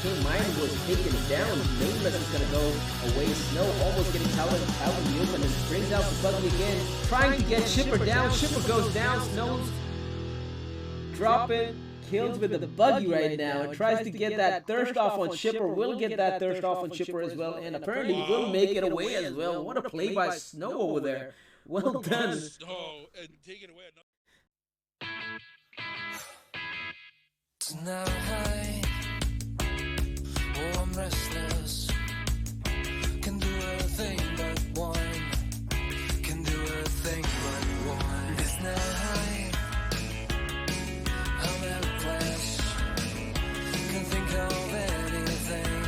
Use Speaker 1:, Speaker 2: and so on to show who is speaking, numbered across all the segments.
Speaker 1: until mine was taken down. Nameless is gonna go away. Snow almost getting out in the open and brings out the buggy again, trying to get Chipper down. Chipper goes down. Snow's dropping. Kills with the buggy right now and tries to get that thirst off on Chipper. Will get that thirst off on Chipper as well, and apparently will make it away as well. What a play by Snow over there. Well done.
Speaker 2: Snow and take it away.
Speaker 3: Tonight, oh, I'm restless. Can do a thing but one. Can do a thing but one. This night, I'm at a place. Can think of anything.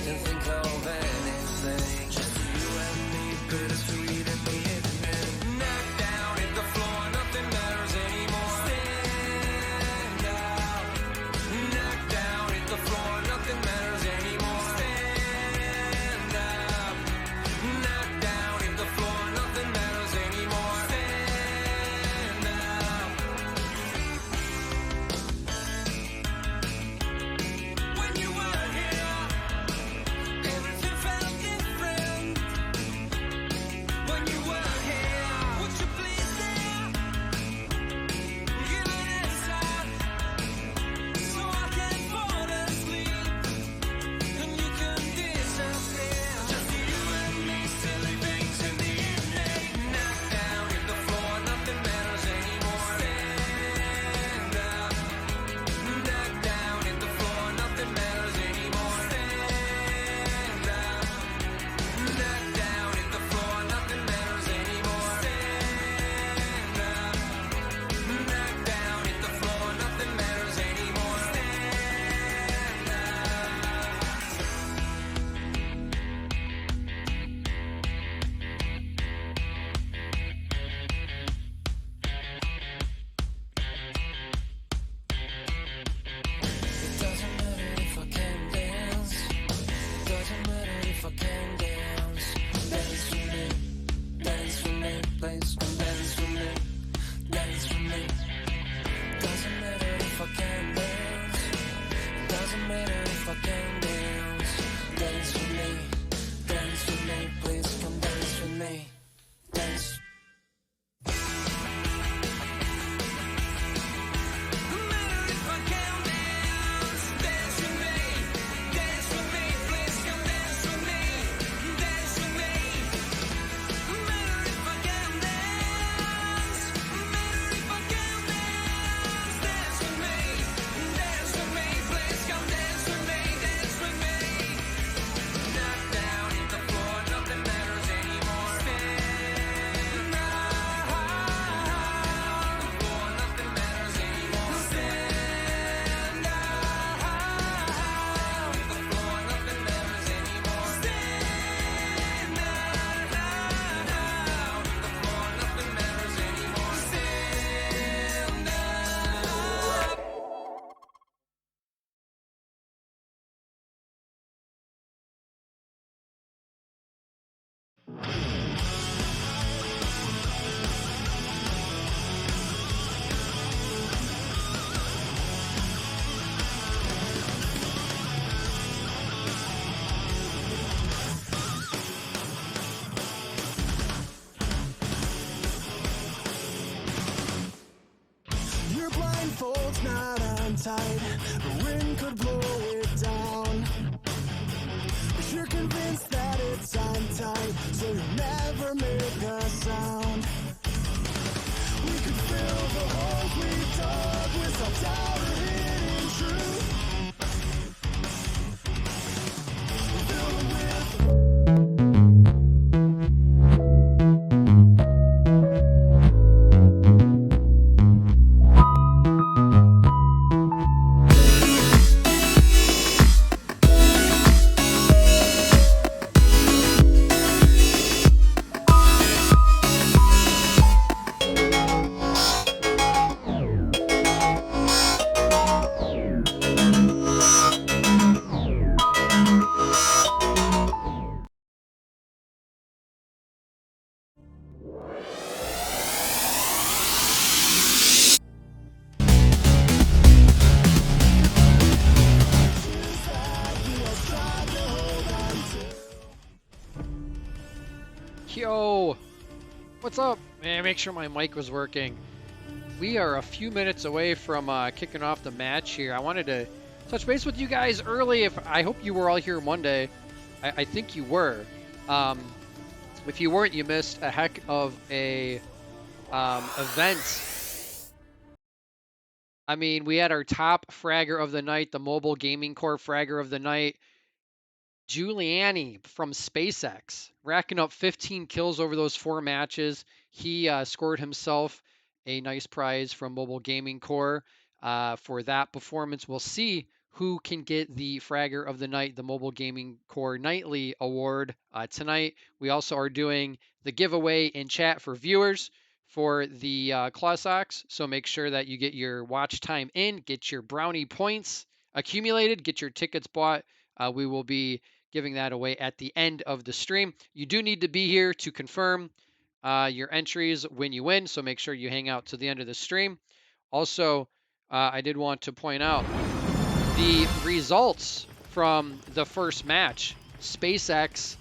Speaker 3: Can think of anything. Just you and me, bittersweet and the evening. Knocked down, hit the floor, nothing matters anymore. Stand up. Knocked down, hit the floor, nothing matters anymore. Stand up. Knocked down, hit the floor, nothing matters anymore. Stand up. When you were here, everything felt different. When you were here, would you please stay? Give an answer, so I can fall asleep, and you can disappear. Just you and me, silly things in the evening. Knocked down, hit the floor, nothing matters anymore. Stand up. Knocked down, hit the floor, nothing matters anymore. Stand up. Knocked down, hit the floor, nothing matters anymore. Stand up. Knocked down, hit the floor, nothing matters anymore. Stand It doesn't matter if I can dance. Doesn't matter if I can dance. Dance with me. Dance with me. Please come dance with me. Dance with me. Doesn't matter if I can dance. Doesn't matter if I can dance. Dance with me. Dance with me. Please come dance with me. Dance. No matter if I can dance, dance with me, please come dance with me, dance with me. No matter if I can dance, no matter if I can dance, dance with me, please come dance with me, dance with me. Knocked down, hit the floor, nothing matters anymore. Stand up. The floor, nothing matters anymore. Stand up. The floor, nothing matters anymore. Stand up. The floor, nothing matters anymore. Stand up.
Speaker 4: Your blindfold's not untied. The wind could blow it down. But you're convinced that it's untied, so you'll never make a sound. We could fill the holes we dug with self-doubt or hidden truth. Fill them with
Speaker 5: Yo, what's up? Man, make sure my mic was working. We are a few minutes away from kicking off the match here. I wanted to touch base with you guys early. I hope you were all here Monday. I think you were. If you weren't, you missed a heck of a event. I mean, we had our top fragger of the night, the Mobile Gaming Core fragger of the night, Giuliani from SpaceX, racking up 15 kills over those 4 matches. He scored himself a nice prize from Mobile Gaming Core for that performance. We'll see who can get the Fragger of the Night, the Mobile Gaming Core Nightly Award tonight. We also are doing the giveaway in chat for viewers for the Claw Socks. So make sure that you get your watch time in, get your brownie points accumulated, get your tickets bought. We will be giving that away at the end of the stream. You do need to be here to confirm your entries when you win, so make sure you hang out to the end of the stream. Also, I did want to point out the results from the first match. SpaceX,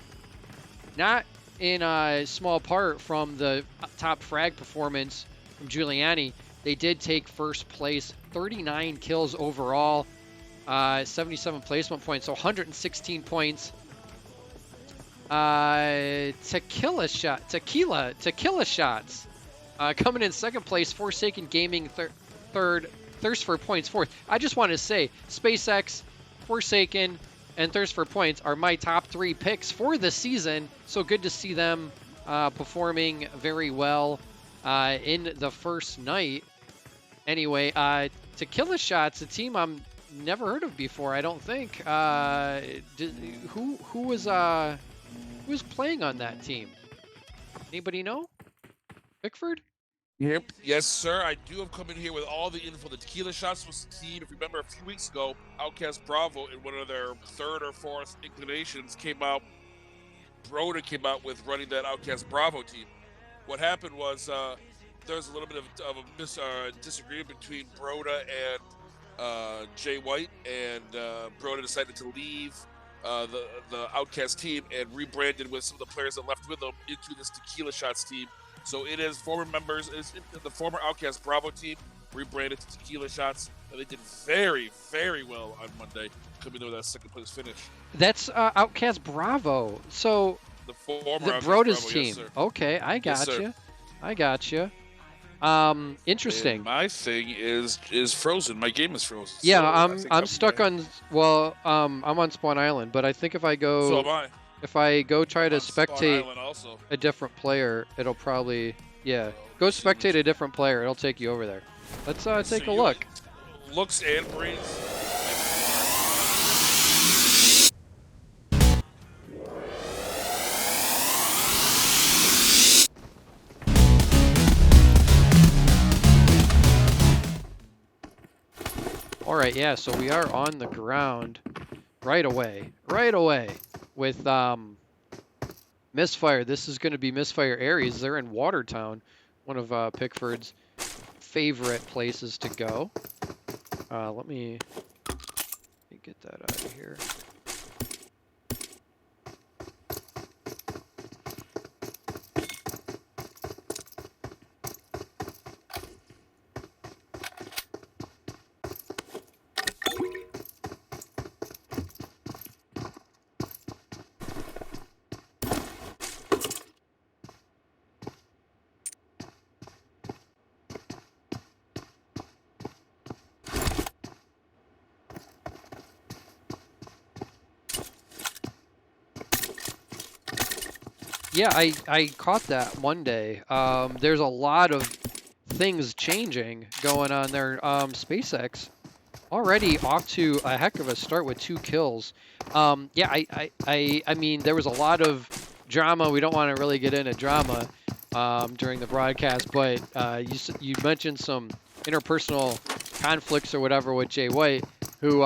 Speaker 5: not in a small part from the top frag performance from Giuliani, they did take first place, 39 kills overall. 77 placement points, so 116 points. Tequila shots. Coming in second place, Forsaken Gaming third, Thirst for Points fourth. I just want to say, SpaceX, Forsaken, and Thirst for Points are my top 3 picks for the season. So good to see them performing very well in the first night. Anyway, Tequila Shots, a team I'm never heard of before, I don't think. Who was playing on that team? Anybody know? Pickford?
Speaker 2: Yep. Yes, sir. I do have come in here with all the info. The Tequila Shots was the team. If you remember, a few weeks ago, OUTcast Bravo, in one of their 3rd or 4th inclinations, came out. Broda came out with running that OUTcast Bravo team. What happened was there was a little bit of a disagreement between Broda and Jay White, and Broda decided to leave the OUTcast team and rebranded with some of the players that left with them into this Tequila Shots team. So it is former members, it's the former OUTcast Bravo team rebranded to Tequila Shots, and they did very, very well on Monday, coming in with that 2nd place finish.
Speaker 5: That's OUTcast Bravo. So
Speaker 2: The former
Speaker 5: the
Speaker 2: OUTcast
Speaker 5: Broda's
Speaker 2: Bravo,
Speaker 5: team.
Speaker 2: yes, sir.
Speaker 5: Okay, I
Speaker 2: Yes,
Speaker 5: gotcha.
Speaker 2: sir.
Speaker 5: I gotcha. Interesting.
Speaker 2: And my thing is frozen. My game is frozen.
Speaker 5: Yeah,
Speaker 2: so I think
Speaker 5: I'm stuck on. Well, I'm on Spawn Island, but I think if I go,
Speaker 2: So am I.
Speaker 5: if I go try to
Speaker 2: On Spawn
Speaker 5: spectate
Speaker 2: Island also.
Speaker 5: a different player, it'll probably, yeah, go spectate a different player. It'll take you over there. Let's take a look.
Speaker 2: Looks and breathes.
Speaker 5: All right, yeah. So we are on the ground right away with Misfire. This is going to be Misfire Aries. They're in Watertown, one of Pickford's favorite places to go. Let me get that out of here. Yeah, I caught that Monday. There's a lot of things changing going on there. SpaceX already off to a heck of a start with 2 kills. Yeah, I mean, there was a lot of drama. We don't want to really get into drama during the broadcast, but you mentioned some interpersonal conflicts or whatever with Jay White, who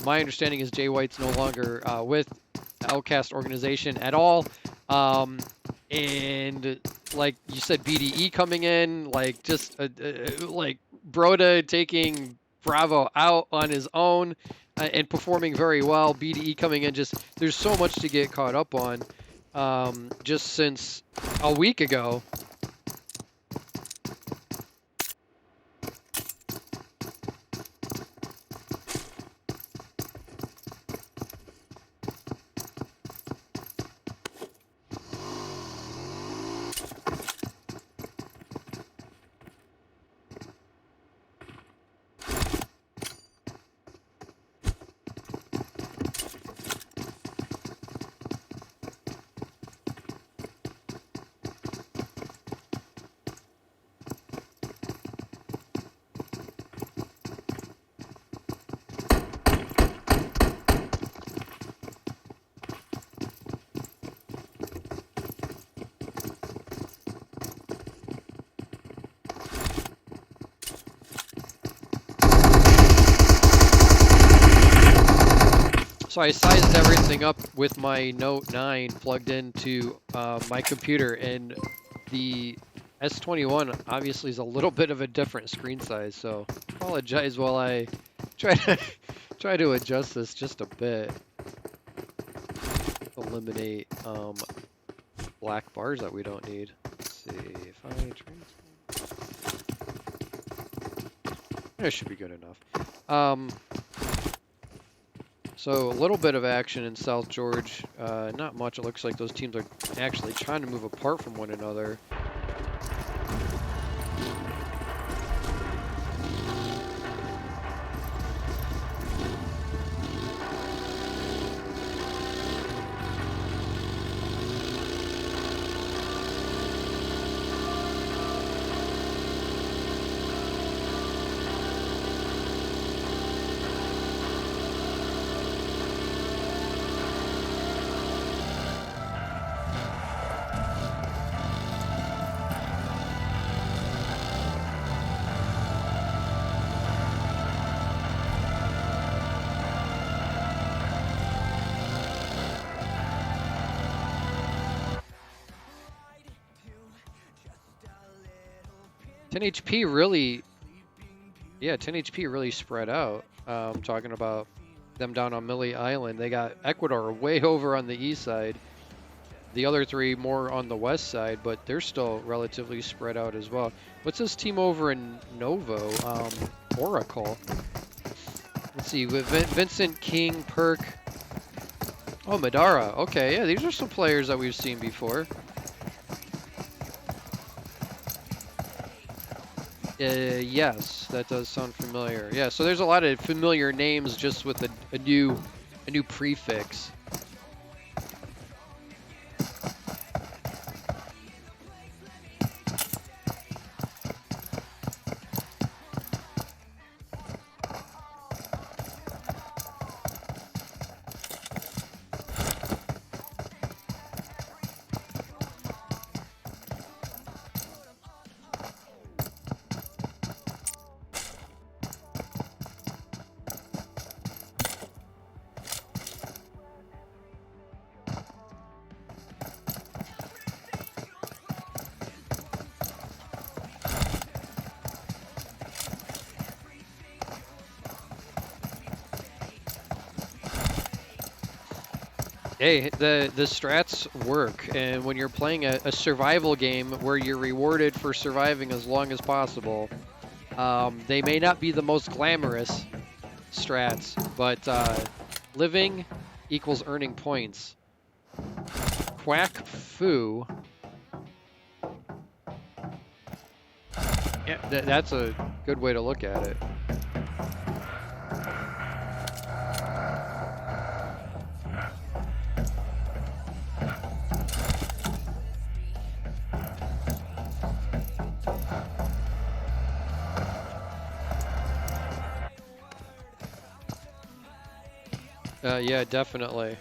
Speaker 5: my understanding is Jay White's no longer with the OUTcast organization at all. And like you said, BDE coming in, like just like Broda taking Bravo out on his own and performing very well. BDE coming in, just there's so much to get caught up on. just since a week ago. So I sized everything up with my Note 9 plugged into my computer, and the S21 obviously is a little bit of a different screen size. So apologize while I try to adjust this just a bit. Eliminate black bars that we don't need. Let's see if I that should be good enough. So a little bit of action in South George, not much. It looks like those teams are actually trying to move apart from one another. Ten HP really, yeah, 10 HP really spread out. Talking about them down on Millie Island, they got Ecuador way over on the east side. The other three more on the west side, but they're still relatively spread out as well. What's this team over in Novo? Oracle. Let's see, with Vincent, King, Perk. Oh, Madara. Okay, yeah, these are some players that we've seen before. Yes, that does sound familiar. Yeah, so there's a lot of familiar names just with a new prefix. Hey, the strats work, and when you're playing a survival game where you're rewarded for surviving as long as possible, they may not be the most glamorous strats, but living equals earning points. Quack Fu. Yeah, that's a good way to look at it. Yeah, definitely.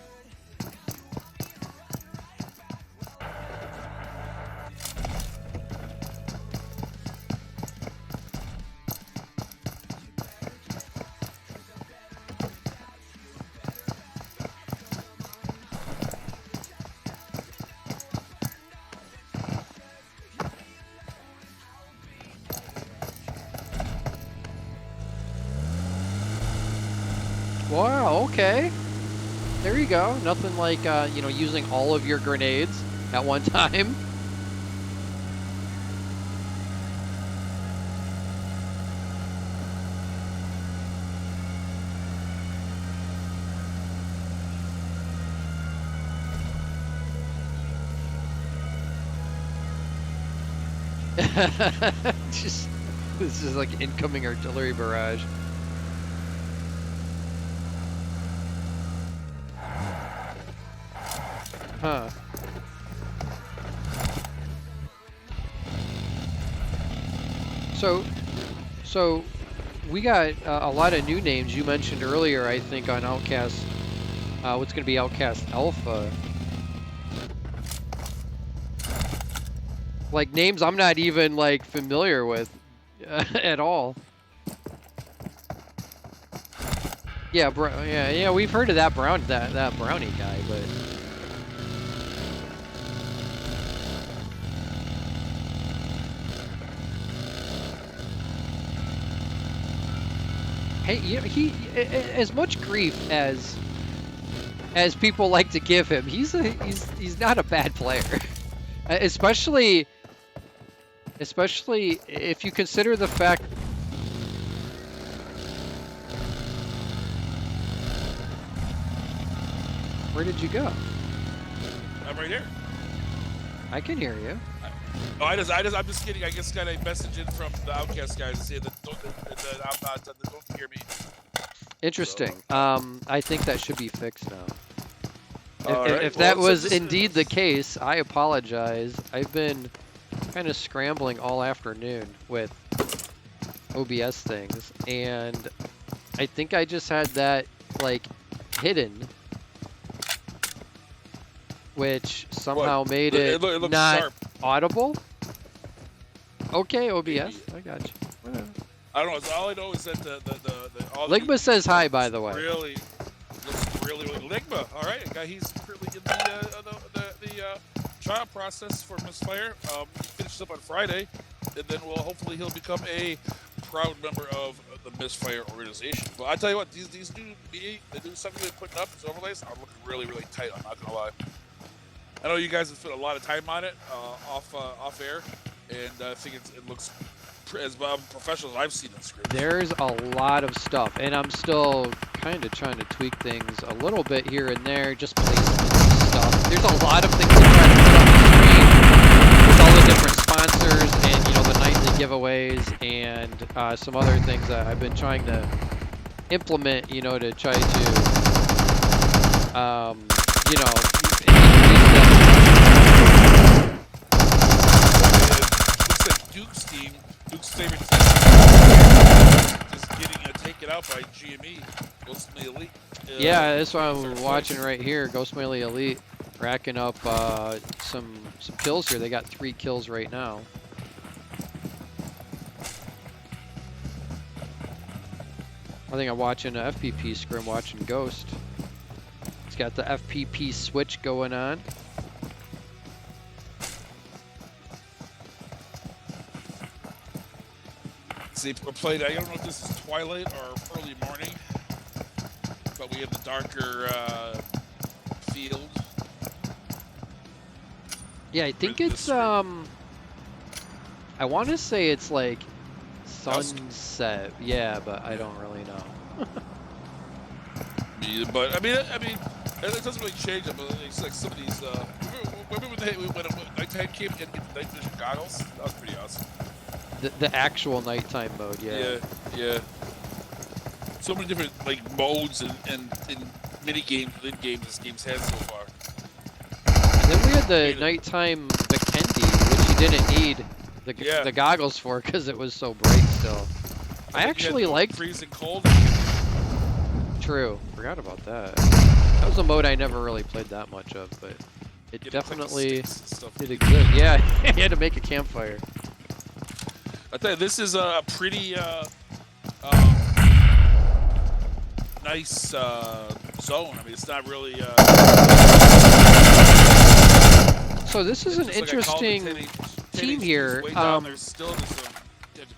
Speaker 5: Wow, okay. There you go. Nothing like, you know, using all of your grenades at one time. Just, this is like incoming artillery barrage. Huh. So we got a lot of new names you mentioned earlier, I think, on OUTcast. What's going to be OUTcast Alpha? Like names I'm not even like familiar with at all. Yeah, yeah, we've heard of that that brownie guy, but hey, you know, as much grief as people like to give him, he's not a bad player. Especially if you consider the fact. Where did you go?
Speaker 2: I'm right here.
Speaker 5: I can hear you.
Speaker 2: I'm just kidding. I just got a message in from the OUTcast guys to say that I'm not, that don't hear me.
Speaker 5: Interesting.
Speaker 2: So.
Speaker 5: I think that should be fixed now. If
Speaker 2: Well,
Speaker 5: that was indeed the case, I apologize. I've been kind of scrambling all afternoon with OBS things, and I think I just had that like hidden, which somehow made it
Speaker 2: looks
Speaker 5: not
Speaker 2: sharp.
Speaker 5: audible. Okay, OBS, I got you. Whatever.
Speaker 2: I don't know. All I know is that all
Speaker 5: Ligma says hi, by the way.
Speaker 2: Really looks really Ligma. All right, guy. He's currently in the trial process for Misfire. He finishes up on Friday, and then he'll become a proud member of the Misfire organization. But I tell you what, these new something they're putting up, these overlays, are looking really tight. I'm not gonna lie. I know you guys have spent a lot of time on it off air, and I think it looks as professional as I've seen in scrims.
Speaker 5: There's a lot of stuff, and I'm still kind of trying to tweak things a little bit here and there, just placement stuff. There's a lot of things to try to put on the screen with all the different sponsors and, you know, the nightly giveaways and some other things that I've been trying to implement, you know, to try to, you know,
Speaker 2: Looks like Duke's team. Duke's favorite team just getting taken out by GME, Ghost Melee Elite.
Speaker 5: Yeah, that's what I'm watching right here. Ghost Melee Elite racking up some kills here. They got 3 kills right now. I think I'm watching a FPP scrim, watching Ghost. He's got the FPP switch going on.
Speaker 2: They played, I don't know if this is twilight or early morning, but we have the darker field.
Speaker 5: Yeah, I think it's I want to say it's like sunset. Yeah, but I don't really know.
Speaker 2: Yeah, but I mean, it doesn't really change it. But it's like some of these. Remember when nighttime came and get the night vision goggles? That was pretty awesome.
Speaker 5: The actual nighttime mode, yeah.
Speaker 2: Yeah. So many different like modes and mini games within games this game's had so far.
Speaker 5: And then we had the nighttime McKendy, which you didn't need the goggles for because it was so bright still. I actually liked
Speaker 2: freezing cold.
Speaker 5: True, forgot about that. That was a mode I never really played that much of, but it definitely did exist. Yeah, you had to make a campfire.
Speaker 2: I tell you, this is a pretty nice zone. I mean, it's not really.
Speaker 5: So this is an interesting team here.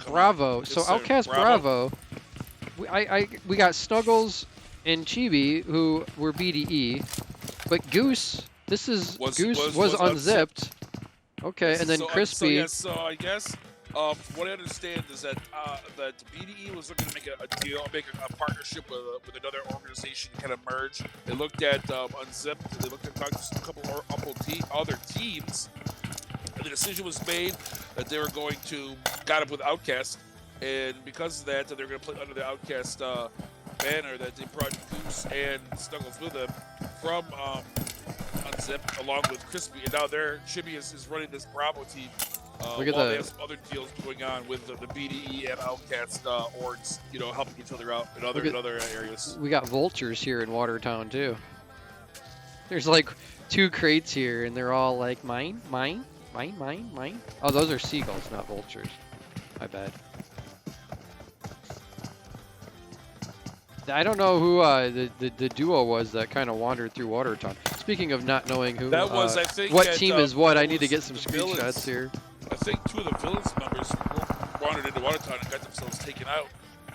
Speaker 5: Bravo. So OUTcast Bravo. We got Snuggles, and Chibi, who were BDE, but Goose, Goose was unzipped. Okay, and then Crispy.
Speaker 2: So I guess what I understand is that that BDE was looking to make a deal, make a partnership with another organization, kind of merge. They looked at Unzipped. They looked at a couple other teams, and the decision was made that they were going to got up with OUTcast, and because of that, they're going to play under the OUTcast banner that they brought Goose and Snuggles with them from Unzipped, along with Crispy, and now Chibi is running this Bravo team.
Speaker 5: Look at
Speaker 2: they have some other deals going on with the BDE and OUTcast orgs, helping each other out in other areas.
Speaker 5: We got vultures here in Watertown too. There's like 2 crates here, and they're all like mine. Oh, those are seagulls, not vultures. My bad. I don't know who the duo was that kind of wandered through Watertown. Speaking of not knowing who,
Speaker 2: that was, I think,
Speaker 5: what team is what, I need to get some screenshots
Speaker 2: villains.
Speaker 5: here.
Speaker 2: I think 2 of the villains members wandered into Watertown and got themselves taken out.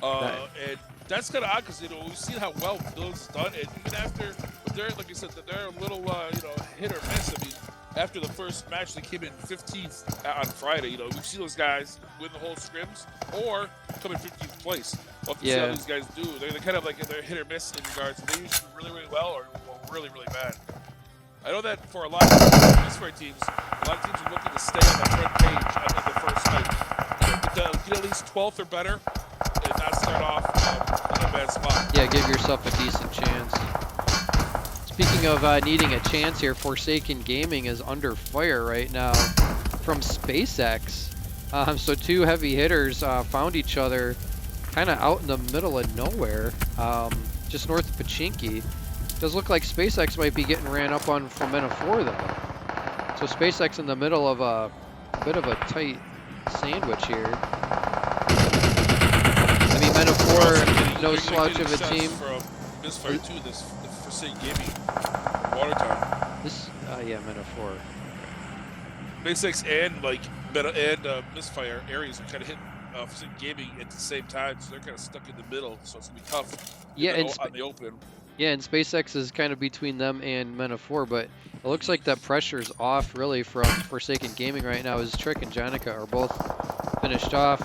Speaker 2: And that's kind of odd because we've seen how well villains done, and even after, but they're, like I said, they're a little hit or miss. I mean, after the first match, they came in 15th on Friday. We've seen those guys win the whole scrims or come in 15th place. We'll have to see how these guys do. They're kind of like they're hit or miss in regards. They usually do really, really well or really, really bad. I know that for a lot of teams, a lot of teams are looking to stay on the front page on the first night. Get at least 12th or better and not start off in a bad spot.
Speaker 5: Yeah, give yourself a decent chance. Speaking of needing a chance here, Forsaken Gaming is under fire right now from SpaceX. So 2 heavy hitters found each other kind of out in the middle of nowhere, just north of Pachinki. Does look like SpaceX might be getting ran up on from Mena4 though. So SpaceX in the middle of a bit of a tight sandwich here. I mean, Mena4, no slouch of a team.
Speaker 2: From Misfire 2, this Forsaken Gaming, Watertown.
Speaker 5: Yeah, Mena4.
Speaker 2: SpaceX and Meta and Misfire areas are kind of hitting Forsaken Gaming at the same time, so they're kind of stuck in the middle. So it's gonna be tough. On the open.
Speaker 5: Yeah, and SpaceX is kind of between them and Mena4, but it looks like that pressure's off really from Forsaken Gaming right now, as Trick and Jonica are both finished off.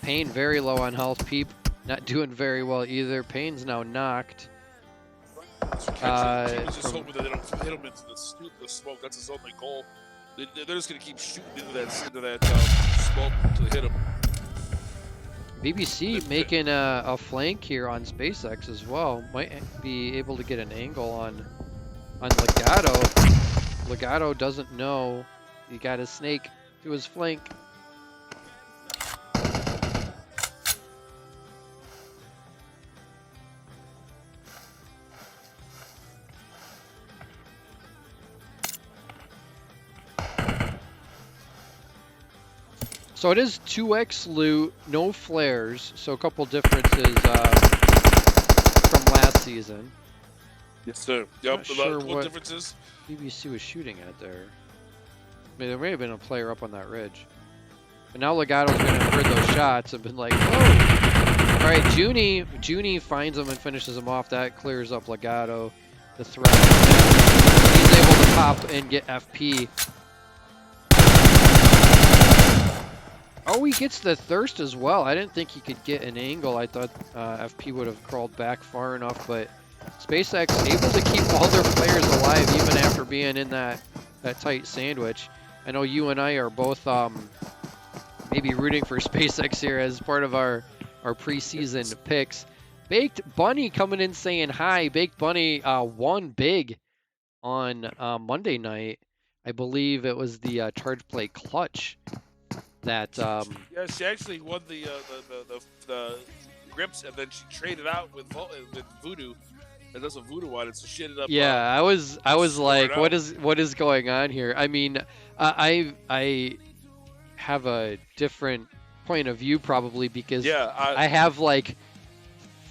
Speaker 5: Payne very low on health. Peep not doing very well either. Payne's now knocked.
Speaker 2: He's just hoping that they don't hit him into the smoke. That's his only goal. They're just going to keep shooting into that smoke until they hit him.
Speaker 5: BBC making a flank here on SpaceX as well. Might be able to get an angle on Legato. Legato doesn't know he got his snake to his flank. So it is 2x loot, no flares, so a couple differences from last season.
Speaker 2: Yes, sir. Yep,
Speaker 5: Sure
Speaker 2: what differences?
Speaker 5: BBC was shooting at there. I mean, there may have been a player up on that ridge. But now Legato's going to have heard those shots and been like, whoa! All right, Junie finds him and finishes him off. That clears up Legato, the threat. He's able to pop and get FP. Oh, he gets the thirst as well. I didn't think he could get an angle. I thought FP would have crawled back far enough, but SpaceX able to keep all their players alive even after being in that tight sandwich. I know you and I are both maybe rooting for SpaceX here as part of our preseason picks. Baked Bunny coming in saying hi. Baked Bunny won big on Monday night. I believe it was the charge play clutch. That
Speaker 2: yeah, she actually won the grips, and then she traded out with Voodoo, and that's what Voodoo wanted. So she ended up.
Speaker 5: Yeah, I was like, what is going on here? I mean, I have a different point of view probably because I have like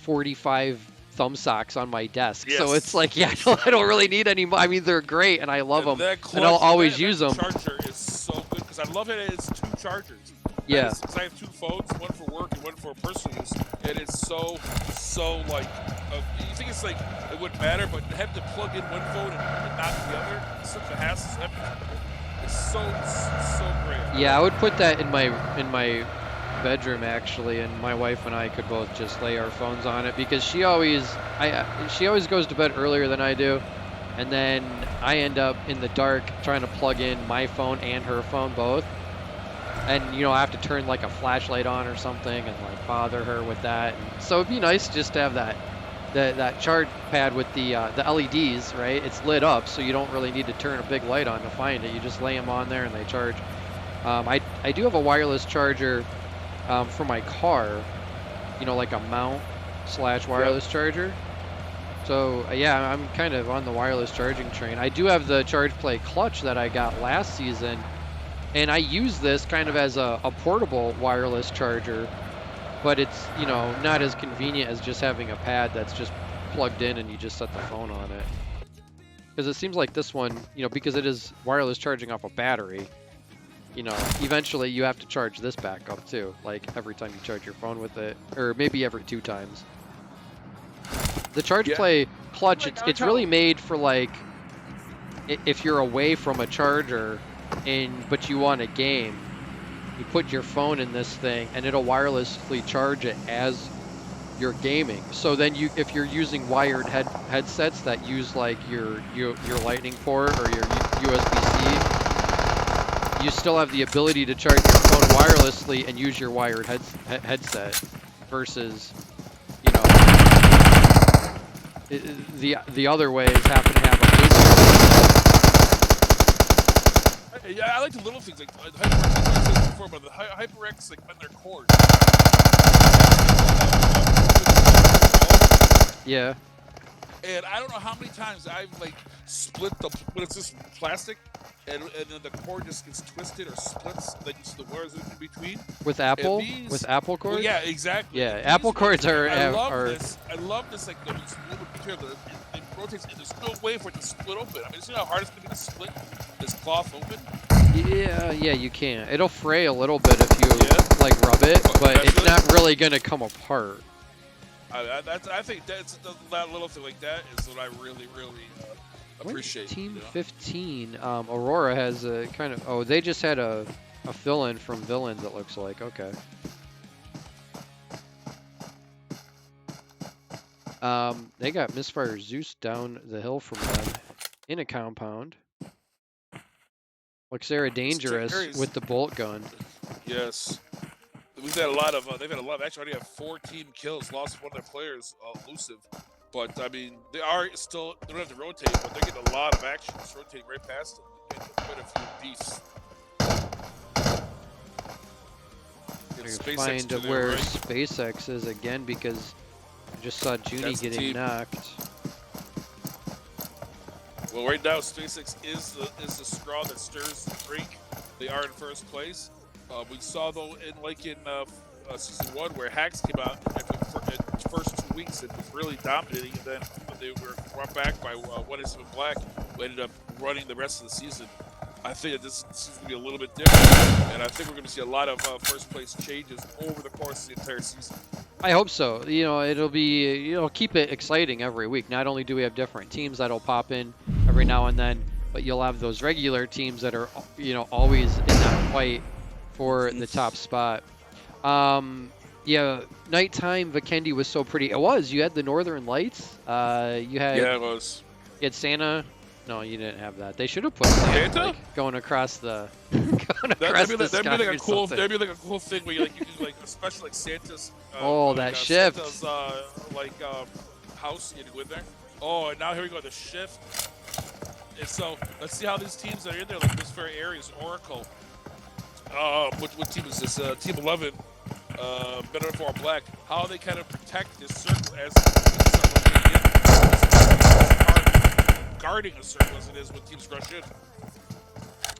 Speaker 5: 45 thumb socks on my desk, so it's like I don't really need any more. I mean, they're great and I love them, and I'll always use them.
Speaker 2: Charger is so good because I love it. It's 2 chargers.
Speaker 5: Yeah.
Speaker 2: Because I have 2 phones, one for work and one for personal use, and it's so like you think it's like it wouldn't matter, but having to plug in one phone and not the other, it's such a hassle. It's so great.
Speaker 5: Yeah, I would put that in my bedroom actually, and my wife and I could both just lay our phones on it because she always goes to bed earlier than I do, and then I end up in the dark trying to plug in my phone and her phone both, and you know I have to turn like a flashlight on or something and like bother her with that. And so it'd be nice just to have that charge pad with the LEDs, right? It's lit up, so you don't really need to turn a big light on to find it. You just lay them on there and they charge. I do have a wireless charger for my car, you know, like a mount / wireless charger. So yeah, I'm kind of on the wireless charging train. I do have the ChargePlay clutch that I got last season, and I use this kind of as a portable wireless charger, but it's, you know, not as convenient as just having a pad that's just plugged in and you just set the phone on it. Because it seems like this one, you know, because it is wireless charging off a battery, you know, eventually you have to charge this back up too, like every time you charge your phone with it, or maybe every 2 times. The ChargePlay clutch, it's really made for like if you're away from a charger but you want a game, you put your phone in this thing and it'll wirelessly charge it as you're gaming. So then if you're using wired headsets that use like your lightning port or your USB-C, you still have the ability to charge your phone wirelessly and use your wired headset versus, you know, the other way is having to have a
Speaker 2: Yeah, I like the little things like HyperX before, but the HyperX like on their cord.
Speaker 5: Yeah.
Speaker 2: And I don't know how many times I've like split when it's just plastic, and then the cord just gets twisted or splits. Then you see the wires in between.
Speaker 5: With Apple,
Speaker 2: these,
Speaker 5: Apple cords.
Speaker 2: Well, yeah, exactly.
Speaker 5: Yeah, Apple cords are.
Speaker 2: I love this. Like this little material that it rotates, and there's no way for it to split open. I mean, see how hard it's going to be to split this cloth open.
Speaker 5: Yeah, you can. It'll fray a little bit if you like rub it, but it's not really going to come apart.
Speaker 2: I think that little thing like that is what I really appreciate.
Speaker 5: Team
Speaker 2: you know?
Speaker 5: 15, Aurora has a kind of. Oh, they just had a fill-in from Villains. It looks like. Okay. They got Misfire Zeus down the hill from them in a compound. Luxera Dangerous with the bolt gun.
Speaker 2: Yes. We've had a lot of. They've had a lot of. Actually, already have 4 team kills. Lost one of their players, elusive. But I mean, they are still. They don't have to rotate, but they're getting a lot of action. Just rotating right past them. Getting quite a few beefs.
Speaker 5: Find where SpaceX is again because I just saw Junie getting knocked.
Speaker 2: Well, right now SpaceX is the straw that stirs the drink. They are in first place. We saw though in season 1 where Hacks came out after the first 2 weeks and was really dominating, and then they were brought back by What Is Even Black, who ended up running the rest of the season. I think that this season will be a little bit different, and I think we're going to see a lot of first place changes over the course of the entire season.
Speaker 5: I hope so. You know, it'll keep it exciting every week. Not only do we have different teams that'll pop in every now and then, but you'll have those regular teams that are, you know, always in that fight for the top spot. Yeah, nighttime Vikendi was so pretty. It was. You had the Northern Lights. You had.
Speaker 2: Yeah, it was.
Speaker 5: You had Santa. No, you didn't have that. They should have put Santa like, going across the.
Speaker 2: That'd be like a cool thing where you do like a special like Santa's.
Speaker 5: Shift.
Speaker 2: Santa's house you go in there. Oh, and now here we go, the shift. And so let's see how these teams that are in there, like this very Aries, Oracle. What team is this? Team 11. Better for Black. How they kind of protect this circle as guarding a circle as it is when teams rush in.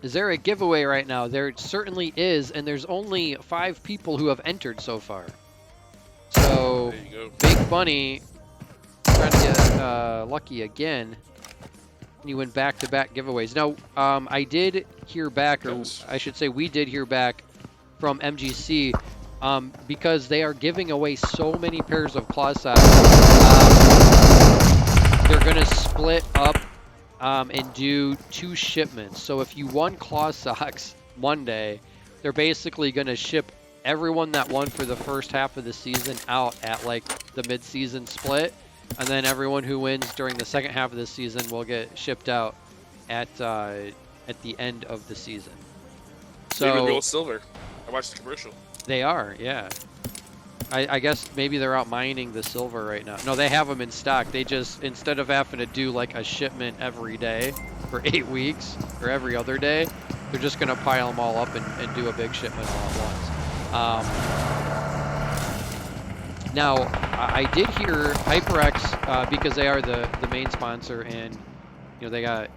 Speaker 5: Is there a giveaway right now? There certainly is, and there's only 5 people who have entered so far. So,
Speaker 2: there you go.
Speaker 5: Big Bunny trying to get lucky again. You win back-to-back giveaways. Now, I did hear back, or I should say we did hear back from MGC, because they are giving away so many pairs of claw socks. They're gonna split up and do 2 shipments. So if you won claw socks Monday, they're basically gonna ship everyone that won for the first half of the season out at like the mid-season split, and then everyone who wins during the second half of the season will get shipped out at the end of the season.
Speaker 2: Maybe
Speaker 5: So
Speaker 2: real silver. I watched the commercial.
Speaker 5: they are, yeah. I guess maybe they're out mining the silver right now. No, they have them in stock. They just, instead of having to do like a shipment every day for 8 weeks or every other day, they're just going to pile them all up and do a big shipment all at once. Now, I did hear HyperX, because they are the main sponsor, and they got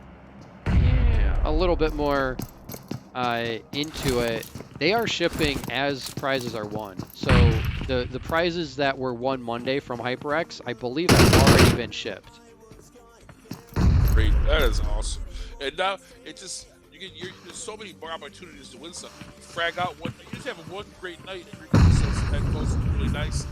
Speaker 5: a little bit more into it. They are shipping as prizes are won. So the prizes that were won Monday from HyperX, I believe, have already been shipped.
Speaker 2: Great, that is awesome. And now it just there's so many more opportunities to win something. Frag out one. You just have one great night and that goes really nice.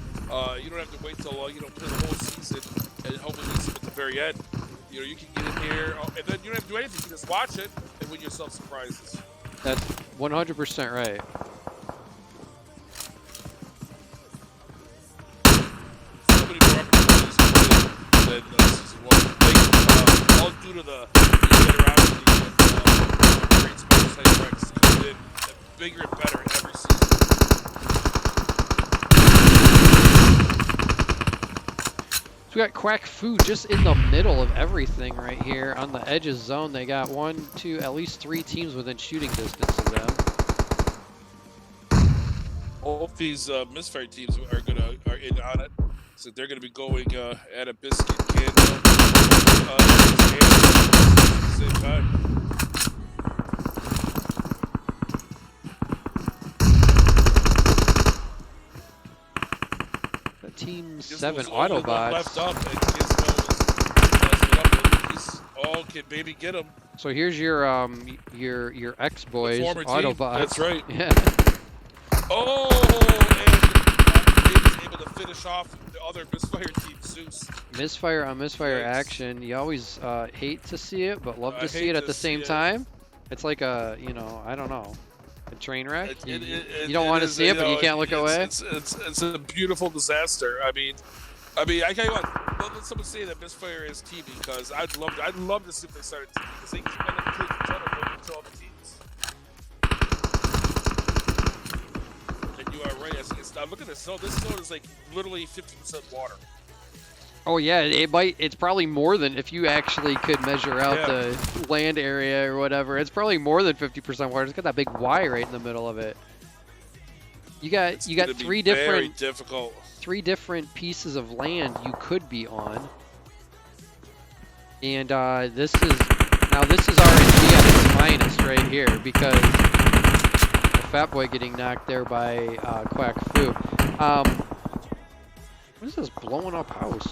Speaker 2: You don't have to wait till play the whole season and hopefully win some at the very end. You can get in here and then you don't have to do anything. You just watch it and win yourself some prizes.
Speaker 5: That's 100% right.
Speaker 2: So many more opportunities to win than season 1. All due to the generosity and great sponsors like HyperX did bigger and better every season.
Speaker 5: So we got Quack Fu just in the middle of everything right here on the edges zone. They got 1, 2, at least 3 teams within shooting distance of them.
Speaker 2: All of these misfire teams are in on it, so they're gonna be going at a biscuit candle at the same time.
Speaker 5: Team
Speaker 2: Gizmo's
Speaker 5: 7
Speaker 2: the only one
Speaker 5: Autobots.
Speaker 2: left up, and Gizmo is messing up. He's can maybe get him.
Speaker 5: So here's your ex-boys
Speaker 2: Former team.
Speaker 5: Autobots.
Speaker 2: That's right.
Speaker 5: Yeah.
Speaker 2: Oh, and he's able to finish off the other misfire team, Zeus.
Speaker 5: Misfire on misfire
Speaker 2: Yes.
Speaker 5: action. You always hate to see it, but love
Speaker 2: I
Speaker 5: to see
Speaker 2: hate
Speaker 5: it at
Speaker 2: to
Speaker 5: the
Speaker 2: see
Speaker 5: same
Speaker 2: it.
Speaker 5: time. It's like a, I don't know, a train wreck. You
Speaker 2: It
Speaker 5: don't want to
Speaker 2: is,
Speaker 5: see it, but you can't look away.
Speaker 2: It's a beautiful disaster. I mean, I tell you what. Let someone say that Misfire is team because I'd love to see if they started teaming because they can end up killing each other going into all the teams. And you are right. Look at this zone. This zone is like literally 50% water.
Speaker 5: Oh yeah, it's probably more than, if you actually could measure out the land area or whatever. It's probably more than 50% water. It's got that big Y right in the middle of it. You got 3
Speaker 2: Very difficult.
Speaker 5: 3 different pieces of land you could be on, and this is RNG at its finest right here, because the Fat Boy getting knocked there by Quack Fu. What is this blowing up house?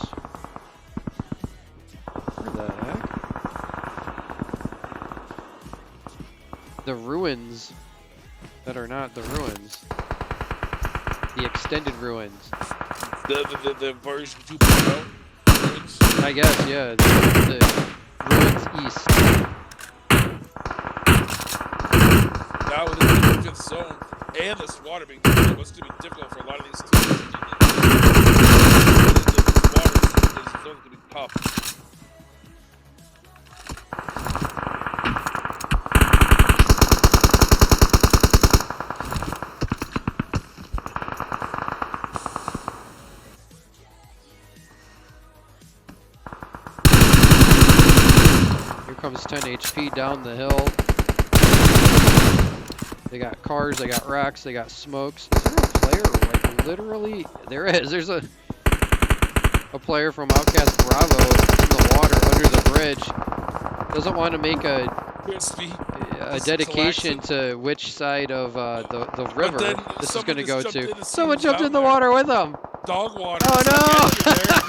Speaker 5: Where the heck? The ruins that are not the ruins. The extended ruins.
Speaker 2: The version 2.0 ruins.
Speaker 5: I guess, yeah. The ruins east.
Speaker 2: Now with this 5th zone and this water being difficult, it's going to be difficult for a lot of these teams. The water is going to be tough.
Speaker 5: Comes 10 HP down the hill. They got cars, they got rocks, they got smokes. Is there a player, like, literally? There is. There's a player from OUTcast Bravo in the water under the bridge. Doesn't want to make a dedication to which side of the river this is going to go to. Someone jumped in the water with him.
Speaker 2: Dog water.
Speaker 5: Oh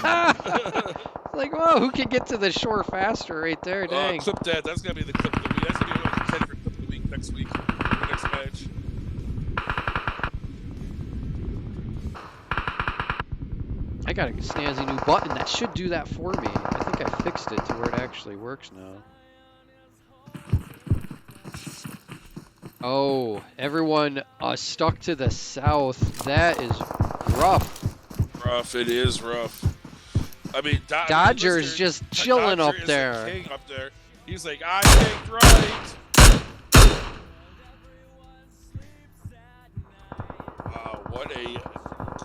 Speaker 5: no! Like, whoa, who can get to the shore faster right there? Dang.
Speaker 2: Clip that. That's going to be the clip of the week. That's going to be a contender for clip of the week next week. Next match.
Speaker 5: I got a snazzy new button that should do that for me. I think I fixed it to where it actually works now. Oh, everyone stuck to the south. That is rough.
Speaker 2: Rough. It is rough. I mean,
Speaker 5: Dodger's just chilling
Speaker 2: Dodger
Speaker 5: up there.
Speaker 2: is the king up there. He's like, I think right. Wow, what a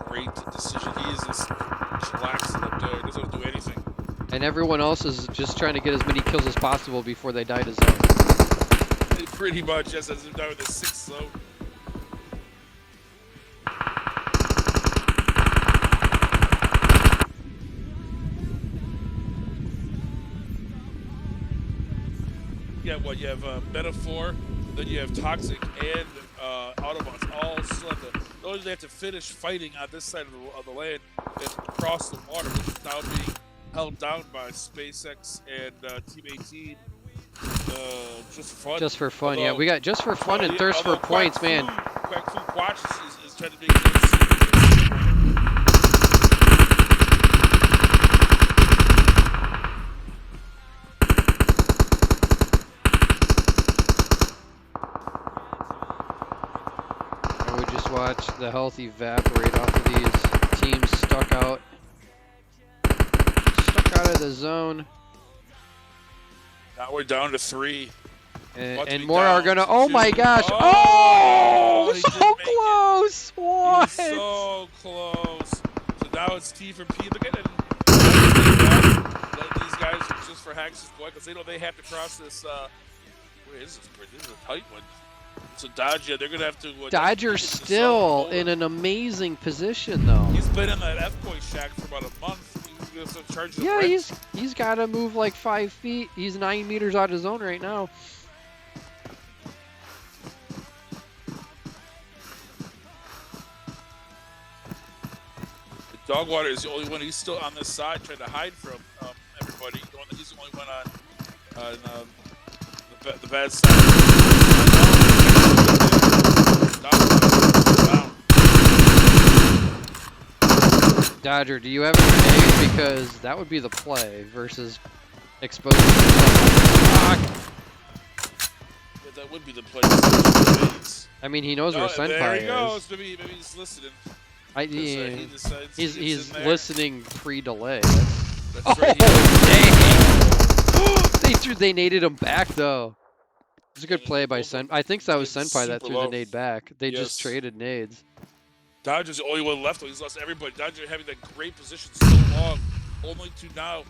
Speaker 2: great decision. He is just chillaxing up there. He doesn't do anything.
Speaker 5: And everyone else is just trying to get as many kills as possible before they die to zone.
Speaker 2: Pretty much, yes, as they're down with the 6th zone. Yeah, what you have Metaphor, then you have Toxic and Autobots all still have to. Only they have to finish fighting on this side of the land and cross the water, which is now being held down by SpaceX and Team 18. Just for fun.
Speaker 5: Just for fun,
Speaker 2: Although,
Speaker 5: yeah. We got just for fun and thirst for points, man.
Speaker 2: Quack Fu Watch is trying to make this.
Speaker 5: And we just watch the health evaporate off of these teams stuck out of the zone.
Speaker 2: Now we're down to 3.
Speaker 5: And more are gonna. Oh my gosh! Oh,
Speaker 2: he
Speaker 5: so
Speaker 2: didn't make it.
Speaker 5: close! What?
Speaker 2: He's so close. So now it's T for P. Look at it. Let these guys just for Hax's boy, because they know they have to cross this. Where is this bridge? This is a tight one. So Dodger, they're gonna have to.
Speaker 5: Dodger's still in an amazing position, though.
Speaker 2: He's been in that F-point shack for about a month. He's charging the
Speaker 5: Yeah,
Speaker 2: rent.
Speaker 5: he's got to move like 5 feet. He's 9 meters out of zone right now.
Speaker 2: Dogwater is the only one. He's still on this side trying to hide from everybody. He's the only one on the bad side.
Speaker 5: Dodger, do you have a grenade? Because that would be the play versus exposing yourself.
Speaker 2: Yeah, that would be the play.
Speaker 5: I mean, he knows where Senpai
Speaker 2: there he
Speaker 5: is.
Speaker 2: goes. Maybe he's listening.
Speaker 5: He
Speaker 2: decides
Speaker 5: he's
Speaker 2: in there.
Speaker 5: listening pre-delay.
Speaker 2: That's right.
Speaker 5: They naded him back though. It's a good play by Senpai. I think that was Senpai that threw the nade back. They just traded nades.
Speaker 2: Dodger's the only one left. He's lost everybody. Dodger having that great position so long, only to now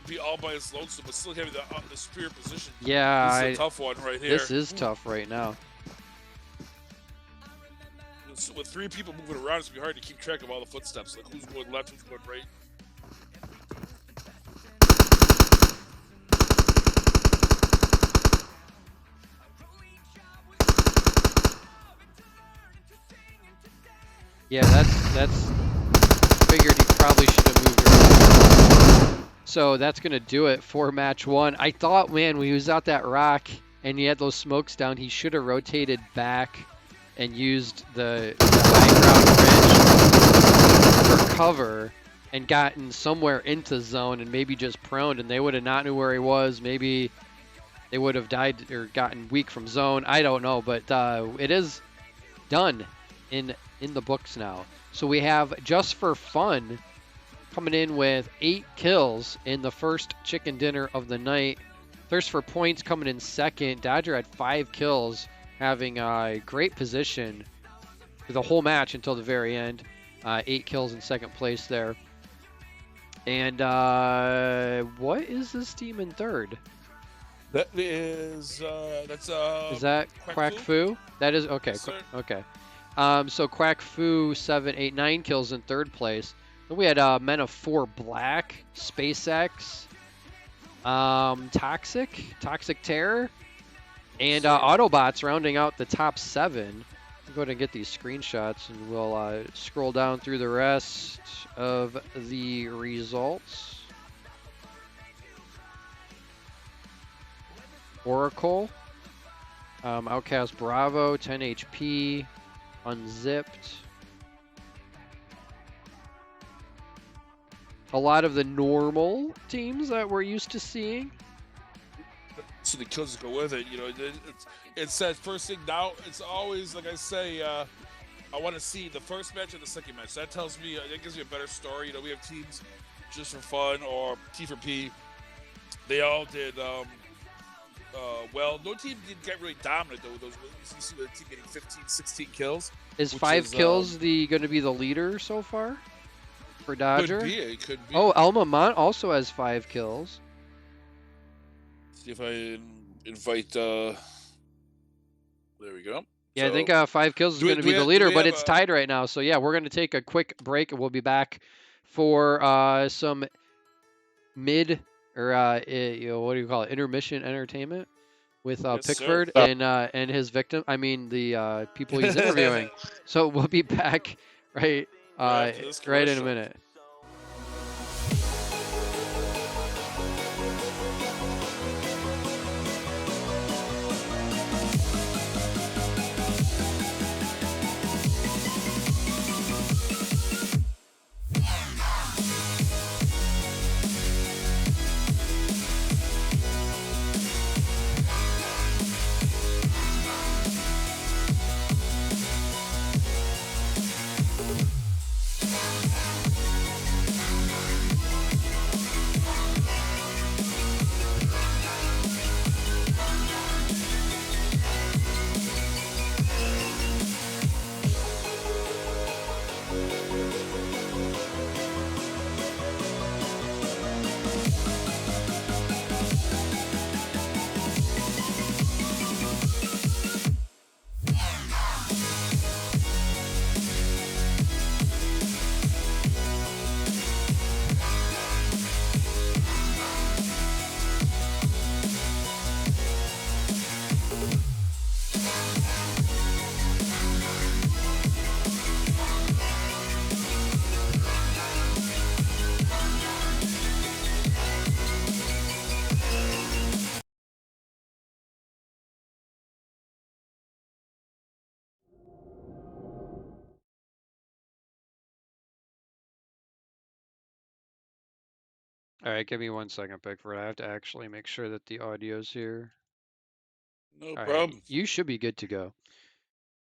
Speaker 2: be all by his lonesome, but still having the superior position.
Speaker 5: Yeah,
Speaker 2: this is a tough one right here.
Speaker 5: This is tough right now.
Speaker 2: With 3 people moving around, it's gonna be hard to keep track of all the footsteps. Like who's going left, who's going right.
Speaker 5: Yeah, that's figured he probably should have moved around. So that's gonna do it for match 1. I thought, man, when he was out that rock and he had those smokes down, he should have rotated back and used the high ground ridge for cover and gotten somewhere into zone and maybe just proned, and they would have not knew where he was. Maybe they would have died or gotten weak from zone. I don't know, but it is done in the books now. So we have Just for Fun coming in with 8 kills in the first chicken dinner of the night. Thirst for Points coming in second. Dodger had 5 kills, having a great position for the whole match until the very end. 8 kills in second place there. And what is this team in third?
Speaker 2: That is
Speaker 5: Is that Quack Fu? That is okay.
Speaker 2: Yes, sir.
Speaker 5: Okay. So Quack Fu 7, 8, 9 kills in third place. Then we had Men of 4 Black, SpaceX, Toxic Terror, and Autobots rounding out the top 7. I'll go ahead and get these screenshots, and we'll scroll down through the rest of the results. Oracle, OUTcast Bravo, 10 HP, Unzipped. a lot of the normal teams that we're used to seeing.
Speaker 2: So the kills go with it. It's that first thing. Now it's always like I say. I want to see the first match and the second match. That tells me that gives me a better story. We have teams just for fun or T for P. They all did well. No team didn't get really dominant though. Those you see the team getting 15, 16 kills.
Speaker 5: Is 5 kills going to be the leader so far for Dodger?
Speaker 2: Could be.
Speaker 5: Oh, Alma Mont also has 5 kills.
Speaker 2: See if I invite. There we go.
Speaker 5: Yeah, I think 5 kills is going to be the leader, but it's tied right now. So yeah, we're going to take a quick break, and we'll be back for some mid or what do you call it? Intermission entertainment with Pickford and his victim. I mean the people he's interviewing. So we'll be back right in a minute. All right, give me 1 second, Pickford. I have to actually make sure that the audio's here.
Speaker 2: No problem.
Speaker 5: Right, you should be good to go.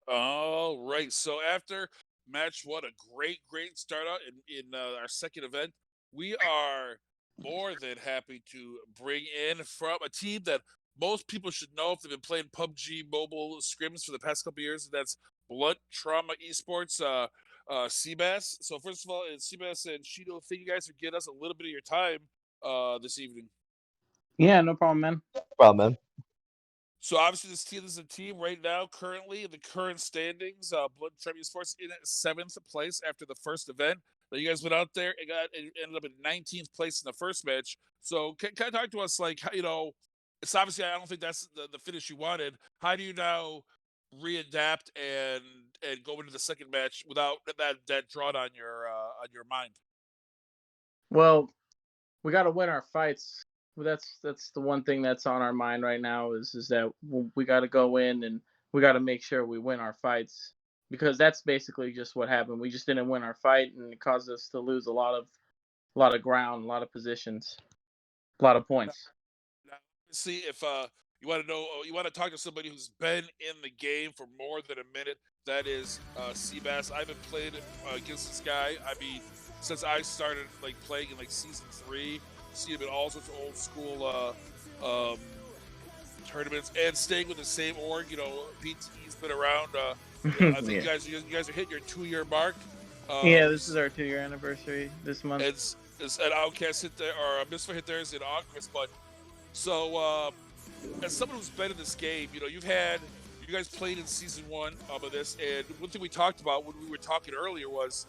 Speaker 2: All right. So after match 1, a great start out in our second event, we are more than happy to bring in from a team that most people should know if they've been playing PUBG mobile scrims for the past couple of years. And that's Blunt Trauma Esports, Seabass. So first of all, Seabass and Shido, thank you guys for giving us a little bit of your time this evening.
Speaker 6: Yeah, no problem, man.
Speaker 7: No problem, man.
Speaker 2: So obviously this is a team right now, currently in the current standings. Blood Trauma Esports in 7th place after the first event. But you guys went out there and ended up in 19th place in the first match. So can you talk to us, like, it's obviously, I don't think that's the finish you wanted. How do you now readapt and go into the second match without that drawn on your mind?
Speaker 6: Well, we got to win our fights. That's the one thing that's on our mind right now is that we got to go in and we got to make sure we win our fights, because that's basically just what happened. We just didn't win our fight, and it caused us to lose a lot of ground, a lot of positions, a lot of points.
Speaker 2: Now, see if you want to know, you want to talk to somebody who's been in the game for more than a minute. That is Seabass. I've been playing against this guy. I mean, since I started playing in season 3. See him in all sorts of old school tournaments and staying with the same org. PTE's been around. I think you guys are hitting your 2-year mark.
Speaker 6: Yeah, this is our 2-year anniversary this month.
Speaker 2: It's an OUTcast hit there, or a Misfit hit theirs in August. But so as someone who's been in this game, you guys played in season 1 of this, and one thing we talked about when we were talking earlier was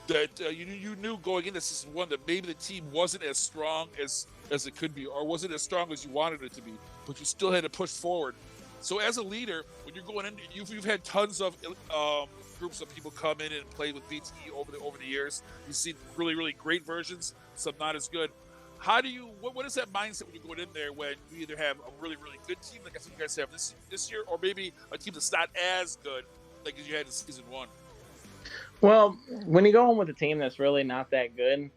Speaker 2: that you knew going into season 1 that maybe the team wasn't as strong as it could be, or wasn't as strong as you wanted it to be, but you still had to push forward. So as a leader, when you're going in, you've had tons of groups of people come in and play with BTE over the years. You've seen really, really great versions, some not as good. How do you? What is that mindset when you're going in there when you either have a really, really good team like I think you guys have this year, or maybe a team that's not as good like as you had in season 1?
Speaker 6: Well, when you go in with a team that's really not that good,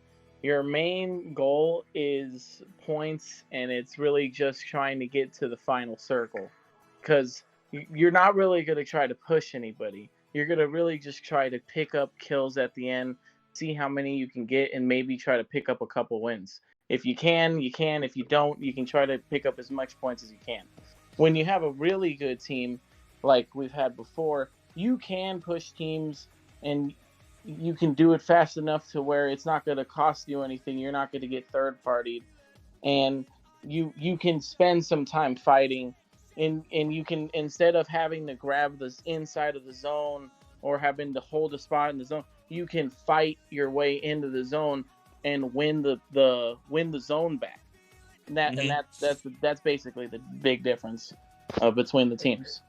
Speaker 6: your main goal is points, and it's really just trying to get to the final circle, because you're not really going to try to push anybody. You're going to really just try to pick up kills at the end, see how many you can get, and maybe try to pick up a couple wins. If you can, you can. If you don't, you can try to pick up as much points as you can. When you have a really good team like we've had before, you can push teams, and you can do it fast enough to where it's not going to cost you anything. You're not going to get third-partied, and you can spend some time fighting, and you can, instead of having to grab the inside of the zone or having to hold a spot in the zone, you can fight your way into the zone and win the zone back. And that's basically the big difference between the teams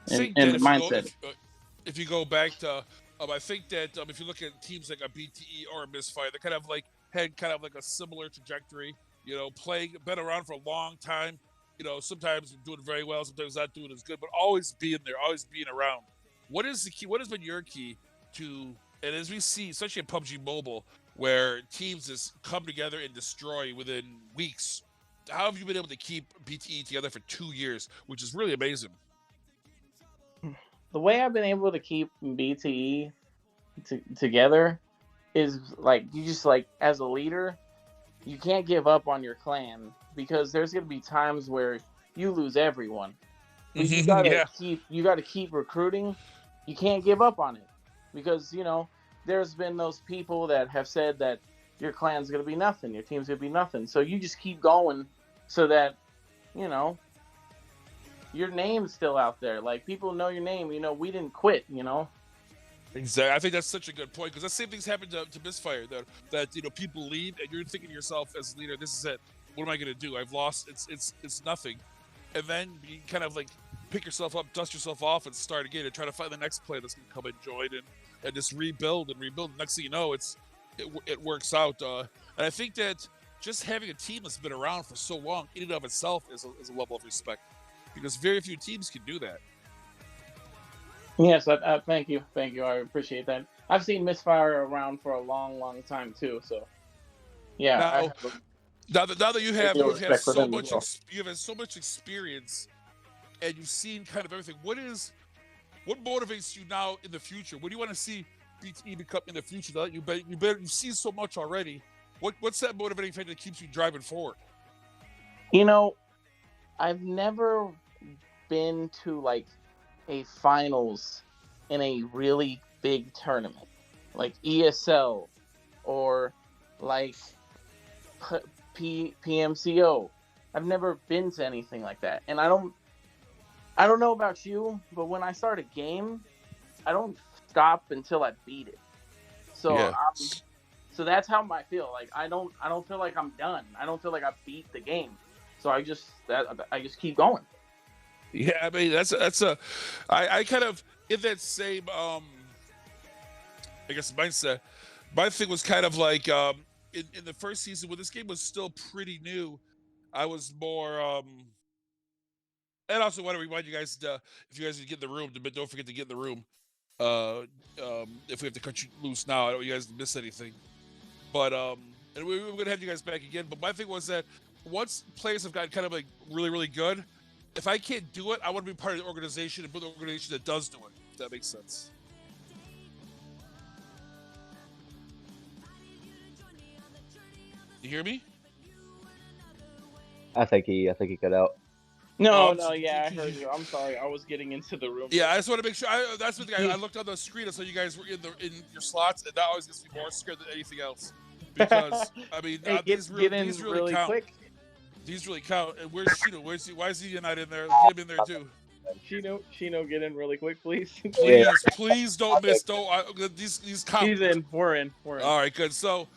Speaker 6: and the mindset.
Speaker 2: If you go back to, I think that if you look at teams like a BTE or a Misfire, they kind of like had kind of like a similar trajectory. You know, been around for a long time. You know, sometimes doing very well, sometimes not doing as good, but always being there, always being around. What is the key? What has been your key to? And as we see, especially in PUBG Mobile, where teams just come together and destroy within weeks, how have you been able to keep BTE together for 2 years, which is really amazing?
Speaker 6: The way I've been able to keep BTE together is like, you just, like, as a leader, you can't give up on your clan, because there's going to be times where you lose everyone. But you gotta keep recruiting. You can't give up on it, because, you know, there's been those people that have said that your clan's going to be nothing, your team's going to be nothing. So you just keep going so that, you know, your name's still out there. Like, people know your name. You know, we didn't quit, you know?
Speaker 2: Exactly. I think that's such a good point, because the same things happen to Misfire, that you know, people leave and you're thinking to yourself as a leader, this is it. What am I going to do? I've lost. It's nothing. And then you kind of like pick yourself up, dust yourself off, and start again and try to find the next player that's going to come and join and just rebuild and rebuild. Next thing you know, it works out. And I think that just having a team that's been around for so long in and of itself is a level of respect, because very few teams can do that.
Speaker 6: Yes, thank you. I appreciate that. I've seen Misfire around for a long, long time too. So, yeah.
Speaker 2: Now that you have so much,
Speaker 6: well.
Speaker 2: you have had so much experience, and you've seen kind of everything. What motivates you now in the future? What do you want to see BTE become in the future? Now that you've seen so much already. What's that motivating factor that keeps you driving forward?
Speaker 6: You know, I've never been to like a finals in a really big tournament, like ESL or like PMCO. I've never been to anything like that, and I don't know about you, but when I start a game, I don't stop until I beat it. So
Speaker 2: Yeah.
Speaker 6: so that's how I feel. Like, I don't feel like I'm done. I don't feel like I beat the game. So I just keep going.
Speaker 2: Yeah, I mean I kind of in that same I guess mindset. My thing was kind of like in the first season when this game was still pretty new, I was more and also want to remind you guys if you guys get in the room, but don't forget to get in the room. If we have to cut you loose now, I don't want you guys to miss anything. But and we're gonna have you guys back again. But my thing was that once players have gotten kind of like really, really good, if I can't do it, I want to be part of the organization and build an organization that does do it. If that makes sense. You hear me?
Speaker 7: I think he cut out.
Speaker 6: No, I heard you. I'm sorry. I was getting into the room.
Speaker 2: Yeah, I just want to make sure. That's the thing. I looked on the screen and saw you guys were in your slots, and that always gets me more scared than anything else. Because I mean,
Speaker 6: Hey,
Speaker 2: these really count.
Speaker 6: quick.
Speaker 2: These really count. And where's Shino? Why is he not in there? Get him in there too.
Speaker 6: Shino, get in really quick, please.
Speaker 2: Please don't miss. These count.
Speaker 6: He's in. We're in.
Speaker 2: All right, good. So,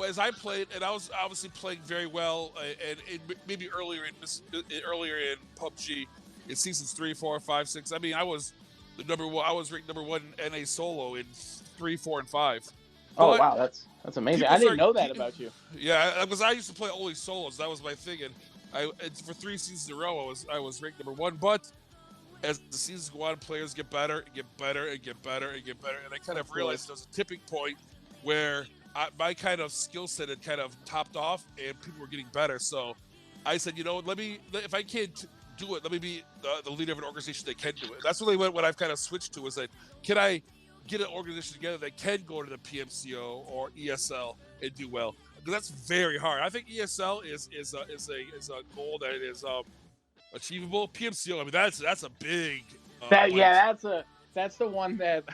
Speaker 2: as I played, and I was obviously playing very well, and maybe earlier in PUBG, in seasons 3, 4, 5, 6. I mean, I was ranked number 1 in NA solo in 3, 4, and 5.
Speaker 6: Oh wow, that's amazing. I didn't know that about you.
Speaker 2: Yeah, because I used to play only solos. That was my thing, and for 3 seasons in a row, I was ranked number 1. But as the seasons go on, players get better and get better and get better and get better, and I kind of realized there was a tipping point where my kind of skill set had kind of topped off, and people were getting better. So I said, if I can't do it, let me be the leader of an organization that can do it. That's really what I've kind of switched to, is that can I get an organization together that can go to the PMCO or ESL and do well? Because that's very hard. I think ESL is a goal that is achievable. PMCO, I mean, that's a big
Speaker 6: that's the one that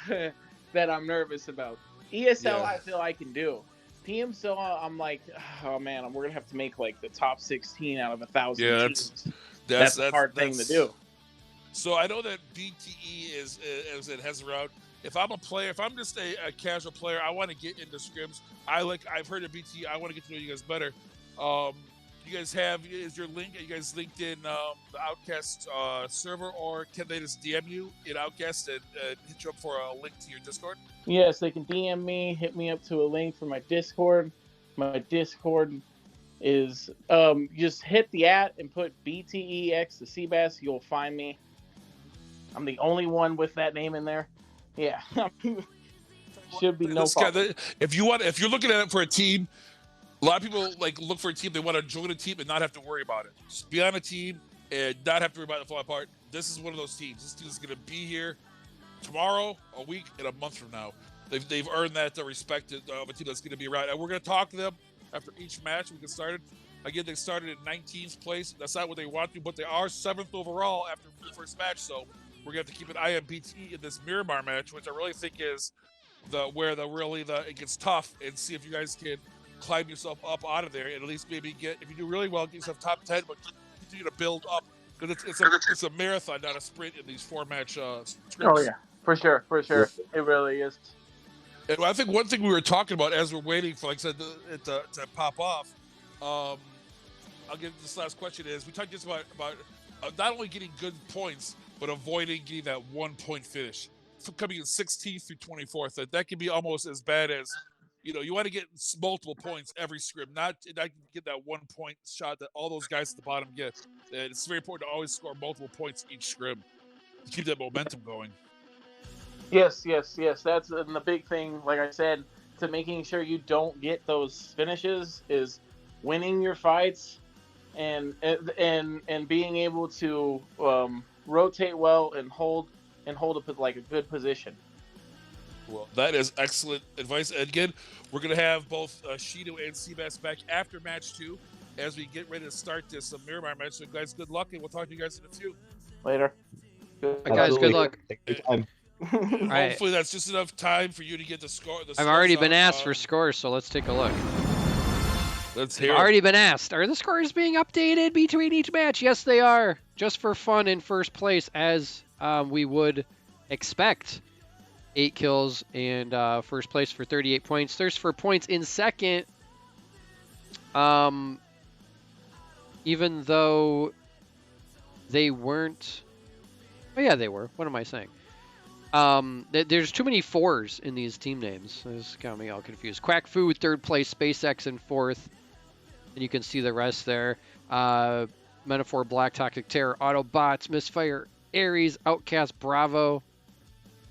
Speaker 6: that I'm nervous about. ESL, I feel I can do. PMCO, I'm like, oh man, we're gonna have to make like the top 16 out of 1,000 teams. That's a hard thing to do.
Speaker 2: So I know that BTE as it has around. If I'm a player, if I'm just a casual player, I want to get into scrims. I've heard of BTE. I want to get to know you guys better. You guys is your link? Are you guys linked in the OUTcast server, or can they just DM you in OUTcast and hit you up for a link to your Discord?
Speaker 6: Yes, they can DM me, hit me up to a link for my Discord. My Discord is just hit the @ and put BTEX the Seabass. You'll find me. I'm the only one with that name in there. Yeah, should be no problem.
Speaker 2: If you're looking at it for a team, a lot of people look for a team. They want to join a team and not have to worry about it. Just be on a team and not have to worry about it falling apart. This is one of those teams. This team is going to be here tomorrow, a week, and a month from now. They've earned that respect of a team that's going to be around. And we're going to talk to them after each match. We get started. Again, they started in 19th place. That's not what they want to, but they are 7th overall after the first match. So we're going to have to keep an eye on BT in this Miramar match, which I really think is where it gets tough, and see if you guys can climb yourself up out of there, and at least maybe if you do really well, get yourself top 10, but continue to build up, because it's a marathon, not a sprint in these 4-match scrims.
Speaker 6: Oh yeah, for sure, it really is.
Speaker 2: And I think one thing we were talking about as we're waiting for, like I said, it to pop off. I'll get this last question is, we talked just about not only getting good points, but avoiding getting that 1-point finish. Coming in 16th through 24th, that can be almost as bad as, you want to get multiple points every scrim, not get that 1-point shot that all those guys at the bottom get. And it's very important to always score multiple points each scrim to keep that momentum going.
Speaker 6: Yes. That's the big thing, like I said, to making sure you don't get those finishes is winning your fights and being able to rotate well and hold a good position.
Speaker 2: Well, that is excellent advice. And again, we're going to have both Shido and Seabass back after match 2 as we get ready to start this Miramar match. So, guys, good luck, and we'll talk to you guys in a few.
Speaker 6: Later.
Speaker 5: Good. Guys, good luck.
Speaker 2: Hopefully, that's just enough time for you to get the score.
Speaker 5: I've already been asked for scores, so let's take a look.
Speaker 2: Let's hear.
Speaker 5: I've already been asked. Are the scores being updated between each match? Yes, they are. Just for fun, in first place, as we would expect. 8 kills and first place for 38 points. Thirst for points in second. Even though they weren't. Oh yeah, they were. What am I saying? There's too many 4s in these team names. This got me all confused. Quack Food, 3rd place. SpaceX in 4th. And you can see the rest there. Metaphor, Black Toxic Terror, Autobots, Misfire, Ares, Outcast, Bravo,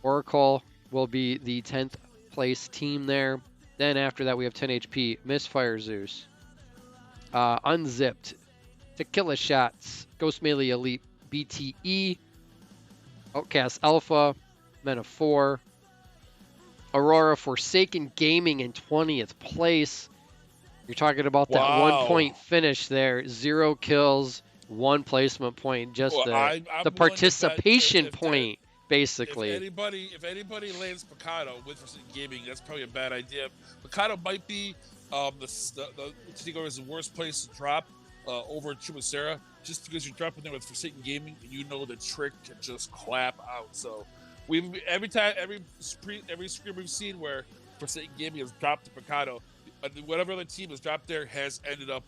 Speaker 5: Oracle will be the 10th place team there. Then after that we have 10 HP, Misfire Zeus, Unzipped, Tequila Shots, Ghost Melee Elite, BTE, Outcast Alpha, Metaphor, Aurora Forsaken Gaming in 20th place. You're talking about that 1-point finish there, 0 kills, 1 placement point, just the participation point. Basically,
Speaker 2: if anybody lands Picado with Forsaken Gaming, that's probably a bad idea. Picado might be the worst place to drop over Chumacera, just because you're dropping there with Forsaken Gaming, and you know the trick can just clap out. So every scrim we've seen where Forsaken Gaming has dropped to Picado, whatever other team has dropped there has ended up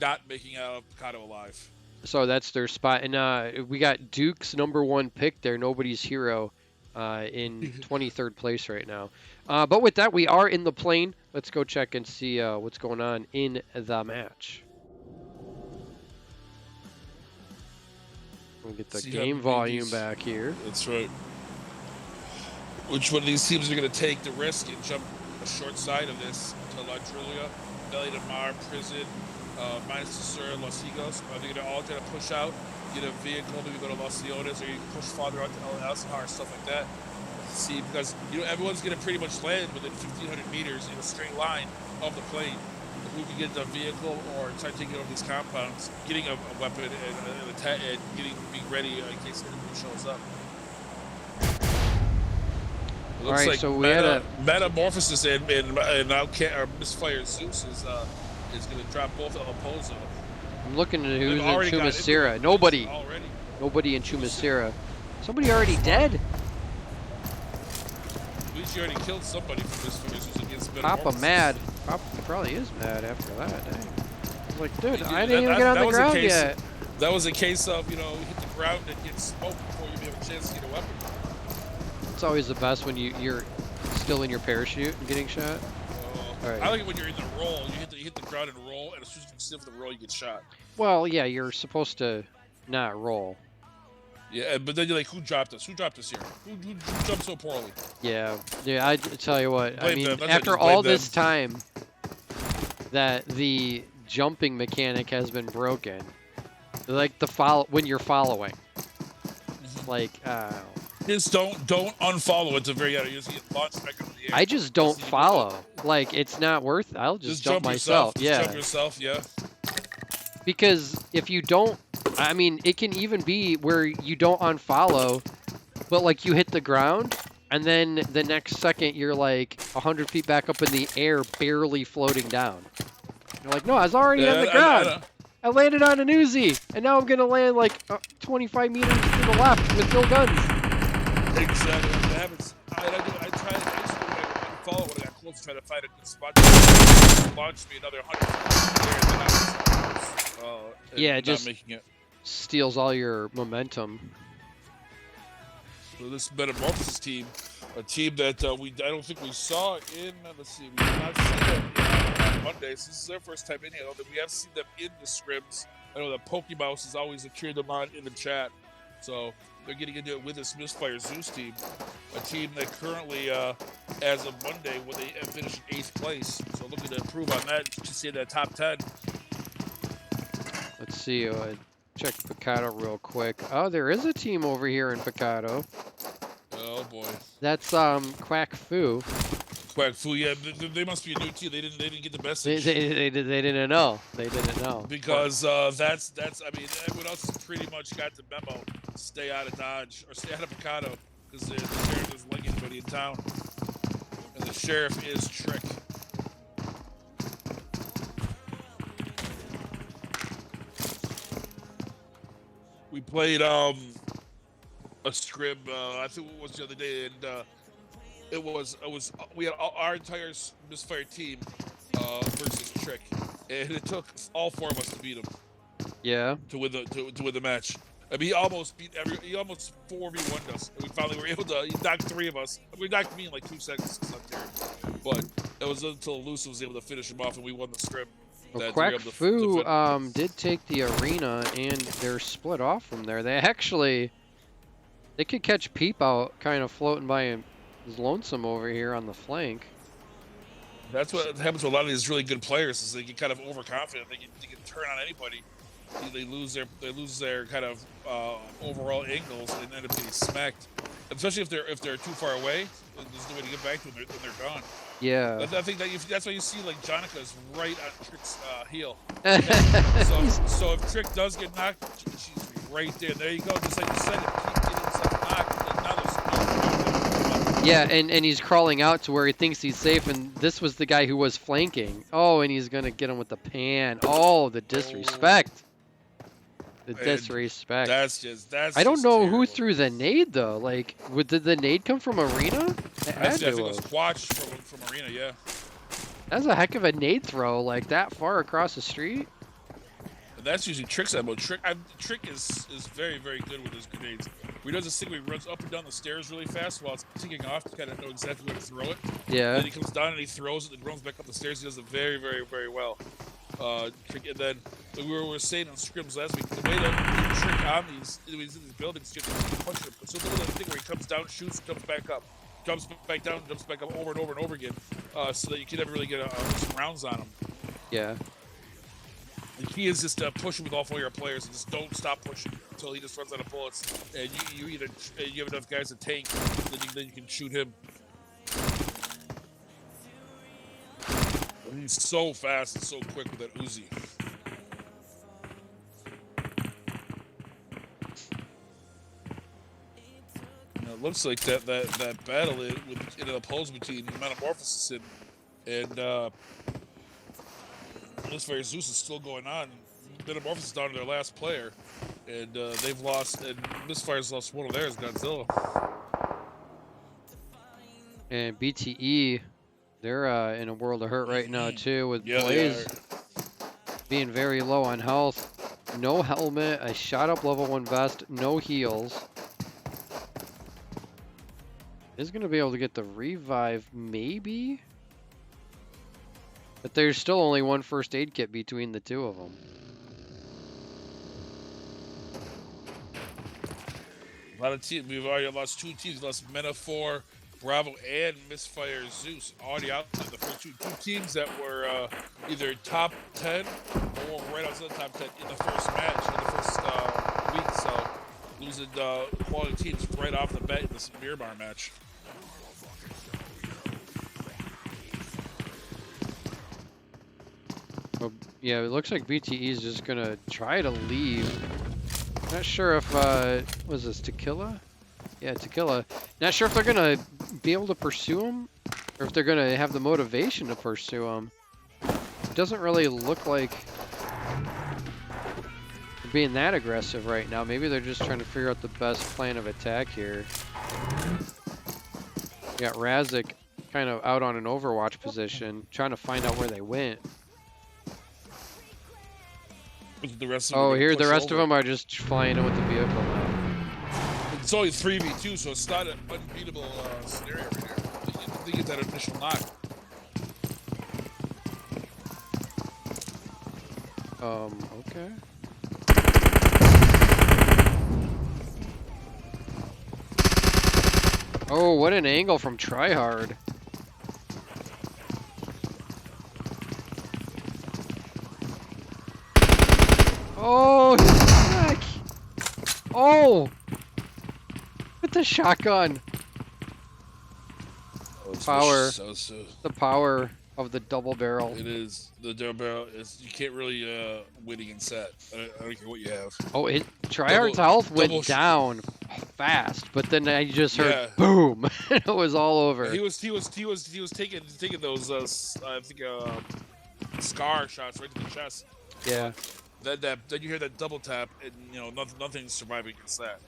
Speaker 2: not making out of Picado alive.
Speaker 5: So that's their spot. And we got Duke's #1 pick there, Nobody's Hero, in 23rd place right now. But with that, we are in the plane. Let's go check and see what's going on in the match. We'll get the game volume back here.
Speaker 2: That's right. Which one of these teams are going to take the risk and a short side of this to La Julia, Belly de Mar, Prison, Minus de Sur, Los Higos. Are they going to all try to push out, get a vehicle, maybe go to Los Leones, or you can push farther out to El Alzhar, stuff like that? See, because everyone's going to pretty much land within 1,500 meters in a straight line of the plane. Who can get the vehicle or start taking over these compounds, getting a weapon and being ready in case anybody shows up. It looks like
Speaker 5: so we had a
Speaker 2: Metamorphosis and Misfire Zeus is going to drop both El Pozo.
Speaker 5: I'm looking at who's in Chumasira. Nobody in Chumasira. Somebody already dead.
Speaker 2: At least you already killed somebody from Misfire Zeus against
Speaker 5: Papa
Speaker 2: Metamorphosis.
Speaker 5: mad. Papa probably is mad after that. Dang. I was like, dude, I didn't even get on the ground yet.
Speaker 2: That was a case of, you hit the ground and get smoked before you have a chance to get a weapon.
Speaker 5: It's always the best when you're still in your parachute and getting shot.
Speaker 2: All right. I like it when you're in the roll. You hit the ground and roll, and as soon as you sit for the roll, you get shot.
Speaker 5: Well, yeah, you're supposed to not roll.
Speaker 2: Yeah, but then you're like, who dropped us? Who dropped us here? Who jumped so poorly?
Speaker 5: Yeah, I tell you what.
Speaker 2: Blame
Speaker 5: I mean,
Speaker 2: them.
Speaker 5: after all this time that the jumping mechanic has been broken, like when you're following, like
Speaker 2: just don't unfollow at the very end. You just get launched back into the air.
Speaker 5: I just don't follow. Like, it's not worth it. I'll just jump myself. Yeah.
Speaker 2: Jump yourself, yeah.
Speaker 5: Because if you don't, I mean, it can even be where you don't unfollow, but like you hit the ground, and then the next second you're like 100 feet back up in the air, barely floating down. You're like, no, I was already on the ground. I landed on an Uzi, and now I'm gonna land like 25 meters to the left with no guns.
Speaker 2: Exactly. That happens. I follow when I got close, try to find a good spot. Launch me another 100 feet.
Speaker 5: Yeah, it just
Speaker 2: making it.
Speaker 5: Steals all your momentum.
Speaker 2: So this Metamorphosis team, a team that I don't think we saw in. Let's see, we did not see them on Mondays. This is their first time in here. We have seen them in the scrims. I know that Pokemouse has always cheered them on in the chat. So they're getting into it with this Misfire Zeus team, a team that currently, as of Monday, when they finished in 8th place, so looking to improve on that to see that top 10.
Speaker 5: Let's see. Check Picado real quick. Oh, there is a team over here in Picado.
Speaker 2: Oh boy.
Speaker 5: That's Quack Fu.
Speaker 2: Quack Fu, yeah, they must be a new team. They didn't get the message.
Speaker 5: They didn't know. They didn't know.
Speaker 2: Because that's I mean, everyone else has pretty much got the memo. Stay out of Dodge or stay out of Picado because the sheriff doesn't like anybody in town, and the sheriff is Trick. We played a scrim. I think it was the other day, and it was we had our entire Misfire team versus Trick, and it took all 4 of us to beat him.
Speaker 5: Yeah.
Speaker 2: To win the match. I mean, he almost 4v1'd us, and we finally were able to. He knocked 3 of us. We knocked me in like 2 seconds. But it was until Lucy was able to finish him off, and we won the scrim.
Speaker 5: Well, Quack Fu did take the arena, and they're split off from there. They could catch Peep out, kind of floating by him. He's lonesome over here on the flank.
Speaker 2: That's what happens to a lot of these really good players. Is they get kind of overconfident. They can turn on anybody. They lose their kind of overall angles and end up getting smacked. Especially if they're too far away, there's no way to get back to them. Then they're gone.
Speaker 5: Yeah.
Speaker 2: I think that's why you see like Jonica's right on Trick's heel. so if Trick does get knocked, she's right there. There you go. Just like you said, keep getting himself knocked. And now there's
Speaker 5: yeah, and he's crawling out to where he thinks he's safe, and this was the guy who was flanking. Oh, and he's gonna get him with the pan. Oh, the disrespect. The disrespect.
Speaker 2: That's
Speaker 5: I don't know
Speaker 2: terrible.
Speaker 5: who threw the nade though. Like, did the nade come from Arena?
Speaker 2: I think it was Quatch from Arena. Yeah.
Speaker 5: That's a heck of a nade throw, like that far across the street.
Speaker 2: And that's usually Trick's MO. Trick is very, very good with his grenades. He does this thing where he runs up and down the stairs really fast while it's ticking off to kind of know exactly where to throw it.
Speaker 5: Yeah.
Speaker 2: Then he comes down and he throws it and runs back up the stairs. He does it very, very, very well. And then we were saying on scrims last week, the way that Trick on he's in these buildings, just punch him. So the thing where he comes down, shoots, comes back up. jumps back down, jumps back up over and over and over again, so that you can never really get some rounds on him.
Speaker 5: Yeah.
Speaker 2: The key is just push him with all 4 of your players and just don't stop pushing until he just runs out of bullets. And you have enough guys to tank, then you can shoot him. He's so fast and so quick with that Uzi. It looks like that battle in an opposed between Metamorphosis and Misfire Zeus is still going on. Metamorphosis is down to their last player, and they've lost. And Misfire's lost one of theirs, Godzilla.
Speaker 5: And BTE, they're in a world of hurt right now too, with Blaze being very low on health, no helmet, a shot up level 1 vest, no heals. Is going to be able to get the revive, maybe? But there's still only 1 first aid kit between the 2 of them.
Speaker 2: A lot of teams. We've already lost 2 teams. We lost Metaphor, Bravo, and Misfire Zeus. Already out there. The first two teams that were either top 10 or right outside the top 10 in the first match, in the first week. So losing quality teams right off the bat in this Miramar match.
Speaker 5: Well, yeah, it looks like BTE is just gonna try to leave. Not sure if was this Tequila? Yeah, Tequila. Not sure if they're gonna be able to pursue him, or if they're gonna have the motivation to pursue him. It doesn't really look like they're being that aggressive right now. Maybe they're just trying to figure out the best plan of attack here. You got Razik kind of out on an Overwatch position, trying to find out where they went.
Speaker 2: The rest
Speaker 5: of here the rest of them are just flying in with the vehicle now.
Speaker 2: It's only 3v2, so it's not an unbeatable scenario right here. They get that initial knock.
Speaker 5: Okay. Oh, what an angle from Tryhard. Oh, heck. Oh! With the shotgun. Power. The power of the double barrel.
Speaker 2: It is. The double barrel is. You can't really win against that. I don't care what you have.
Speaker 5: Oh, Tryhard's health went down fast, but then I just heard boom. It was all over.
Speaker 2: He was taking those I think scar shots right to the chest.
Speaker 5: Yeah.
Speaker 2: Then you hear that double tap, and nothing's surviving against that.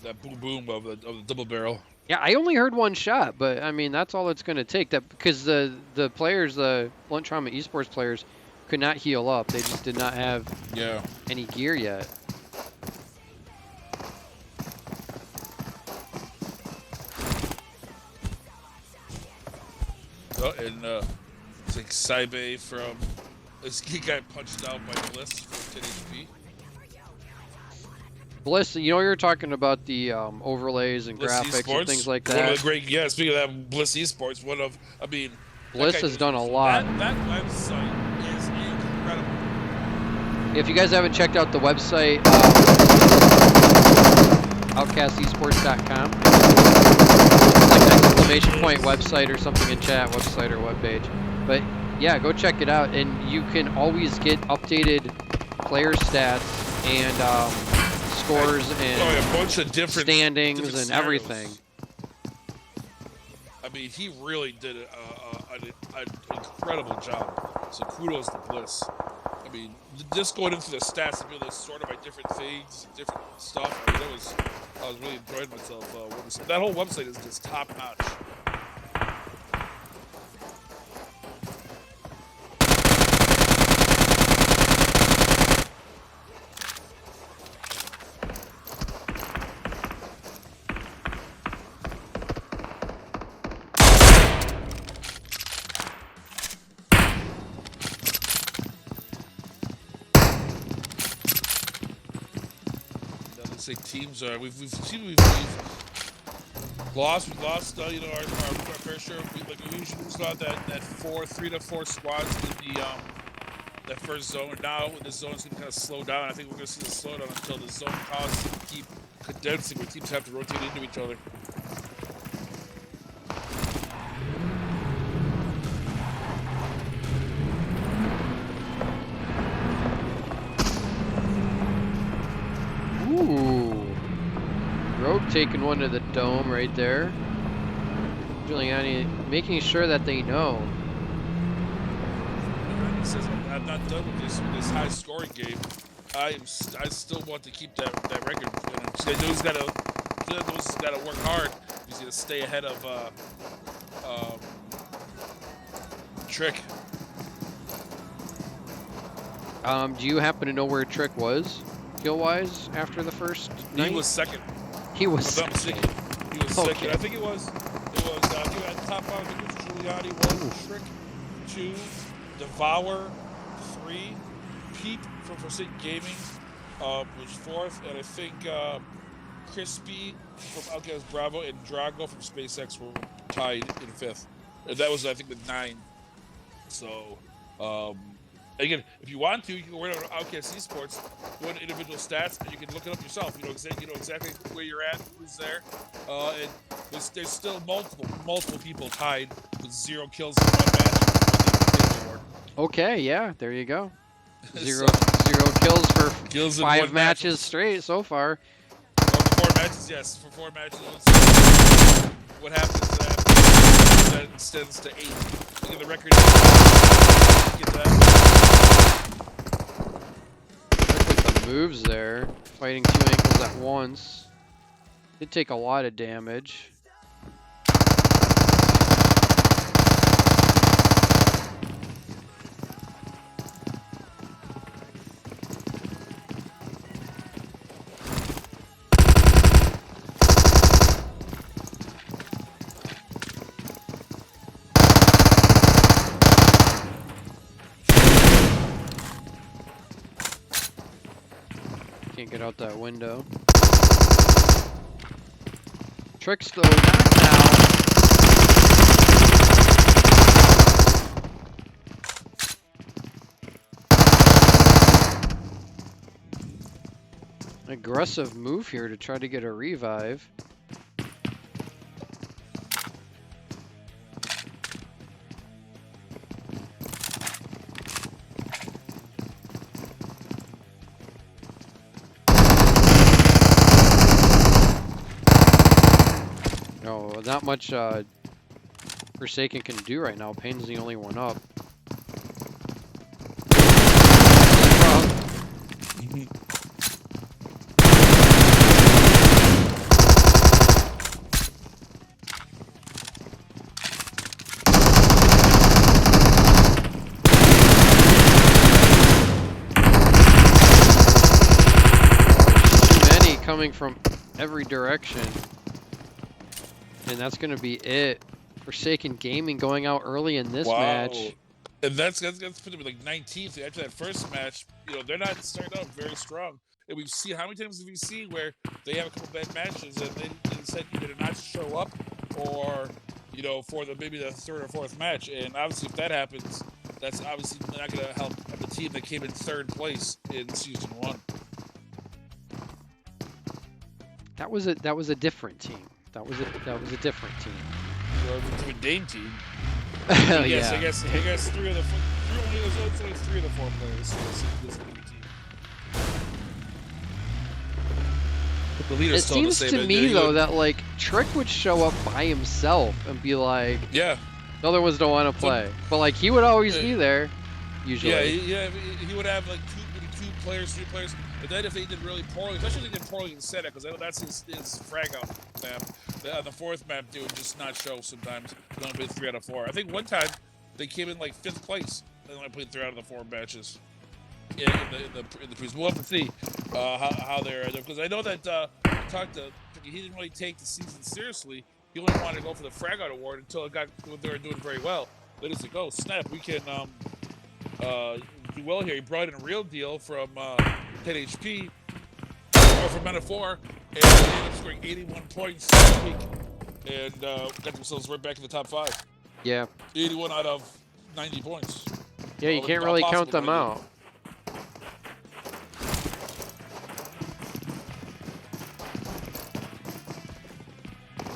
Speaker 2: That boom boom of the double barrel.
Speaker 5: Yeah, I only heard 1 shot, but I mean that's all it's going to take. That because the players, the Blunt Trauma Esports players, could not heal up. They just did not have any gear yet.
Speaker 2: Oh, and it's like Saibe from. This guy punched out by Bliss for 10 HP.
Speaker 5: Bliss, you know you're talking about the overlays and
Speaker 2: Bliss
Speaker 5: graphics
Speaker 2: Esports,
Speaker 5: and things like that.
Speaker 2: One of the great, speaking of that, Bliss Esports,
Speaker 5: Bliss has done a lot.
Speaker 2: That website is incredible.
Speaker 5: If you guys haven't checked out the website, OUTcastEsports.com. It's like an exclamation point website or something in chat, website or webpage. But yeah, go check it out, and you can always get updated player stats and scores and
Speaker 2: a bunch of different
Speaker 5: standings and
Speaker 2: scenarios.
Speaker 5: Everything.
Speaker 2: I mean, he really did an incredible job. So kudos to Bliss. I mean, just going into the stats and being able to sort by different things, different stuff. I mean, I was really enjoying myself. That whole website is just top notch. Teams are we've We lost, you know, our fair share. We usually lose about that 3 to 4 squads in the that first zone. Now the zone's gonna kind of slow down. I think we're gonna see the slowdown until the zone causes to keep condensing, where teams have to rotate into each other.
Speaker 5: Ooh. Rogue taking one to the dome right there. Giuliani making sure that they know.
Speaker 2: He says, "I'm not done with this high scoring game. I still want to keep that record." And he knows he's got to work hard. He's going to stay ahead of Trick.
Speaker 5: Do you happen to know where Trick was, kill-wise, after the first night?
Speaker 2: He was second.
Speaker 5: He was
Speaker 2: If I'm not
Speaker 5: second.
Speaker 2: mistaken. He was second. I think it was he had top 5. I think it was Giuliani 1, Trick 2, Devour 3, Peep from Forsaken Gaming was 4th, and I think Crispy from OUTcast Bravo and Drago from SpaceX were tied in 5th. And that was, I think, with 9. So, again, if you want to, you can go right on OUTcast Esports, go into individual stats, and you can look it up yourself. You know exactly where you're at, who's there, and there's still multiple people tied with 0 kills in 1 match for the award.
Speaker 5: Okay, yeah, there you go. Zero kills for
Speaker 2: in
Speaker 5: 5
Speaker 2: 1
Speaker 5: matches
Speaker 2: match.
Speaker 5: straight so far.
Speaker 2: Or for 4 matches, yes. For 4 matches, what happens after that extends to 8. Look at the record. Get that.
Speaker 5: Look at the moves there. Fighting 2 ankles at once. Did take a lot of damage. Can't get out that window. Trick's though knocked now. Aggressive move here to try to get a revive. No, not much Forsaken can do right now. Payne's the only one up. Too many coming from every direction. And that's going to be it. Forsaken Gaming going out early in this match.
Speaker 2: And that's put them like 19th after that first match. You know, they're not starting out very strong. And we've seen, how many times have we seen where they have a couple bad matches and they decide either to not show up or, you know, for maybe the 3rd or 4th match. And obviously, if that happens, that's obviously not going to help the team that came in 3rd place in season 1.
Speaker 5: That was a different team. That was a different team.
Speaker 2: Or the Dane team.
Speaker 5: Yeah.
Speaker 2: I guess 3 of the 4. There's only 3 of the 4 players. So this team. The leader's
Speaker 5: It
Speaker 2: still the
Speaker 5: seems
Speaker 2: same,
Speaker 5: to me though that like Trick would show up by himself and be like,
Speaker 2: yeah,
Speaker 5: the other ones don't want to play, but like he would always be there. Usually.
Speaker 2: Yeah, he would have like 2 players, 3 players. But then if they did really poorly, especially if they did poorly in Senate, because I know that's his frag out map. The 4th map, they would just not show sometimes. They only played 3 out of 4. I think one time they came in like 5th place. They only played 3 out of the 4 matches. Yeah, in the previous. We'll have to see how they're, because I know that I talked to, he didn't really take the season seriously. He only wanted to go for the frag out award until they were doing very well. Then it's like, oh snap, we can do well here. He brought in a real deal from 10 HP or from Men of 4, and he ended up scoring 81 points this week. and got themselves right back in the top 5.
Speaker 5: Yeah.
Speaker 2: 81 out of 90 points.
Speaker 5: Yeah, you
Speaker 2: All
Speaker 5: can't really
Speaker 2: possible
Speaker 5: count them
Speaker 2: 90.
Speaker 5: out.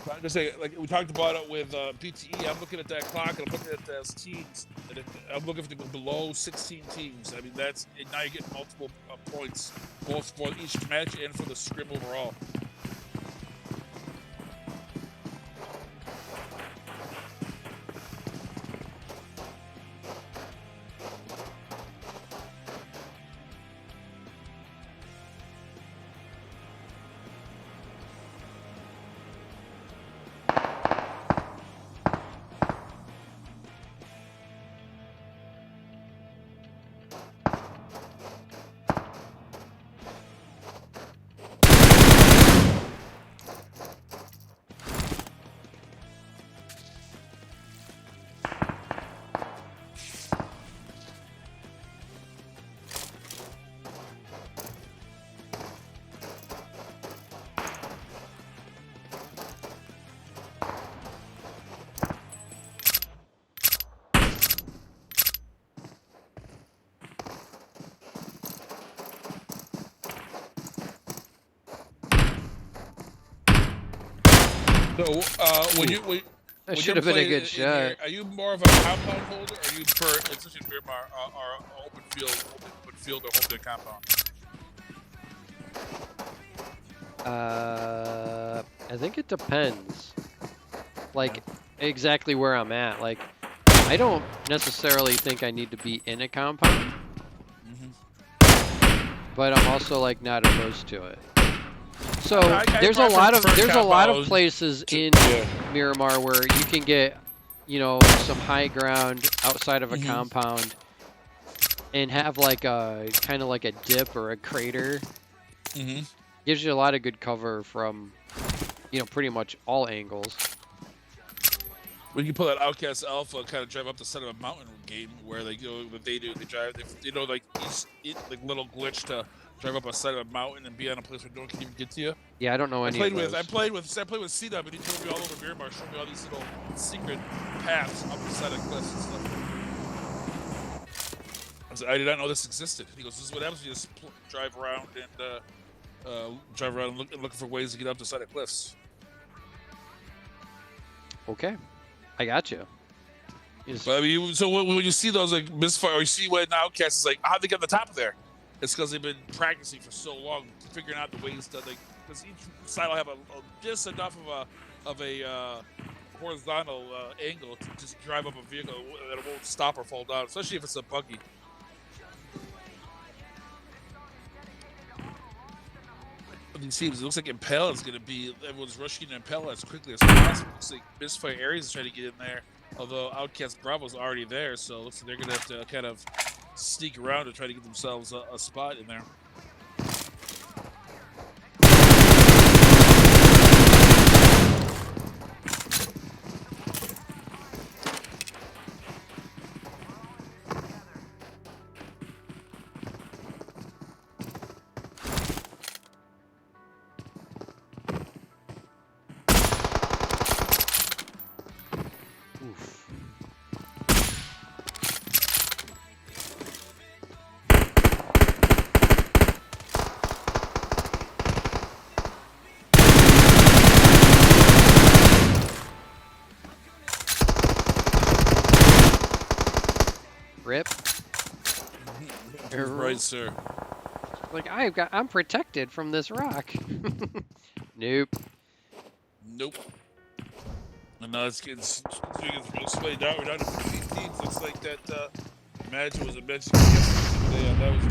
Speaker 2: I'm gonna say, like we talked about it with PTE. I'm looking at that clock and I'm looking at those teams. And I'm looking to go below 16 teams. I mean, that's now you're getting multiple points, both for each match and for the scrim overall. So
Speaker 5: That should have been a good shot.
Speaker 2: Are you more of a compound holder, or are you per especially in Miramar, or open field or holding a compound?
Speaker 5: I think it depends. Like exactly where I'm at. Like I don't necessarily think I need to be in a compound, but I'm also like not opposed to it. So there's a lot of places in Miramar where you can get, you know, some high ground outside of a compound and have like a kind of like a dip or a crater. Gives you a lot of good cover from, you know, pretty much all angles.
Speaker 2: When you pull that Outcast Alpha, kind of drive up the side of a mountain game where they go, what they do, they drive, they know, like like little glitch to drive up a side of a mountain and be on a place where no one can even get to you.
Speaker 5: Yeah, I don't know any of those.
Speaker 2: I played with C-Dub, and he told me all over Miramar, showed me all these little secret paths up the side of cliffs and stuff. I said, I did not know this existed. He goes, this is what happens when you just drive around and looking for ways to get up the side of cliffs.
Speaker 5: Okay, I got you.
Speaker 2: But I mean, so when you see those like misfire, or you see what an Outcast is like, how'd they get to the top of there? It's because they've been practicing for so long, figuring out the ways to, like, because each side will have just enough of a horizontal angle to just drive up a vehicle that it won't stop or fall down, especially if it's a buggy. These teams, it looks like Impel is going to be, everyone's rushing to Impel as quickly as possible. It looks like Misfire Aries is trying to get in there, although Outcast Bravo's already there, so it looks like they're going to have to kind of sneak around to try to get themselves a spot in there.
Speaker 5: Rip.
Speaker 2: Right, sir.
Speaker 5: Like I'm protected from this rock. Nope.
Speaker 2: Nope. And now it's getting real splayed out. We're down to 15 teams. Looks like that match was a match yesterday. That was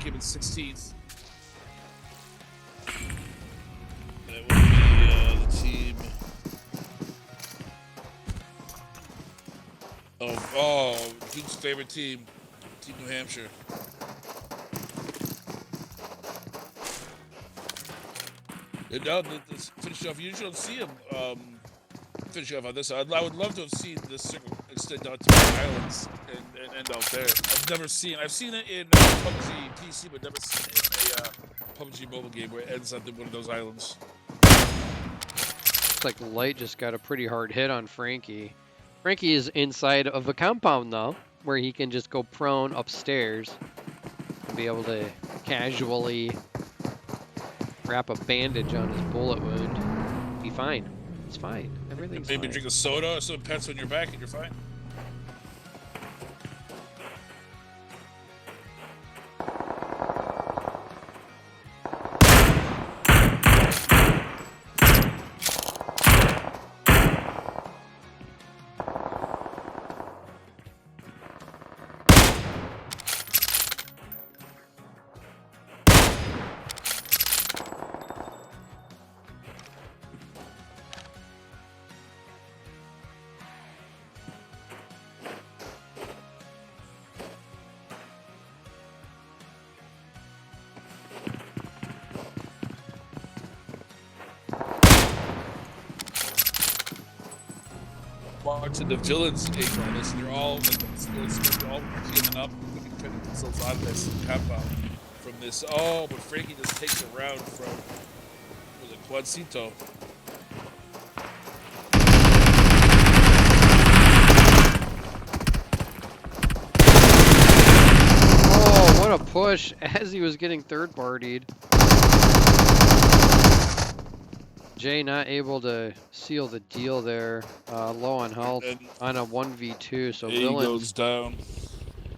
Speaker 2: came in 16th. That would be the team. Oh, Duke's favorite team, Team New Hampshire. And now let's finish off. You don't see him finish off on this. I would love to have seen this circle extend out to the islands and end out there. I've seen it in PUBG PC, but never seen it in a PUBG mobile game where it ends up in one of those islands.
Speaker 5: Looks like Light just got a pretty hard hit on Frankie. Frankie is inside of a compound though, where he can just go prone upstairs and be able to casually wrap a bandage on his bullet wound. Be fine. It's fine. Everything's
Speaker 2: Maybe
Speaker 5: fine.
Speaker 2: drink a soda or some pets on your back and you're fine. Watching the villains take on this, and they're all like they're all healing up, defending themselves out of this compound from this. Oh, but Frankie just takes a round from was it Quancito.
Speaker 5: Oh, what a push as he was getting third partied. Jay not able to seal the deal there, low on health
Speaker 2: And
Speaker 5: on a 1v2, so
Speaker 2: he goes down.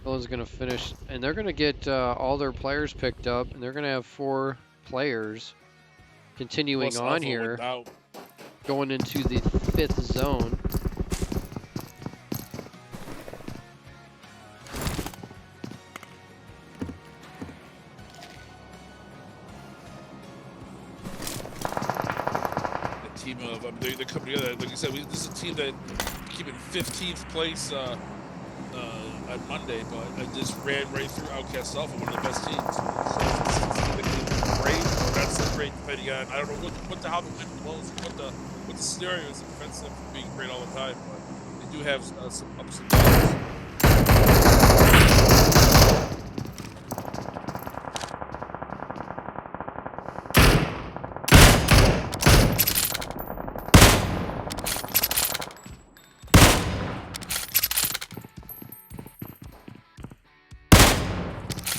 Speaker 5: Villain's gonna finish, and they're gonna get all their players picked up, and they're gonna have 4 players continuing
Speaker 2: Plus
Speaker 5: on
Speaker 2: Alpha
Speaker 5: here,
Speaker 2: went out.
Speaker 5: going into the 5th zone.
Speaker 2: Team of they're coming together. Like you said, this is a team that came in 15th place on Monday, but I just ran right through OUTcast Alpha, one of the best teams. So it's great, or not so great, depending on I don't know how the wind blows, what the scenario is that prevents them from being great all the time. But they do have some ups and downs.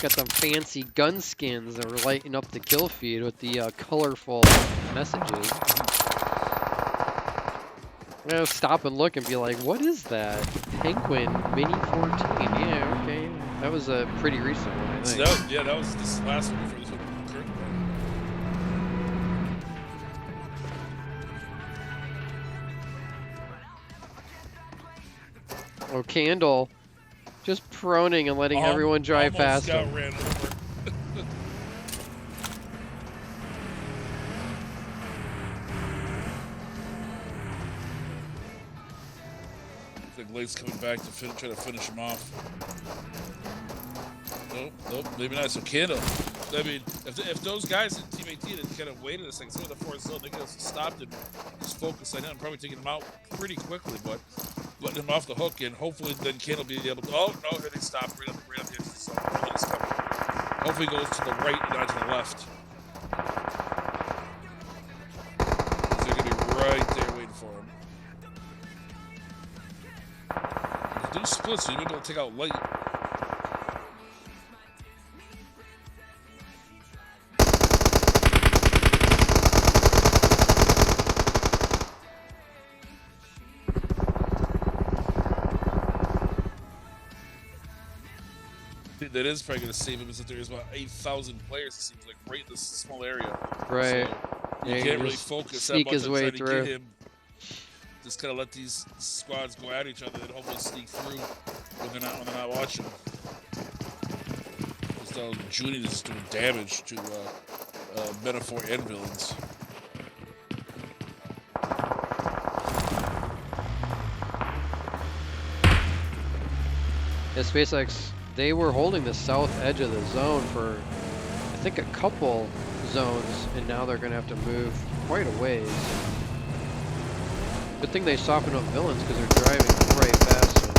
Speaker 5: Got some fancy gun skins that were lighting up the kill feed with the colorful messages. I'm gonna stop and look and be like, what is that? Penguin Mini 14. Yeah, okay. That was a pretty recent one, I think.
Speaker 2: So that was this last one before this one.
Speaker 5: Oh, Candle. Just proning and letting everyone drive past him.
Speaker 2: Got ran over. I think Lake's coming back to try to finish him off. Nope, maybe not. So Candle. I mean, if those guys in Team 18 had kind of waited a second, some of the 4th zone, they could have stopped and just focused on him, probably taking him out pretty quickly, but letting him off the hook, and hopefully then Candle be able to. Oh no, here they stop right on the edge of the zone. Hopefully he goes to the right and not to the left. They're gonna be right there waiting for him. If do splits, so you'll be able to take out Light. That is probably going to save him is that there's about 8,000 players, it seems like, right in this small area.
Speaker 5: Right.
Speaker 2: So
Speaker 5: Yeah,
Speaker 2: you
Speaker 5: you
Speaker 2: can't really
Speaker 5: just
Speaker 2: focus that
Speaker 5: sneak
Speaker 2: much
Speaker 5: his
Speaker 2: on
Speaker 5: way
Speaker 2: trying to
Speaker 5: through.
Speaker 2: get him. Just kind of let these squads go at each other and hopefully sneak through when they're not watching. Just Junie is just doing damage to Metaphor and villains.
Speaker 5: Yeah, SpaceX, they were holding the south edge of the zone for, I think, a couple zones, and now they're going to have to move quite a ways. Good thing they softened up villains because they're driving right past them.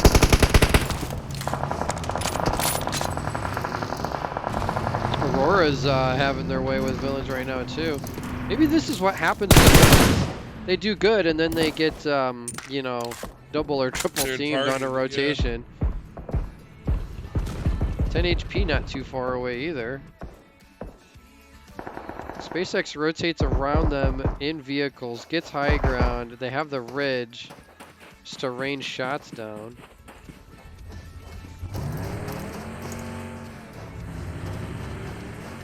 Speaker 5: Aurora's having their way with villains right now, too. Maybe this is what happens to villains. They do good, and then they get, you know, double or triple
Speaker 2: Third
Speaker 5: teamed on
Speaker 2: party,
Speaker 5: a
Speaker 2: yeah.
Speaker 5: rotation. 10 HP not too far away either. SpaceX rotates around them in vehicles, gets high ground. They have the ridge just to rain shots down.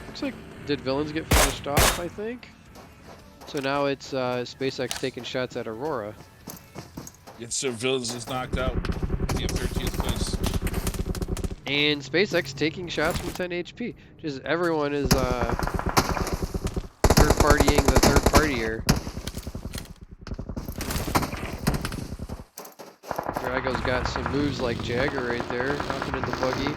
Speaker 5: Looks like, did villains get finished off, I think? So now it's SpaceX taking shots at Aurora.
Speaker 2: Yes, sir. Villains is knocked out. We have 13th place.
Speaker 5: And SpaceX taking shots from 10 HP. Just everyone is third partying the third partier. Drago's got some moves like Jagger right there, hopping in the buggy.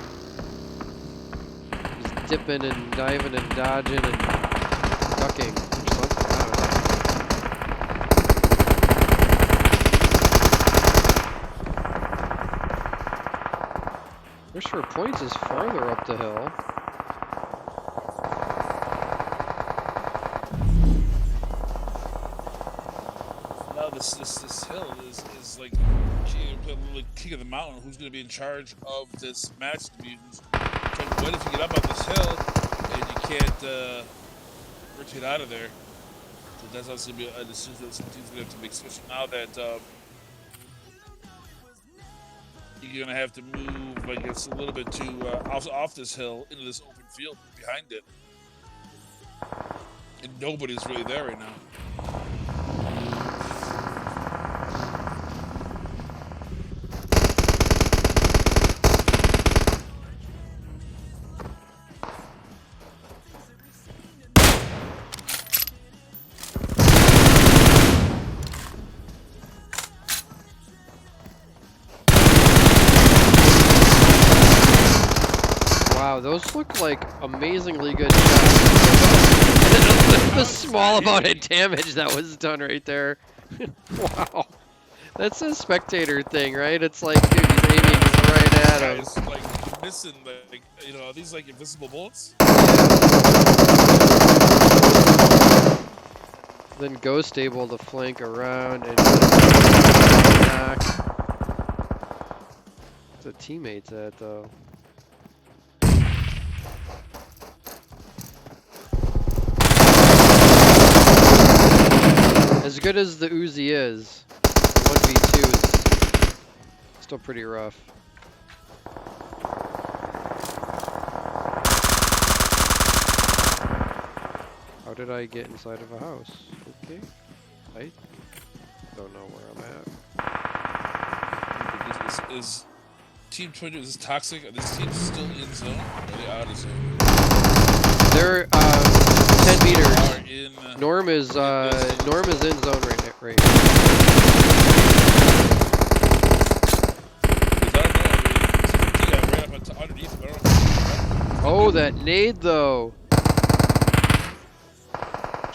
Speaker 5: He's dipping and diving and dodging and ducking or something. I don't know. Push for points is farther up the hill.
Speaker 2: Now this hill is like king of the mountain. Who's going to be in charge of this match? So what if you get up on this hill and you can't rotate out of there? So that's also going to be a decision that some teams are going to have to make, especially now that you're going to have to move, I guess, a little bit to off this hill into this open field behind it. And nobody's really there right now.
Speaker 5: Wow, those look like amazingly good shots. The small amount of damage that was done right there. Wow. That's a spectator thing, right? It's like, dude, he's aiming right at him.
Speaker 2: It's like missing, like, you know, are these like invisible bullets?
Speaker 5: Then Ghost able to flank around and knock. What's the teammates at though? As good as the Uzi is, 1v2 is still pretty rough. How did I get inside of a house? Okay. I don't know where I'm at.
Speaker 2: Is Team 20, is this toxic? Are this teams still in zone? Or are they out of zone?
Speaker 5: They're 10 meters.
Speaker 2: Are in,
Speaker 5: Norm is in zone right now. Right. Oh, that nade though.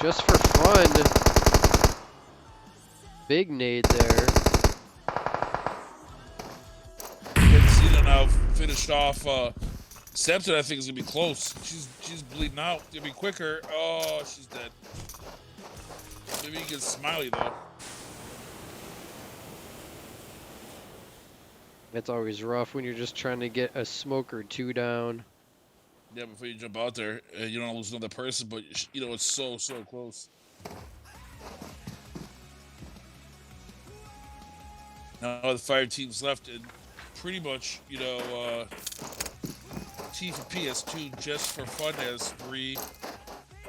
Speaker 5: Just for fun. Big nade there.
Speaker 2: Cena now finished off. Sampson, I think, is gonna be close. She's bleeding out. It'll be quicker. Oh, she's dead. Maybe you get Smiley though.
Speaker 5: It's always rough when you're just trying to get a smoke or two down.
Speaker 2: Yeah, before you jump out there, you don't want to lose another person, but you know it's so close. Now the 5 teams left, and pretty much, you know, T for P has 2 just for fun has 3.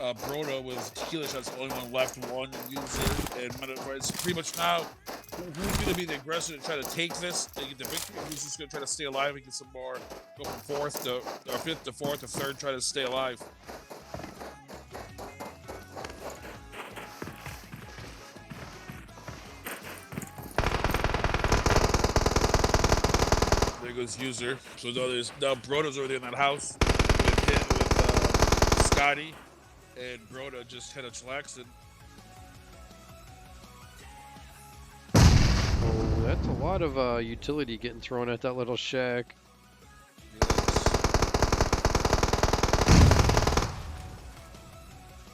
Speaker 2: Broda with tequila shots, the only one left, 1 user, and it's pretty much now who's going to be the aggressor to try to take this and get the victory, and who's just going to try to stay alive and get some more, go from 5th to 4th to 3rd, try to stay alive. There goes user. So now Broda's over there in that house with Scotty. And Broda just kind of chillaxing.
Speaker 5: Oh, that's a lot of utility getting thrown at that little shack.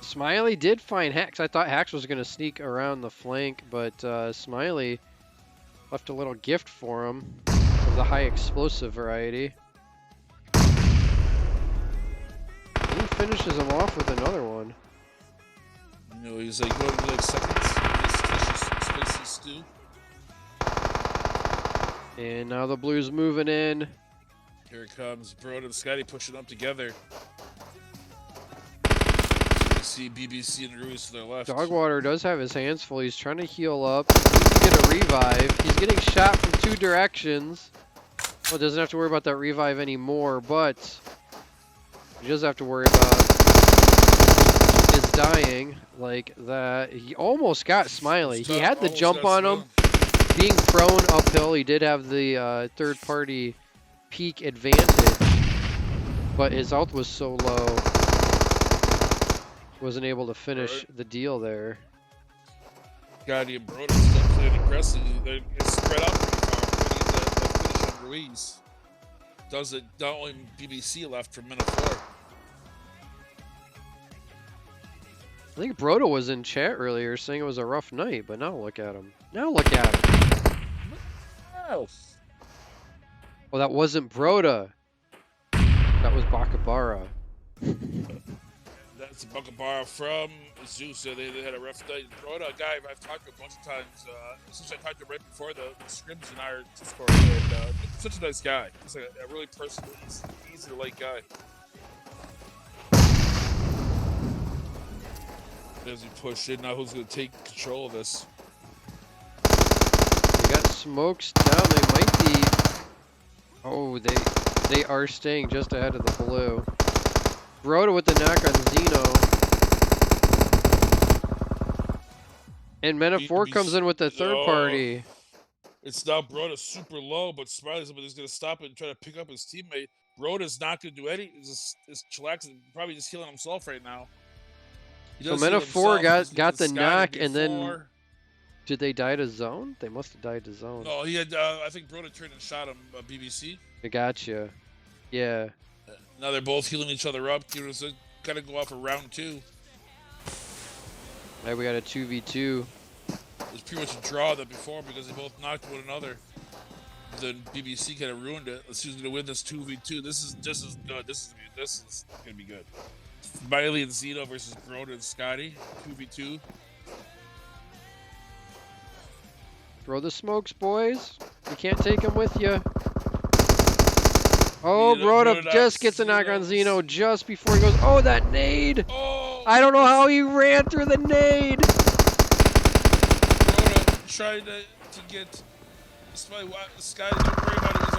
Speaker 2: Yes.
Speaker 5: Smiley did find Hacks. I thought Hacks was going to sneak around the flank, but Smiley left a little gift for him of the high explosive variety. He finishes him off with another one.
Speaker 2: You know, he's like going to like seconds. This spicy stew.
Speaker 5: And now the Blues moving in.
Speaker 2: Here it comes. Broad and Scotty pushing up together. You see BBC and Ruiz to their left.
Speaker 5: Dogwater does have his hands full. He's trying to heal up. He's going to revive. He's getting shot from 2 directions. Well, doesn't have to worry about that revive anymore, but he does have to worry about his dying like that. He almost got Smiley. He had the jump on him. Being prone uphill, he did have the third-party peak advantage, but his health was so low, he wasn't able to finish the deal there.
Speaker 2: Scotty and Broden still playing aggressive. They're spread out pretty far. We need that finish on Ruiz. Does it? Not only BBC left from minute 4.
Speaker 5: I think Broda was in chat earlier saying it was a rough night, but now look at him. Now look at him.
Speaker 2: Oh.
Speaker 5: Well, that wasn't Broda. That was Bakabara.
Speaker 2: That's Bakabara from Zeus. They had a rough night. Broda, a guy I've talked to a bunch of times. Since I talked to him right before the scrims in our Discord. And, such a nice guy. He's like a really personal, easy to like guy. As we push in, now who's going to take control of this?
Speaker 5: They got smokes down. They might be. Oh, they are staying just ahead of the blue. Broda with the knock on Zeno. And Men4 comes in with the third party.
Speaker 2: It's now Broda super low, but Smiley's going to stop it and try to pick up his teammate. Broda's not going to do anything. He's chillaxing, probably just healing himself right now.
Speaker 5: So Men4 got the knock, and then did they die to zone? They must have died to zone.
Speaker 2: No, he had. I think Broda turned and shot him. BBC.
Speaker 5: I gotcha. Yeah.
Speaker 2: Now they're both healing each other up. Got to go out for round 2.
Speaker 5: Now we got a 2v2.
Speaker 2: It's pretty much a draw than before because they both knocked one another. Then BBC kind of ruined it. Let's see who's going to win this 2v2. This is just as good. This is going to be good. Smiley and Zeno versus Broda and Scotty. 2v2.
Speaker 5: Throw the smokes, boys. You can't take them with you. Oh, Broda just gets a knock on Zeno just before he goes. Oh, that nade!
Speaker 2: Oh,
Speaker 5: I don't know how he ran through the nade.
Speaker 2: Broda tried to get Smiley. Scotty, don't worry about it. He's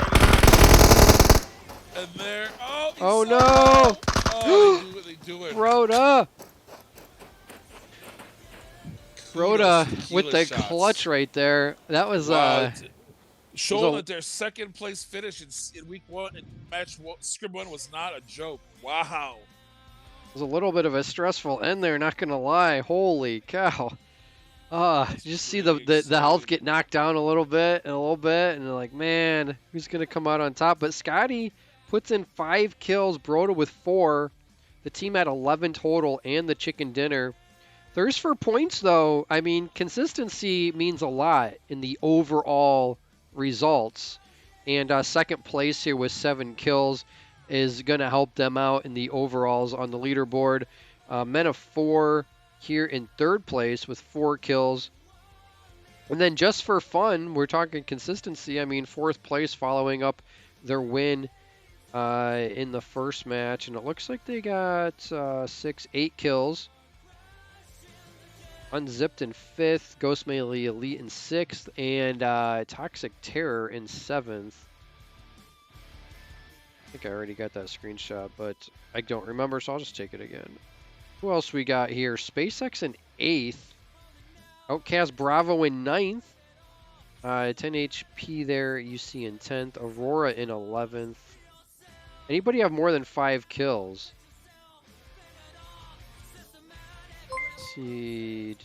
Speaker 2: already. And there. Oh
Speaker 5: no!
Speaker 2: Oh, they do it.
Speaker 5: Broda with the
Speaker 2: shots.
Speaker 5: clutch right there. That was
Speaker 2: showing that their second place finish in week 1 in match scrim 1 was not a joke. Wow.
Speaker 5: It was a little bit of a stressful end there, not gonna lie. Holy cow. You just see the health get knocked down a little bit, and they're like, man, who's gonna come out on top? But Scotty puts in 5 kills, Broda with 4. The team had 11 total and the chicken dinner. Thirst for points, though, I mean, consistency means a lot in the overall results. And second place here with 7 kills is going to help them out in the overalls on the leaderboard. Men4 here in third place with 4 kills. And then just for fun, we're talking consistency. I mean, 4th place following up their win in the first match. And it looks like they got 8 kills. Unzipped in 5th, Ghost Melee Elite in 6th, and Toxic Terror in 7th. I think I already got that screenshot, but I don't remember, so I'll just take it again. Who else we got here? SpaceX in 8th. OUTcast Bravo in 9th. 10 HP there, UC in 10th. Aurora in 11th. Anybody have more than 5 kills? See,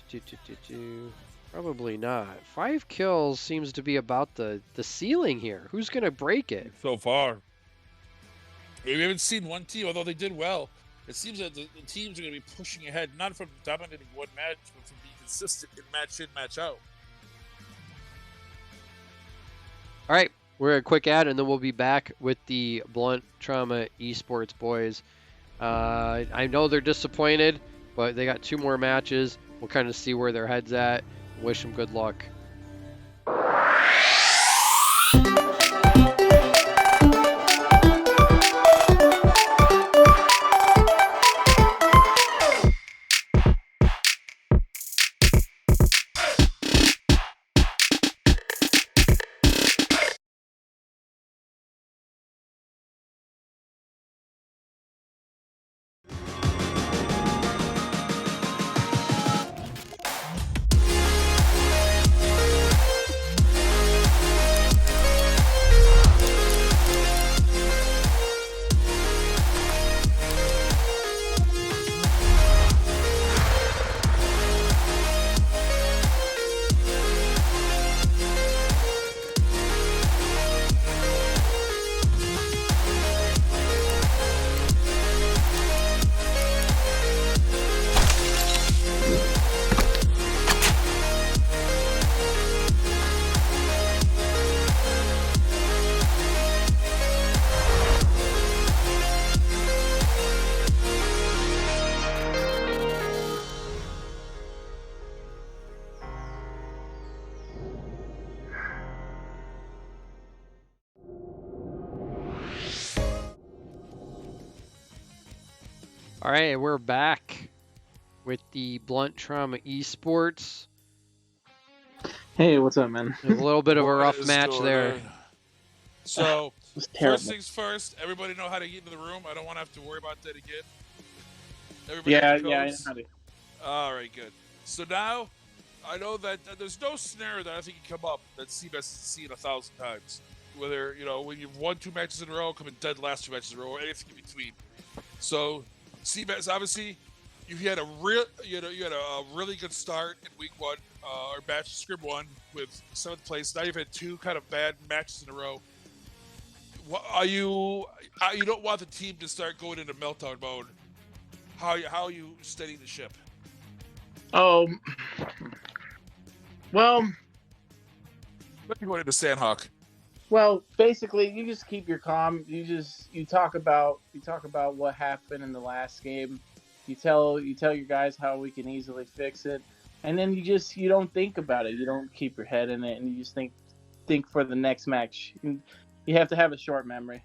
Speaker 5: probably not. 5 kills seems to be about the ceiling here. Who's gonna break it?
Speaker 2: So far, we haven't seen one team, although they did well. it seems that the teams are going to be pushing ahead, not from dominating one match, but from being consistent in, match out.
Speaker 5: All right, we're a quick ad, and then we'll be back with the Blunt Trauma Esports boys. I know they're disappointed, but they got 2 more matches. We'll kind of see where their head's at. Wish them good luck. All right, we're back with the Blunt Trauma Esports.
Speaker 6: Hey, what's up, man?
Speaker 5: A little bit of a
Speaker 2: What
Speaker 5: rough
Speaker 2: is
Speaker 5: match
Speaker 2: going
Speaker 5: there.
Speaker 2: on? So,
Speaker 6: It's terrible.
Speaker 2: first things first, everybody know how to get into the room. I don't want to have to worry about that again. Everybody
Speaker 6: Yeah,
Speaker 2: have the
Speaker 6: yeah, I know
Speaker 2: codes?
Speaker 6: how to.
Speaker 2: All right, good. So now, I know that there's no scenario that I think can come up that CBS has seen 1,000 times. Whether, when you've won 2 matches in a row, coming dead last 2 matches in a row, or anything in between. So, CBS, obviously, you had a really good start in week 1, or match scrim 1 with 7th place. Now you've had 2 kind of bad matches in a row. You don't want the team to start going into meltdown mode. How are you steadying the ship?
Speaker 6: Oh, well,
Speaker 2: Let me go into Sandhawk.
Speaker 6: basically, you just keep your calm. You talk about what happened in the last game. You tell your guys how we can easily fix it, and then you don't think about it. You don't keep your head in it, and you just think for the next match. You have to have a short memory.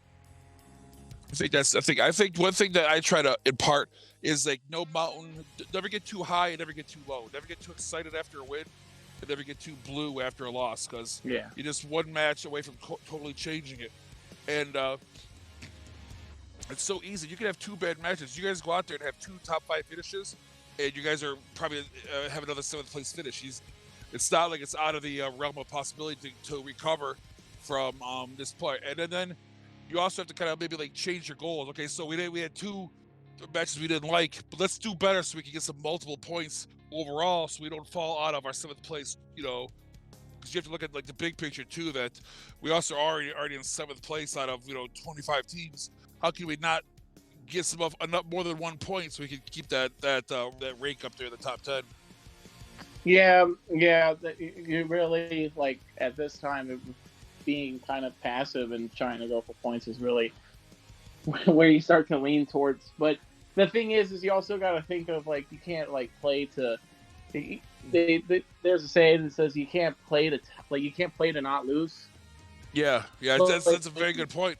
Speaker 2: I think one thing that I try to impart is like no mountain. Never get too high and never get too low. Never get too excited after a win, and never get too blue after a loss. Because
Speaker 6: Yeah.
Speaker 2: you're just one match away from totally changing it. And it's so easy. You can have 2 bad matches. You guys go out there and have 2 top 5 finishes, and you guys are probably have another 7th place finish. It's not like it's out of the realm of possibility to recover from this point. And then you also have to kind of maybe like change your goals. Okay, so we had 2 matches we didn't like, but let's do better so we can get some multiple points overall, so we don't fall out of our 7th place. Because you have to look at like the big picture too. That we also are already in 7th place out of 25 teams. How can we not get some enough more than 1 point so we can keep that rank up there in the top 10?
Speaker 6: Yeah. You really like at this time. Being kind of passive and trying to go for points is really where you start to lean towards. But the thing is you also got to think of like you can't like play to. There's a saying that says you can't play to not lose.
Speaker 2: Yeah,
Speaker 6: Well,
Speaker 2: that's a very good point.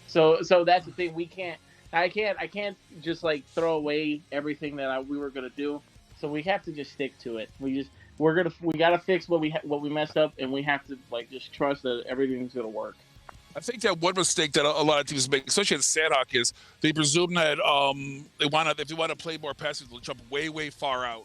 Speaker 6: So that's the thing. I can't just like throw away everything that we were gonna do. So we have to just stick to it. We gotta fix what we messed up, and we have to like just trust that everything's gonna work.
Speaker 2: I think that one mistake that a lot of teams make, especially in Sandhawk, is they presume that if they want to play more passive, they'll jump way far out,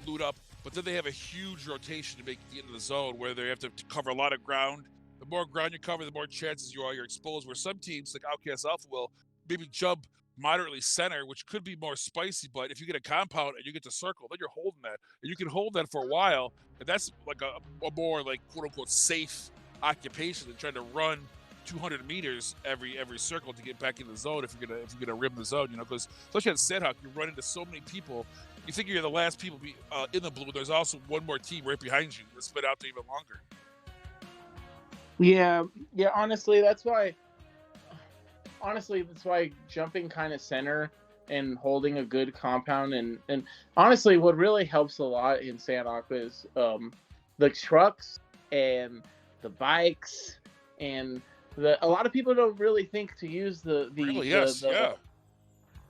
Speaker 2: loot up, but then they have a huge rotation to make it into the zone where they have to cover a lot of ground. The more ground you cover, the more chances you're exposed. Where some teams like OUTcast Alpha will maybe jump moderately center, which could be more spicy, but if you get a compound and you get to circle, then you're holding that, and you can hold that for a while, and that's like a more like quote unquote safe occupation than trying to run 200 meters every circle to get back in the zone if you're gonna rim the zone, because especially at Sandhawk, you run into so many people. You think you're the last people in the blue. There's also one more team right behind you that's been out there even longer.
Speaker 6: Yeah. Honestly, that's why jumping kind of center and holding a good compound and honestly, what really helps a lot in Sandhawk is the trucks and the bikes and a lot of people don't really think to use a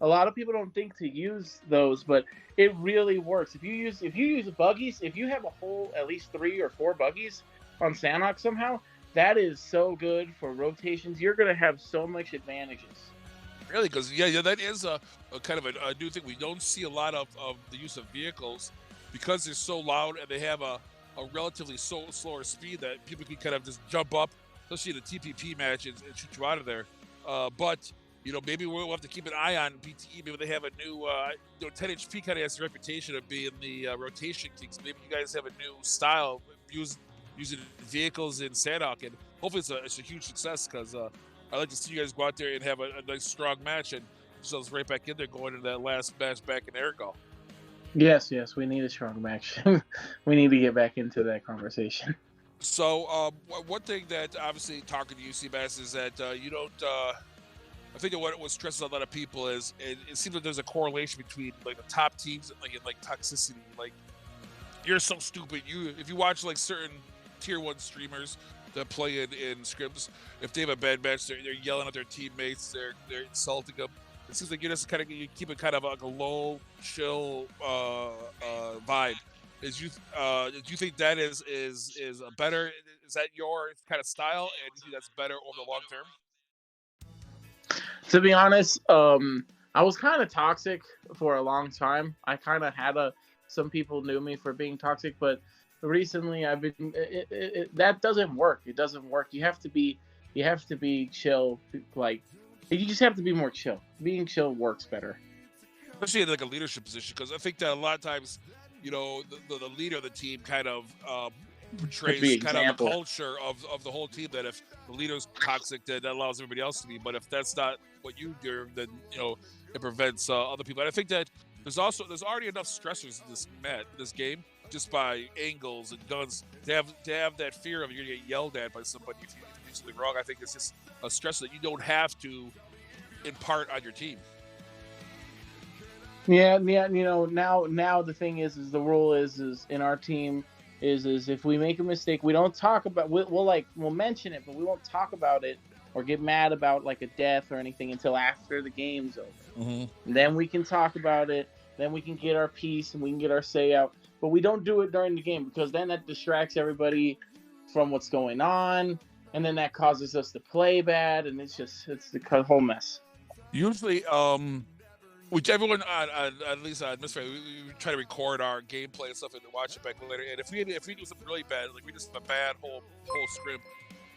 Speaker 6: lot of people don't think to use those, but it really works. If you use buggies, if you have at least 3 or 4 buggies on Sandhawk somehow, that is so good for rotations. You're gonna have so much advantages.
Speaker 2: Really, because that is a kind of a new thing. We don't see a lot of the use of vehicles because they're so loud and they have a relatively slower speed that people can kind of just jump up, especially in a TPP match, and shoot you out of there. But maybe we'll have to keep an eye on PTE. Maybe they have a new 10HP kind of has the reputation of being the rotation kings. Maybe you guys have a new style using vehicles in Sandhawk, and hopefully it's a huge success because I'd like to see you guys go out there and have a nice strong match and yourselves right back in there going into that last match back in Aragal.
Speaker 6: Yes, we need a strong match. We need to get back into that conversation.
Speaker 2: So one thing that obviously talking to you, Seabass, is that you don't. I think that what stresses a lot of people is it seems like there's a correlation between like the top teams and like toxicity. Like you're so stupid. If you watch like certain tier 1 streamers that play in scrims, if they have a bad match, they're yelling at their teammates, they're insulting them. It seems like you keep it kind of like a low, chill vibe. Do you think that is a better? Is that your kind of style, and do you think that's better over the long term?
Speaker 6: To be honest, I was kind of toxic for a long time. I kind of had some people knew me for being toxic, but recently I've been that doesn't work. It doesn't work. You have to be chill. Like you just have to be more chill. Being chill works better,
Speaker 2: especially in like a leadership position. Because I think that a lot of times, the leader of the team kind of portrays kind of the culture of the whole team. That if the leader's toxic, then that allows everybody else to be. But if that's not what you do, then it prevents other people. And I think that there's already enough stressors in this game, just by angles and guns, to have that fear of you're gonna get yelled at by somebody if you do something wrong. I think it's just a stress that you don't have to impart on your team.
Speaker 6: Yeah. Now the thing is the rule is in our team is if we make a mistake, we don't talk about. We'll mention it, but we won't talk about it or get mad about like a death or anything until after the game's over.
Speaker 2: Mm-hmm.
Speaker 6: And then we can talk about it. Then we can get our piece and we can get our say out. But we don't do it during the game because then that distracts everybody from what's going on, and then that causes us to play bad, and it's the whole mess.
Speaker 2: Usually, which everyone at least on Mystery, we try to record our gameplay and stuff and watch it back later. And if we do something really bad, like we just have a bad whole scrim,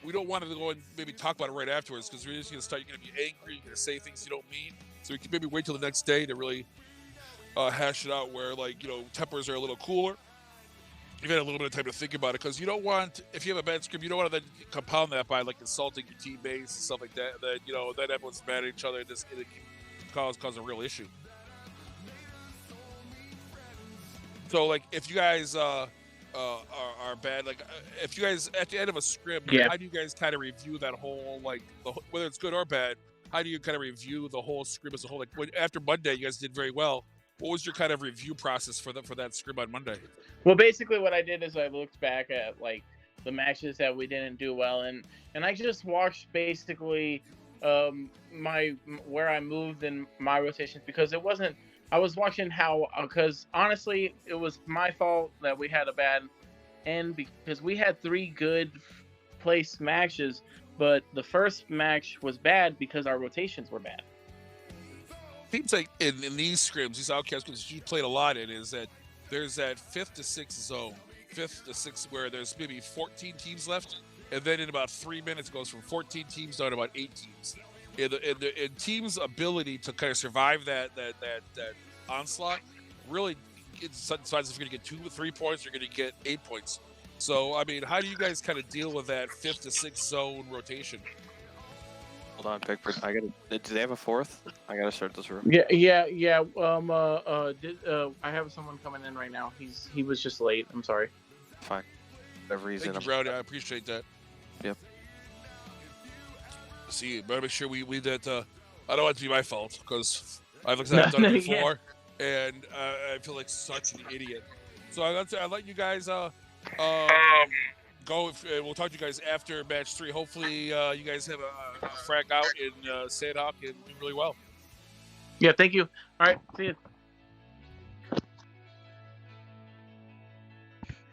Speaker 2: we don't want to go and maybe talk about it right afterwards because we're just gonna start. You're gonna be angry. You're gonna say things you don't mean. So we can maybe wait till the next day to really hash it out where tempers are a little cooler. You've had a little bit of time to think about it because you don't want, if you have a bad script, you don't want to then compound that by like insulting your teammates and stuff like that. Then then everyone's mad at each other. It can cause a real issue. So like if you guys are bad, like if you guys at the end of a script, how do you guys kind of review that whole whether it's good or bad? How do you kind of review the whole script as a whole? Like after Monday, you guys did very well. What was your kind of review process for that script on Monday?
Speaker 6: Well, basically what I did is I looked back at like the matches that we didn't do well, and I just watched basically where I moved in my rotations because it wasn't. I was watching how because honestly it was my fault that we had a bad end because we had 3 good place matches, but the first match was bad because our rotations were bad.
Speaker 2: Seems like in these scrims, these OUTcast scrims you played a lot in, is that there's that 5th to 6th zone, 5th to 6th where there's maybe 14 teams left, and then in about 3 minutes it goes from 14 teams down to about 8 teams. And teams' ability to kind of survive that onslaught really decides if you're going to get 2 or 3 points, you're going to get 8 points. So I mean, how do you guys kind of deal with that 5th to 6th zone rotation?
Speaker 7: Hold on, Pickford. I gotta. Do they have a fourth? I gotta start this room.
Speaker 6: Yeah. I have someone coming in right now. He was just late. I'm sorry.
Speaker 7: Fine. Whatever he's
Speaker 2: Thank
Speaker 7: in.
Speaker 2: you, Brownie. I appreciate that.
Speaker 7: Yep.
Speaker 2: See, better make sure we that. I don't want it to be my fault because I've done it before, and I feel like such an idiot. So I'll let you guys go. We'll talk to you guys after match 3. Hopefully, you guys have a frag out in Sandhawk and do really well.
Speaker 6: Yeah, thank you. All right, see you.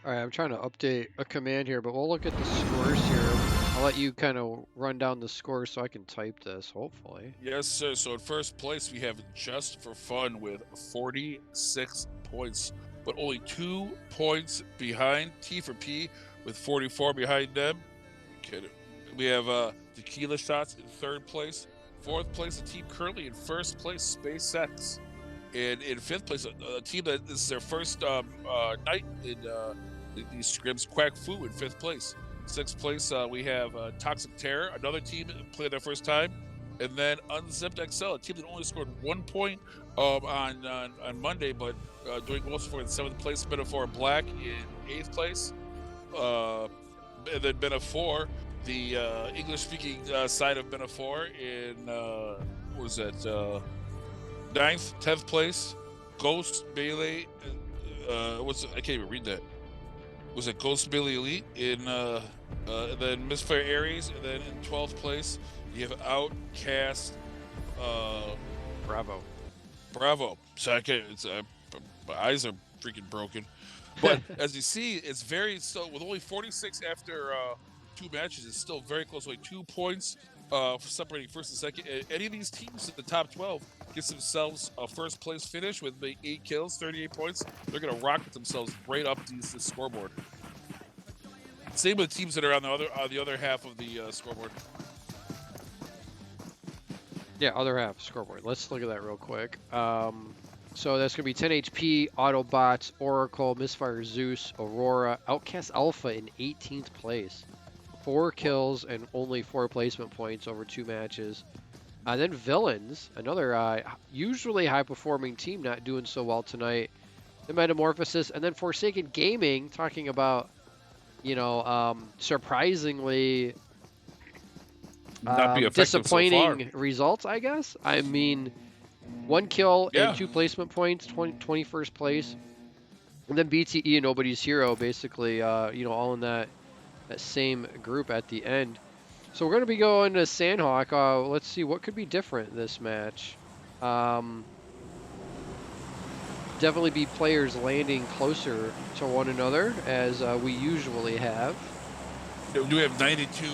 Speaker 5: All right, I'm trying to update a command here, but we'll look at the scores here. I'll let you kind of run down the scores so I can type this, hopefully.
Speaker 2: Yes, sir. So in first place, we have Just for Fun with 46 points, but only 2 points behind T for P with 44 behind them. We have Tequila Shots in 3rd place. 4th place, a team currently in 1st place, SpaceX. And in 5th place, a team that this is their first night in these scrims, Quack Fu in 5th place. 6th place, we have Toxic Terror, another team that played their first time. And then Unzipped XL, a team that only scored 1 point on Monday, but doing well for in 7th place. Metaphor Black in 8th place. And then Metaphor, the English-speaking side of Metaphor in, what was that, 9th, 10th place. Ghost Melee, I can't even read that. Was it Ghost Melee Elite in, and then Misfire Aries, and then in 12th place, you have OUTcast, Bravo. So I can't, my eyes are freaking broken. But as you see, it's still with only 46 after 2 matches, it's still very close, like 2 points separating first and second. Any of these teams in the top 12 gets themselves a first place finish with 8 kills, 38 points. They're going to rocket themselves right up the scoreboard. Same with the teams that are on the other half of the scoreboard.
Speaker 5: Yeah, other half scoreboard. Let's look at that real quick. So that's going to be 10 HP, Autobots, Oracle, Misfire Zeus, Aurora, Outcast Alpha in 18th place. 4 kills and only 4 placement points over 2 matches. Then Villains, another usually high-performing team, not doing so well tonight. The Metamorphosis, and then Forsaken Gaming, talking about, surprisingly disappointing results, I guess. I mean, 1 kill and 2 placement points, 21st place. And then BTE and Nobody's Hero, basically, all in that same group at the end. So we're going to be going to Sandhawk. Let's see what could be different this match. Definitely be players landing closer to one another as we usually have.
Speaker 2: We have 92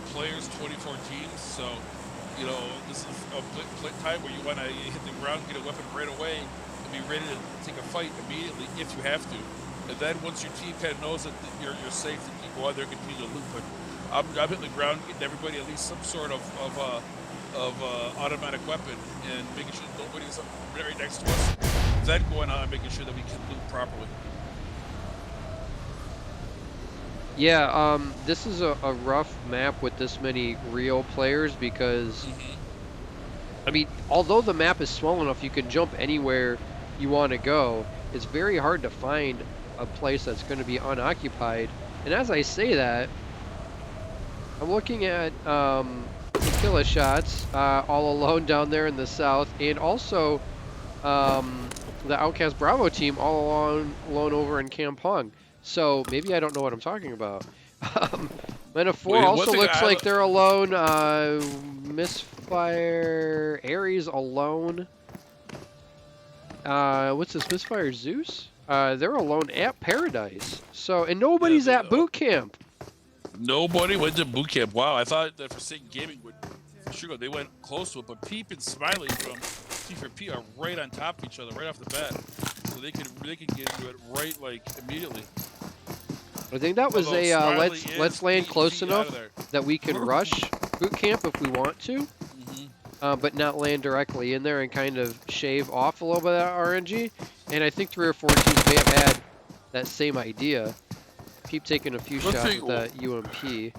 Speaker 2: players, 24 teams. So, this is a time where you want to hit the ground, get a weapon right away, and be ready to take a fight immediately if you have to. And then once your team kind of knows that you're safe, to keep going, they're going to continue to loop. But I'm hitting the ground, getting everybody at least some sort of automatic weapon, and making sure nobody's right next to us. Then going on and making sure that we can loop properly.
Speaker 5: Yeah, this is a rough map with this many real players because, I mean, although the map is small enough, you can jump anywhere you want to go. It's very hard to find a place that's going to be unoccupied. And as I say that, I'm looking at Tequila Shots all alone down there in the south, and also the Outcast Bravo team all alone over in Kampong. So maybe I don't know what I'm talking about. Metaphor also looks like they're alone. Misfire Aries alone. What's this? Misfire Zeus? They're alone at Paradise. So, and nobody's at boot camp.
Speaker 2: Nobody went to boot camp. Wow, I thought that Forsaken Gaming would for sure go. They went close to it, but Peep and Smiley from T4P are right on top of each other right off the bat, so they could get into it right immediately.
Speaker 5: I think that was let's land close enough that we can rush boot camp if we want to, but not land directly in there and kind of shave off a little bit of that RNG. And I think 3 or 4 teams may have had that same idea. Keep taking a few shots at that UMP.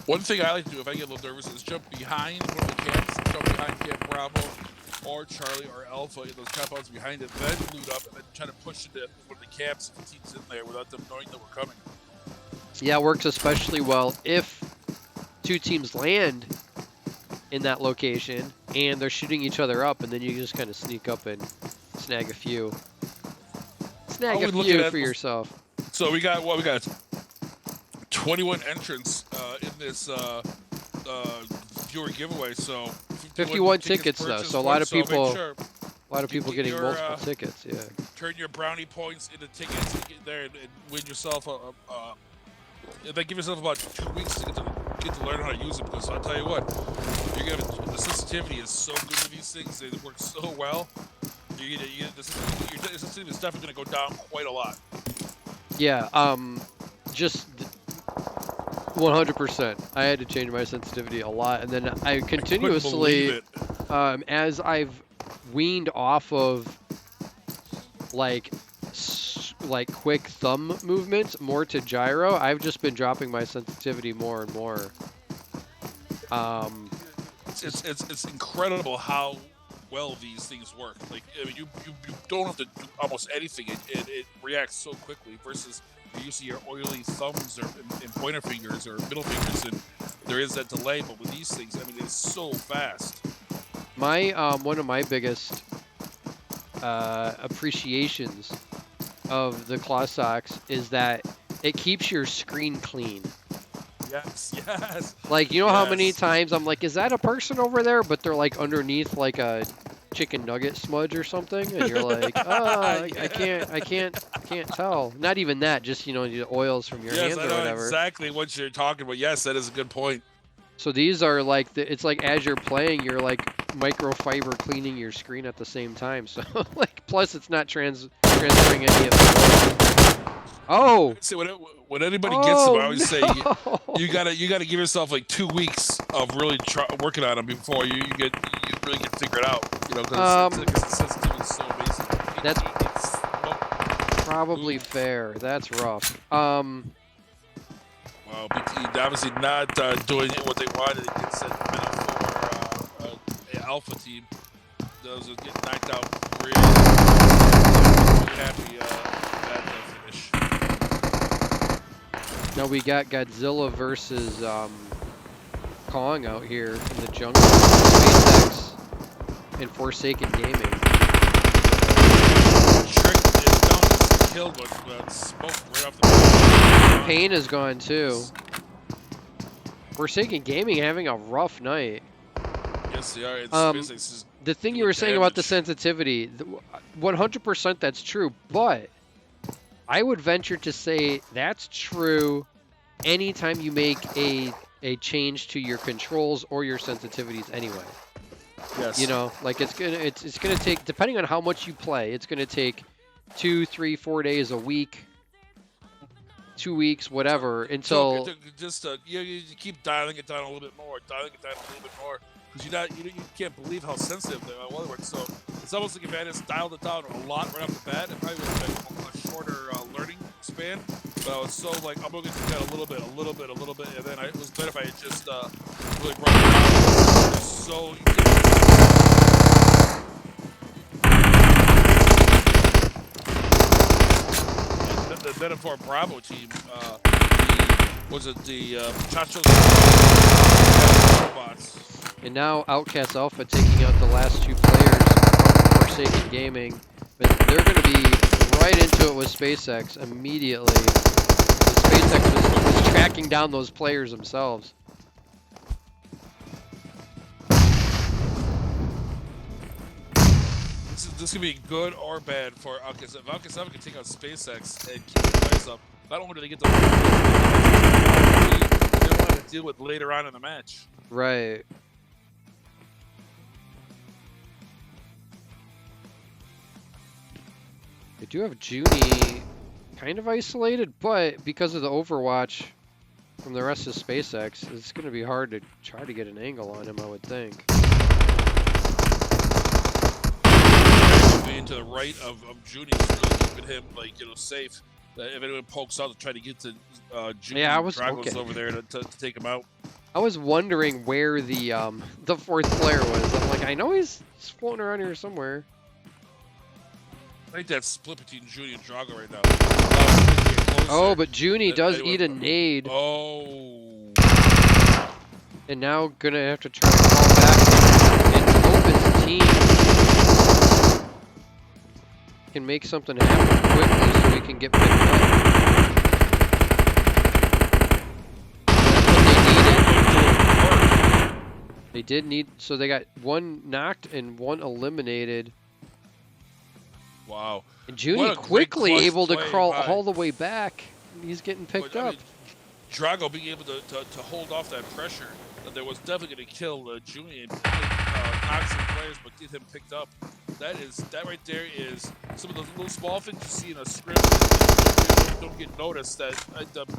Speaker 2: One thing I like to do if I get a little nervous is jump behind one of the camps, jump behind Camp Bravo or Charlie or Alpha in those compounds behind it, then loot up and then try to push into one of the camps if the team's in there without them knowing that we're coming.
Speaker 5: Yeah, it works especially well if two teams land in that location and they're shooting each other up, and then you just kind of sneak up and snag a few. Snag a few for yourself.
Speaker 2: So we got 21 entrants in this viewer giveaway. So
Speaker 5: 51 tickets though, so a lot of people,
Speaker 2: sure
Speaker 5: a lot of people getting
Speaker 2: your,
Speaker 5: multiple tickets. Yeah.
Speaker 2: turn your brownie points into tickets to get there and win yourself then give yourself about 2 weeks to get to learn how to use it, because I'll tell you what, the sensitivity is so good with these things. They work so well. The sensitivity is definitely going to go down quite a lot.
Speaker 5: Yeah. Just 100%. I had to change my sensitivity a lot, and then I continuously, as I've weaned off of like quick thumb movements more to gyro, I've just been dropping my sensitivity more and more.
Speaker 2: It's incredible how well these things work. Like, I mean, you don't have to do almost anything. It reacts so quickly versus you're using your oily thumbs or and pointer fingers or middle fingers, and there is that delay. But with these things, I mean, it's so fast.
Speaker 5: My one of my biggest appreciations of the claw socks is that it keeps your screen clean.
Speaker 2: Yes.
Speaker 5: Like, you know how many times I'm like, is that a person over there? But they're like underneath like a chicken nugget smudge or something, and you're like, oh, I can't tell. Not even that, just, you know, the oils from your hands or whatever.
Speaker 2: Yes, exactly what you're talking about. Yes, that is a good point.
Speaker 5: So these are like, it's like as you're playing, you're like microfiber cleaning your screen at the same time. So like, plus it's not transferring any of the. Oh.
Speaker 2: See, when anybody gets them, I always say you gotta give yourself like 2 weeks of really working on them before you really get figured out. You know, because the sensitivity is so amazing.
Speaker 5: That's probably fair. That's rough.
Speaker 2: Well, BT obviously not doing what they wanted. It gets set for an alpha team. Those are getting knocked out really happy at the finish.
Speaker 5: Now we got Godzilla versus Kong out here in the jungle. SpaceX and Forsaken Gaming.
Speaker 2: Trick is down to killed, but smoke right off the bat.
Speaker 5: Pain is gone too. Forsaken Gaming having a rough night.
Speaker 2: Yes, they are.
Speaker 5: The thing you were saying about the sensitivity, 100% that's true, but I would venture to say that's true anytime you make a change to your controls or your sensitivities anyway.
Speaker 2: Yes.
Speaker 5: You know, like it's gonna take, depending on how much you play, it's gonna take 2, 3, 4 days, a week, 2 weeks, whatever, until
Speaker 2: you keep dialing it down a little bit more, because you can't believe how sensitive the weather works. So it's almost like if I had just dialed it down a lot right off the bat, it probably would have been a shorter learning span. But I was so like, I'm going to do that a little bit, and then it was better if I had just really brought it down. So you can't. And then for a Bravo team, the Chachos robots.
Speaker 5: And now OUTcast Alpha taking out the last 2 players from Forsaken Gaming, but they're going to be right into it with SpaceX immediately. SpaceX was tracking down those players themselves.
Speaker 2: This could be good or bad for OUTcast. If OUTcast Alpha can take out SpaceX and keep the players up, not only do they get the they don't have to deal with later on in the match.
Speaker 5: Right. They do have Junie kind of isolated, but because of the Overwatch from the rest of SpaceX, it's going to be hard to try to get an angle on him, I would think.
Speaker 2: Being to the right of Junie is really keeping him, like, safe. if anyone pokes out to try to get to Junior
Speaker 5: Yeah, I
Speaker 2: and
Speaker 5: was
Speaker 2: Drago's
Speaker 5: okay.
Speaker 2: over there to take him out.
Speaker 5: I was wondering where the fourth player was. I'm like, I know he's floating around here somewhere.
Speaker 2: I think that's split between Junie and Drago right now.
Speaker 5: Oh, but Junie does eat a nade.
Speaker 2: Oh.
Speaker 5: And now gonna have to try to fall back and hope his team can make something happen quickly so he can get picked up. They did need, so they got one knocked and one eliminated.
Speaker 2: Wow.
Speaker 5: And Junie quickly able to crawl all the way back. He's getting picked up.
Speaker 2: I mean, Drago being able to hold off that pressure, that was definitely going to kill Junie and knock some players, but get him picked up. That right there is some of those little small things you see in a scrim that don't get noticed that end up.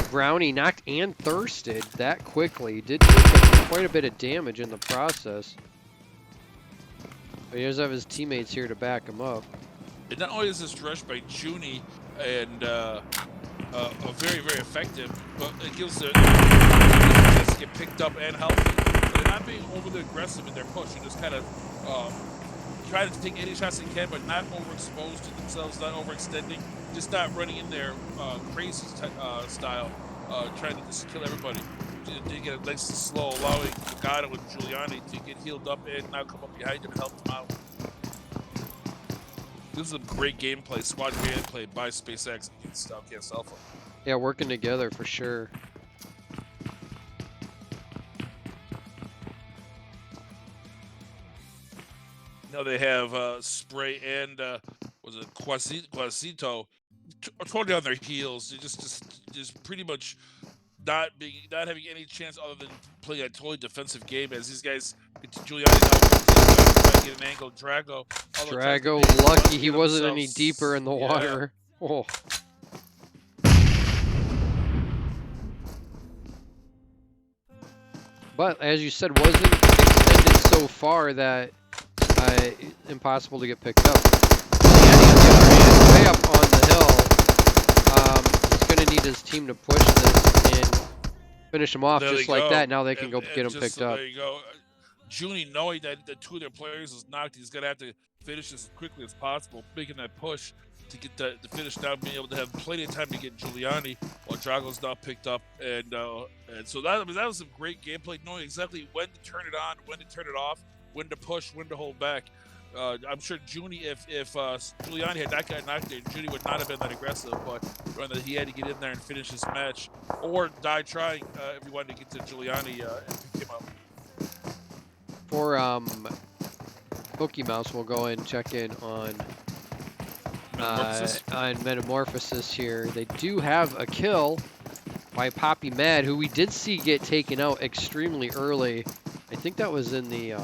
Speaker 5: Brownie knocked and thirsted that quickly. Did take quite a bit of damage in the process. But he does have his teammates here to back him up.
Speaker 2: And not only is this rush by Junie and very, very effective, but it gives the chance to get picked up and healthy. So they're not being overly aggressive in their push. They're just kind of trying to take any shots they can, but not overexposed to themselves, not overextending, just not running in their crazy style, trying to just kill everybody. They get it nice and slow, allowing Gato and Giuliani to get healed up and now come up behind him and help them out. This is a great gameplay, squad gameplay by SpaceX against OUTcast Alpha.
Speaker 5: Yeah, working together for sure.
Speaker 2: Now they have Spray and was it Quasito totally on their heels. They're just pretty much not having any chance other than playing a totally defensive game as these guys Giuliani now get an angle. Drago
Speaker 5: lucky he wasn't any deeper in the water. Oh. But as you said, wasn't extended so far that impossible to get picked up. Way up on the hill. He's going to need his team to push this and finish him off just like that. Now they can go get him picked up.
Speaker 2: There you go. Junie, knowing that the two of their players is knocked, he's going to have to finish this as quickly as possible, making that push to get the finish now, being able to have plenty of time to get Giuliani while Drago's not picked up. And so that was some great gameplay, knowing exactly when to turn it on, when to turn it off, when to push, when to hold back. I'm sure Junie, if Giuliani had not gotten knocked there, Junie would not have been that aggressive, but he had to get in there and finish his match, or die trying if he wanted to get to Giuliani and pick him up.
Speaker 5: For Pokemouse, we'll go and check in on Metamorphosis here. They do have a kill by Poppy Mad, who we did see get taken out extremely early. I think that was in the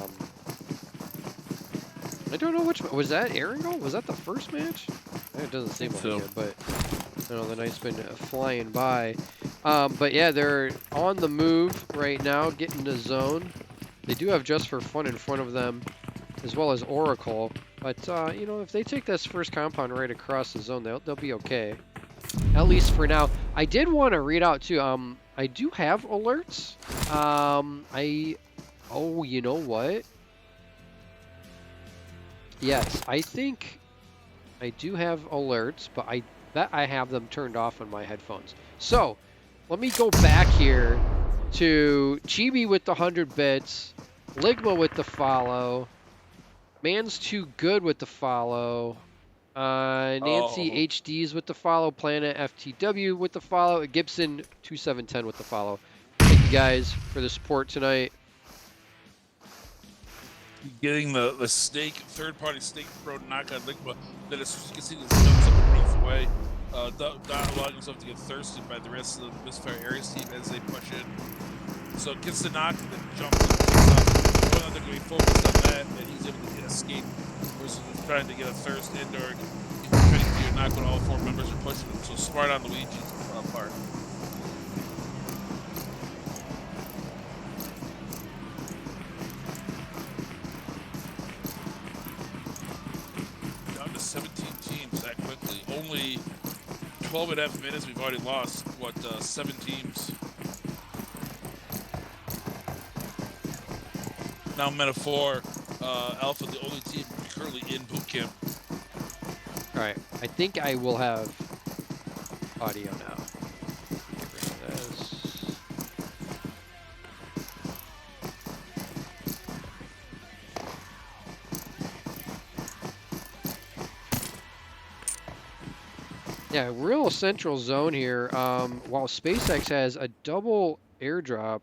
Speaker 5: I don't know which was that. Erangel? Was that the first match? It doesn't seem like it, but I know the night's been flying by. But yeah, they're on the move right now, getting the zone. They do have Just for Fun in front of them, as well as Oracle. But you know, if they take this first compound right across the zone, they'll be okay. At least for now. I did want to read out too. I do have alerts. Oh, you know what? Yes, I think I do have alerts, but I bet I have them turned off on my headphones. So, let me go back here to Chibi with the 100 bits, Ligma with the follow, Man's Too Good with the follow, Nancy HD's with the follow, Planet FTW with the follow, Gibson 2710 with the follow. Thank you guys for the support tonight.
Speaker 2: Getting the snake, third-party snake pro knock on Ligma. Then as you can see, this jumps up and runs away. not allowing himself to get thirsted by the rest of the Misfire Ares team as they push in. So it gets the knock and then jumps and picks up. They're going to be focused on that, and he's able to get escape versus trying to get a thirst and or trying to get a knock when all 4 members are pushing him. So smart on Luigi's part. Down to 17 teams that quickly. Only 12.5 minutes. We've already lost, 7 teams. Now Metaphor, Alpha, the only team currently in boot camp.
Speaker 5: All right, I think I will have audio now. Get rid of this. Yeah, real central zone here. While SpaceX has a double airdrop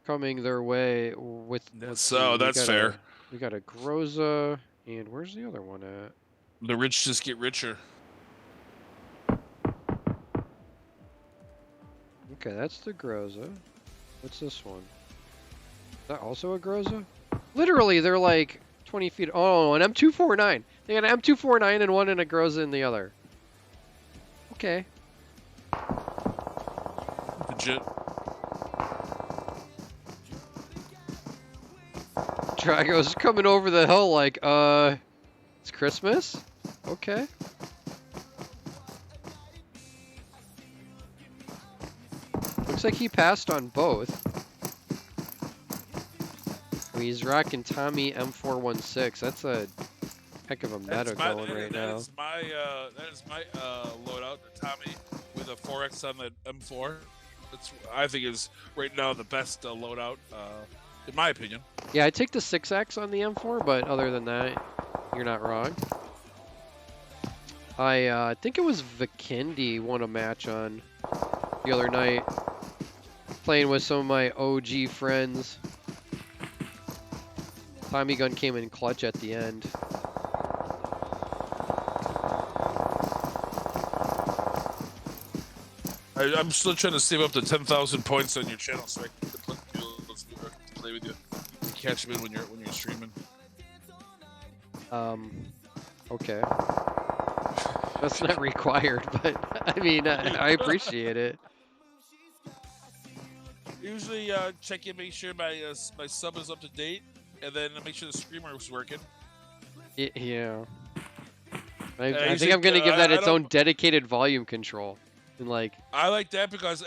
Speaker 5: coming their way with.
Speaker 2: So that's fair.
Speaker 5: We got a Groza, and where's the other one at?
Speaker 2: The rich just get richer.
Speaker 5: Okay, that's the Groza. What's this one? Is that also a Groza? Literally, they're like 20 feet. Oh, an M249. They got an M249 in one and a Groza in the other. Okay.
Speaker 2: Legit.
Speaker 5: Drago's coming over the hill like, it's Christmas? Okay. Looks like he passed on both. He's rocking Tommy M416. That's a heck of a meta going right now.
Speaker 2: That is my loadout, the Tommy with a 4X on the M4. That's, I think, is right now the best loadout, in my opinion.
Speaker 5: Yeah, I take the 6X on the M4, but other than that, you're not wrong. I think it was Vikendi won a match on the other night, playing with some of my OG friends. Tommy gun came in clutch at the end.
Speaker 2: I'm still trying to save up to 10,000 points on your channel so I can play with you. Catch me when you're streaming.
Speaker 5: Okay. That's not required, but I mean, I appreciate it.
Speaker 2: Usually check in, make sure my sub is up to date, and then make sure the screamer is working.
Speaker 5: Yeah. I think I'm gonna give that its own dedicated volume control. And like,
Speaker 2: I like that because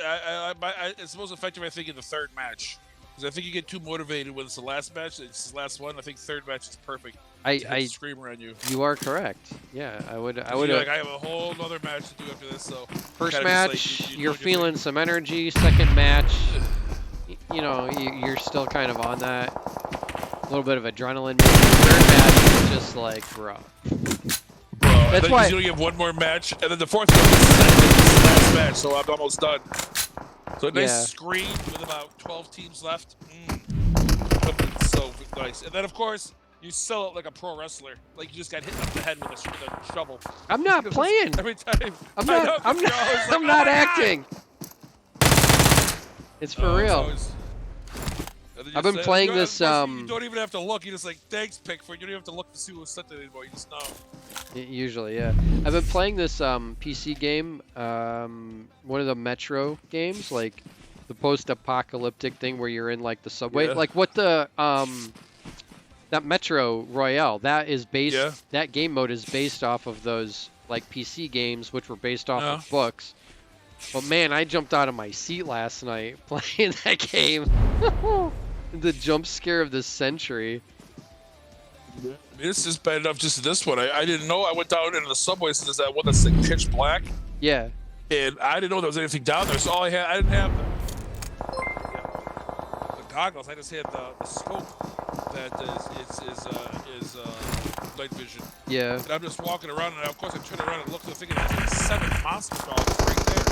Speaker 2: it's most effective, I think, in the third match. Because I think you get too motivated when it's the last match. It's the last one. I think third match is perfect. I screamer on you.
Speaker 5: You are correct. Yeah, I would.
Speaker 2: Like, I have a whole other match to do after this. So
Speaker 5: first match, you're feeling some energy. Second match, you know, you're still kind of on that. A little bit of adrenaline. Third match is just like, bro.
Speaker 2: That's why you have one more match, and then the fourth one is the last match. So I'm almost done. So a nice screen with about 12 teams left. So nice. And then, of course, you sell it like a pro wrestler. Like you just got hit up the head with a shovel.
Speaker 5: I'm not playing.
Speaker 2: Every time.
Speaker 5: I'm not acting. It's for real. I've been playing this.
Speaker 2: You don't even have to look. You just like, thanks, Pickford. You don't even have to look to see who's sent it anymore. You just know.
Speaker 5: Usually, yeah. I've been playing this PC game, one of the Metro games, like the post-apocalyptic thing where you're in like the subway, like what the that Metro Royale. That is based. That game mode is based off of those like PC games, which were based off of books. But man, I jumped out of my seat last night playing that game. The jump scare of the century.
Speaker 2: This is bad enough just this one. I didn't know. I went down into the subway, so there's that one that's like pitch black.
Speaker 5: Yeah.
Speaker 2: And I didn't know there was anything down there, so all I didn't have the goggles. I just had the scope that is night vision.
Speaker 5: Yeah.
Speaker 2: And I'm just walking around, and of course I turn around and look, and I'm thinking there's like 7 monster dogs right there.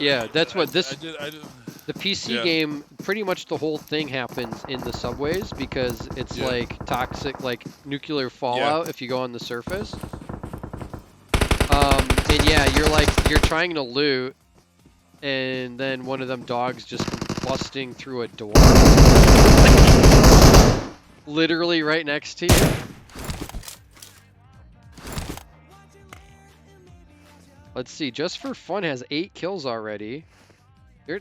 Speaker 5: Yeah, that's what this.
Speaker 2: I did.
Speaker 5: The PC game, pretty much the whole thing happens in the subways because it's like toxic, like nuclear fallout if you go on the surface. like you're trying to loot, and then one of them dogs just come busting through a door, literally right next to you. Let's see. Just for Fun has 8 kills already.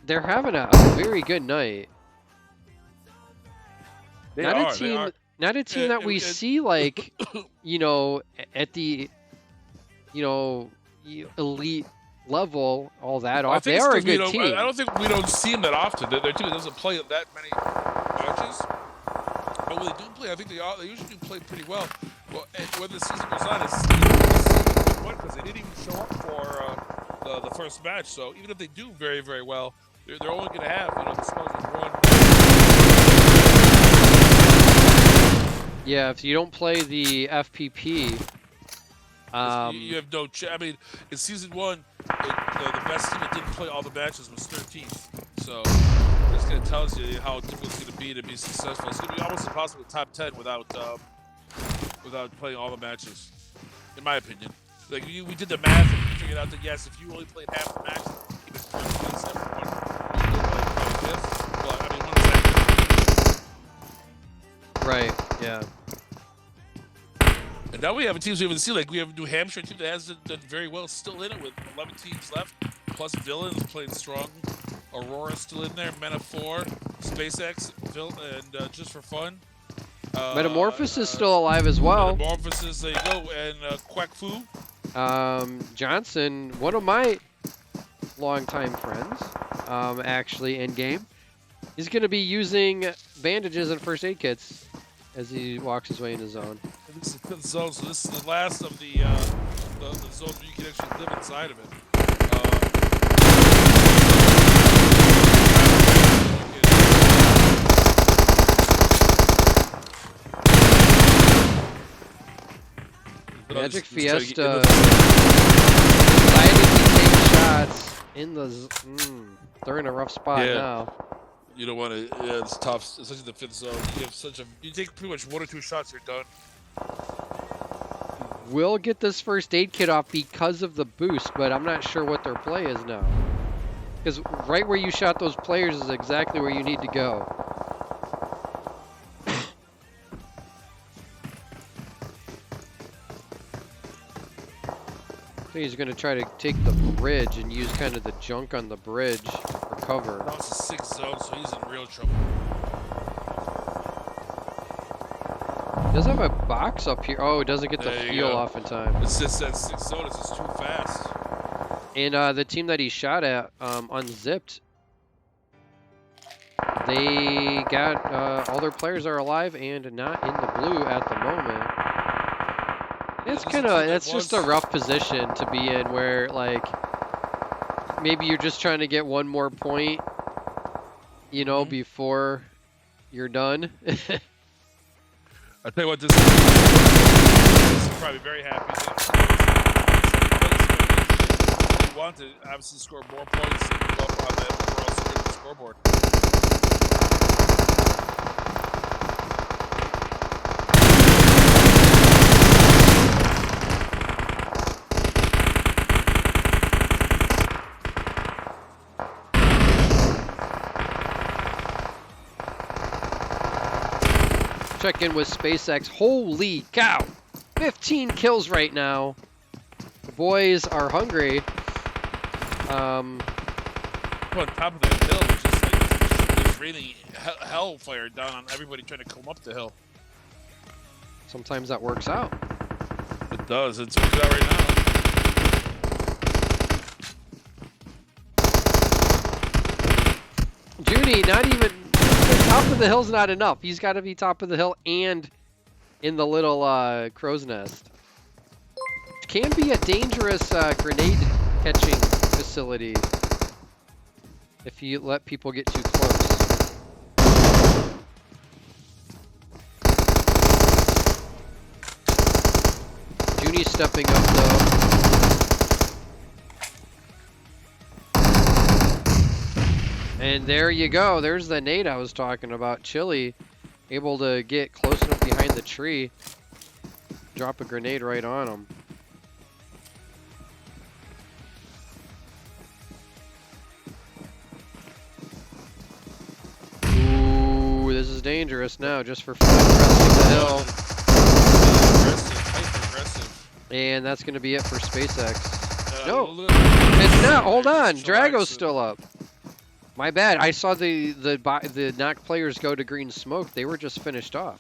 Speaker 5: They're having a very good night. Not a team that we see like, you know, at the, you know, elite level all that often. They are a good team.
Speaker 2: I don't think we don't see them that often. Their team doesn't play that many matches. But when they do play, I think they usually do play pretty well. Well, and when the season goes on, it's because they didn't even show up for the first match. So even if they do very, very well, they're only going to have, you know, the scores of 1.
Speaker 5: Yeah, if you don't play the FPP,
Speaker 2: you have no chance. I mean, in season 1, the best team that didn't play all the matches was 13th. So this kind of tells you how difficult it's going to be successful. It's going to be almost impossible to top 10 without playing all the matches, in my opinion. Like we did the math and we figured out that yes, if you only played half the matches, even first place, everyone, you still played probably fifth. But I mean,
Speaker 5: right? Yeah.
Speaker 2: And now we have teams we haven't seen. Like we have a New Hampshire team that has done very well, still in it with 11 teams left, plus Villains playing strong. Aurora still in there, Mena 4, SpaceX, and Just for Fun.
Speaker 5: Metamorphosis is still alive as well.
Speaker 2: Metamorphosis, there you go, and Quack Fu.
Speaker 5: Johnson, one of my longtime friends, actually in game, he's going to be using bandages and first aid kits as he walks his way in the zone.
Speaker 2: And this is the 5th zone, so this is the last of the zones where you can actually live inside of it.
Speaker 5: Magic Fiesta decided to take shots in the. They're in a rough spot now.
Speaker 2: You don't want to. Yeah, it's tough, especially the 5th zone. You have you take pretty much 1 or 2 shots, you're done.
Speaker 5: We'll get this first aid kit off because of the boost, but I'm not sure what their play is now. Because right where you shot those players is exactly where you need to go. I think he's going to try to take the bridge and use kind of the junk on the bridge for cover.
Speaker 2: Now it's a 6th zone, so he's in real trouble.
Speaker 5: He does have a box up here. Oh, it doesn't get the feel off in time.
Speaker 2: It's just that 6th zone is just too fast.
Speaker 5: And the team that he shot at, Unzipped, they got all their players are alive and not in the blue at the moment. It's just a rough position to be in where, like, maybe you're just trying to get one more point, you know, before you're done.
Speaker 2: I'll tell you what, this is probably very happy. They want to obviously score more points and go up on the overall scoreboard.
Speaker 5: Check in with SpaceX. Holy cow! 15 kills right now. The boys are hungry.
Speaker 2: On top of that hill, just raining hellfire down on everybody trying to come up the hill.
Speaker 5: Sometimes that works out.
Speaker 2: It does. It's working out right now.
Speaker 5: Junie, not even top of the hill's not enough. He's got to be top of the hill and in the little crow's nest. It can be a dangerous grenade catching facility if you let people get too close. Junie's stepping up though. And there you go. There's the nade I was talking about. Chili able to get close enough behind the tree. Drop a grenade right on him. dangerous now, just for fun, cresting the hill.
Speaker 2: Aggressive, hyper aggressive.
Speaker 5: And that's going to be it for SpaceX. No,
Speaker 2: Look.
Speaker 5: it's not. Hold on.
Speaker 2: Just
Speaker 5: Drago's
Speaker 2: relaxing.
Speaker 5: still up. My bad. I saw the knock players go to green smoke. They were just finished off.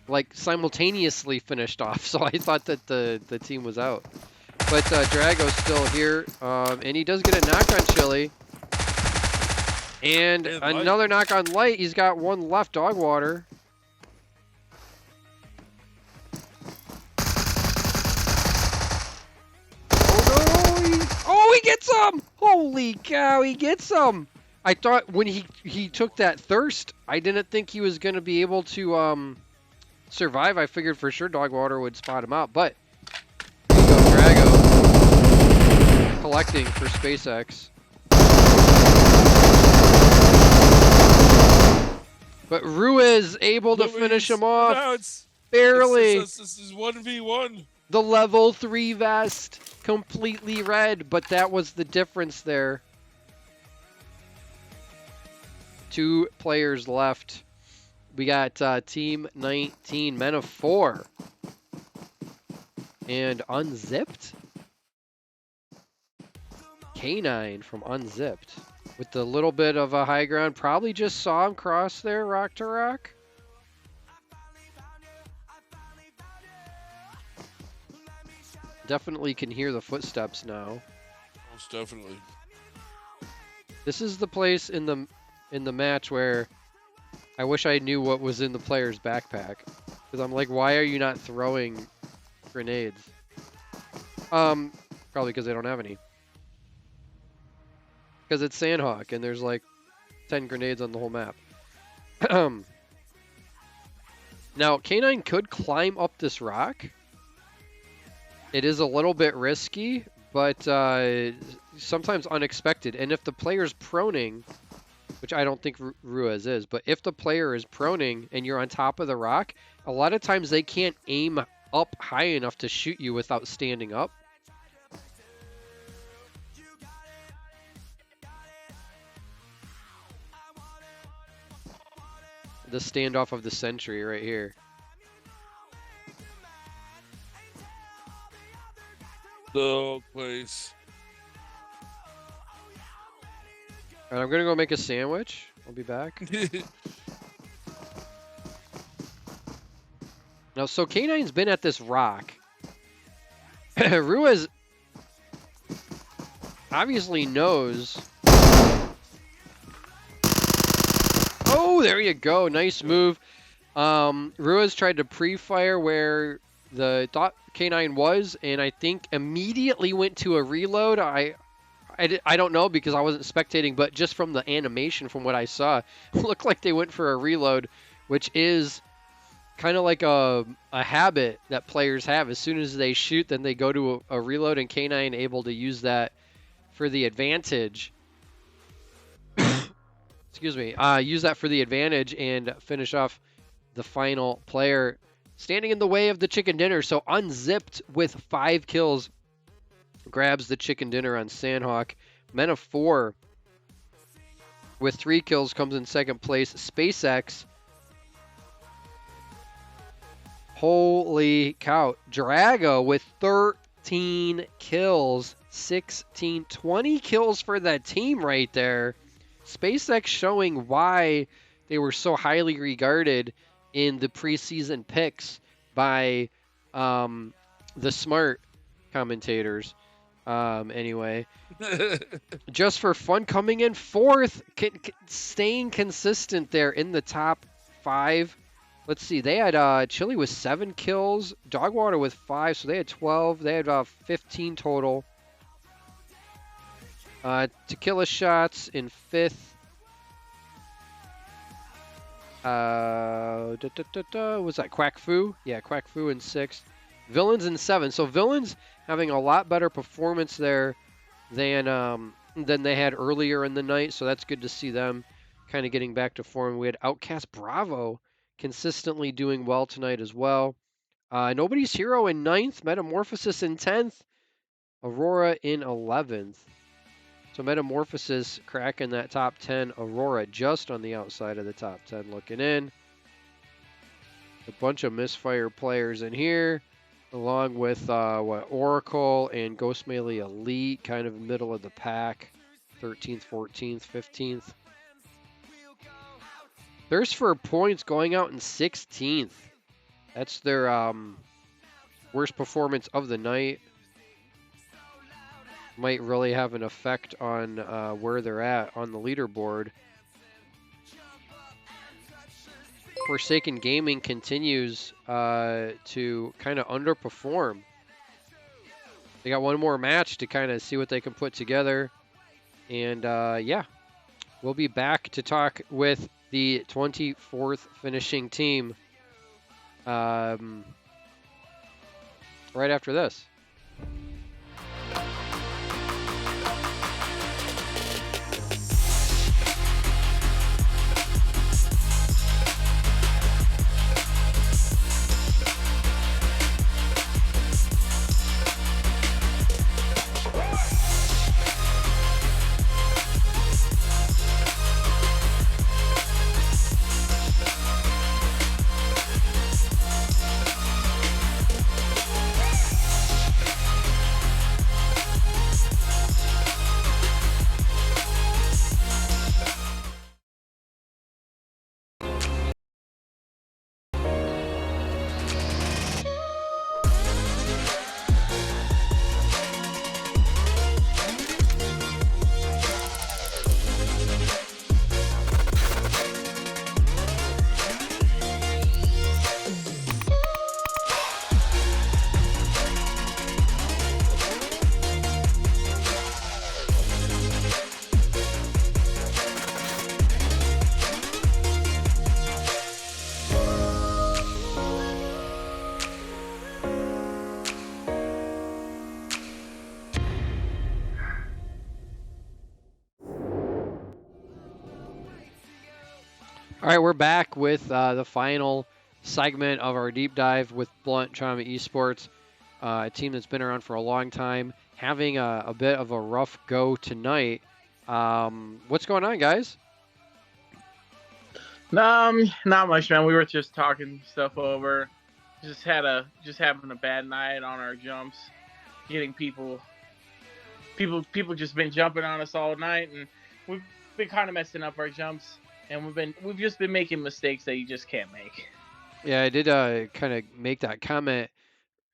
Speaker 5: Like simultaneously finished off. So I thought that the team was out. But Drago's still here. And he does get a knock on Chili. And another knock on Light. He's got one left, Dogwater. Oh, he gets him! Holy cow, he gets him! I thought when he took that thirst, I didn't think he was going to be able to survive. I figured for sure Dogwater would spot him out, but here we go, Drago collecting for SpaceX. But Ruiz able to finish him off.
Speaker 2: No,
Speaker 5: Barely.
Speaker 2: This is 1v1.
Speaker 5: The level 3 vest, completely red, but that was the difference there. 2 players left. We got Team 19, men of 4. And Unzipped? K9 from Unzipped. With a little bit of a high ground. Probably just saw him cross there, rock to rock. Definitely can hear the footsteps now.
Speaker 2: Most definitely.
Speaker 5: This is the place in the match where I wish I knew what was in the player's backpack. Because I'm like, why are you not throwing grenades? Probably because they don't have any. Because it's Sandhawk and there's like 10 grenades on the whole map. Now, K9 could climb up this rock. It is a little bit risky, but sometimes unexpected. And if the player's proning, which I don't think Ruiz is, but if the player is proning and you're on top of the rock, a lot of times they can't aim up high enough to shoot you without standing up. The standoff of the century right here.
Speaker 2: The place.
Speaker 5: Alright, I'm gonna go make a sandwich. I'll be back. Now, so K9's been at this rock. Ruiz obviously knows. Oh, there you go. Nice move. Ruiz tried to pre-fire where the thought K9 was, and I think immediately went to a reload. I don't know because I wasn't spectating, but just from the animation, from what I saw, it looked like they went for a reload, which is kind of like a habit that players have. As soon as they shoot, then they go to a reload, and K9 able to use that for the advantage. Excuse me. Use that for the advantage and finish off the final player standing in the way of the chicken dinner. So Unzipped with 5 kills grabs the chicken dinner on Sandhawk. Men of 4 with 3 kills comes in second place. SpaceX. Holy cow. Drago with 13 kills. 20 kills for that team right there. SpaceX showing why they were so highly regarded in the preseason picks by the smart commentators. Anyway, just for fun, coming in 4th, staying consistent there in the top 5. Let's see, they had Chili with 7 kills, Dogwater with 5, so they had 12. They had 15 total. Tequila Shots in 5th. Was that Quack Fu? Yeah, Quack Fu in 6th. Villains in 7th. So Villains having a lot better performance there than they had earlier in the night. So that's good to see them kind of getting back to form. We had Outcast Bravo consistently doing well tonight as well. Nobody's Hero in 9th. Metamorphosis in 10th. Aurora in 11th. So Metamorphosis cracking that top 10. Aurora just on the outside of the top 10 looking in. A bunch of misfire players in here, along with Oracle and Ghost Melee Elite, kind of middle of the pack. 13th, 14th, 15th. Thirst for Points going out in 16th. That's their worst performance of the night. Might really have an effect on where they're at on the leaderboard. Forsaken Gaming continues to kind of underperform. They got one more match to kind of see what they can put together. And yeah, we'll be back to talk with the 24th finishing team right after this. All right, we're back with the final segment of our deep dive with Blunt Trauma Esports, a team that's been around for a long time, having a bit of a rough go tonight. What's going on, guys?
Speaker 6: Not much, man. We were just talking stuff over. Just having a bad night on our jumps. Getting people just been jumping on us all night, and we've been kind of messing up our jumps. And we've just been making mistakes that you just can't make.
Speaker 5: Yeah, I did kind of make that comment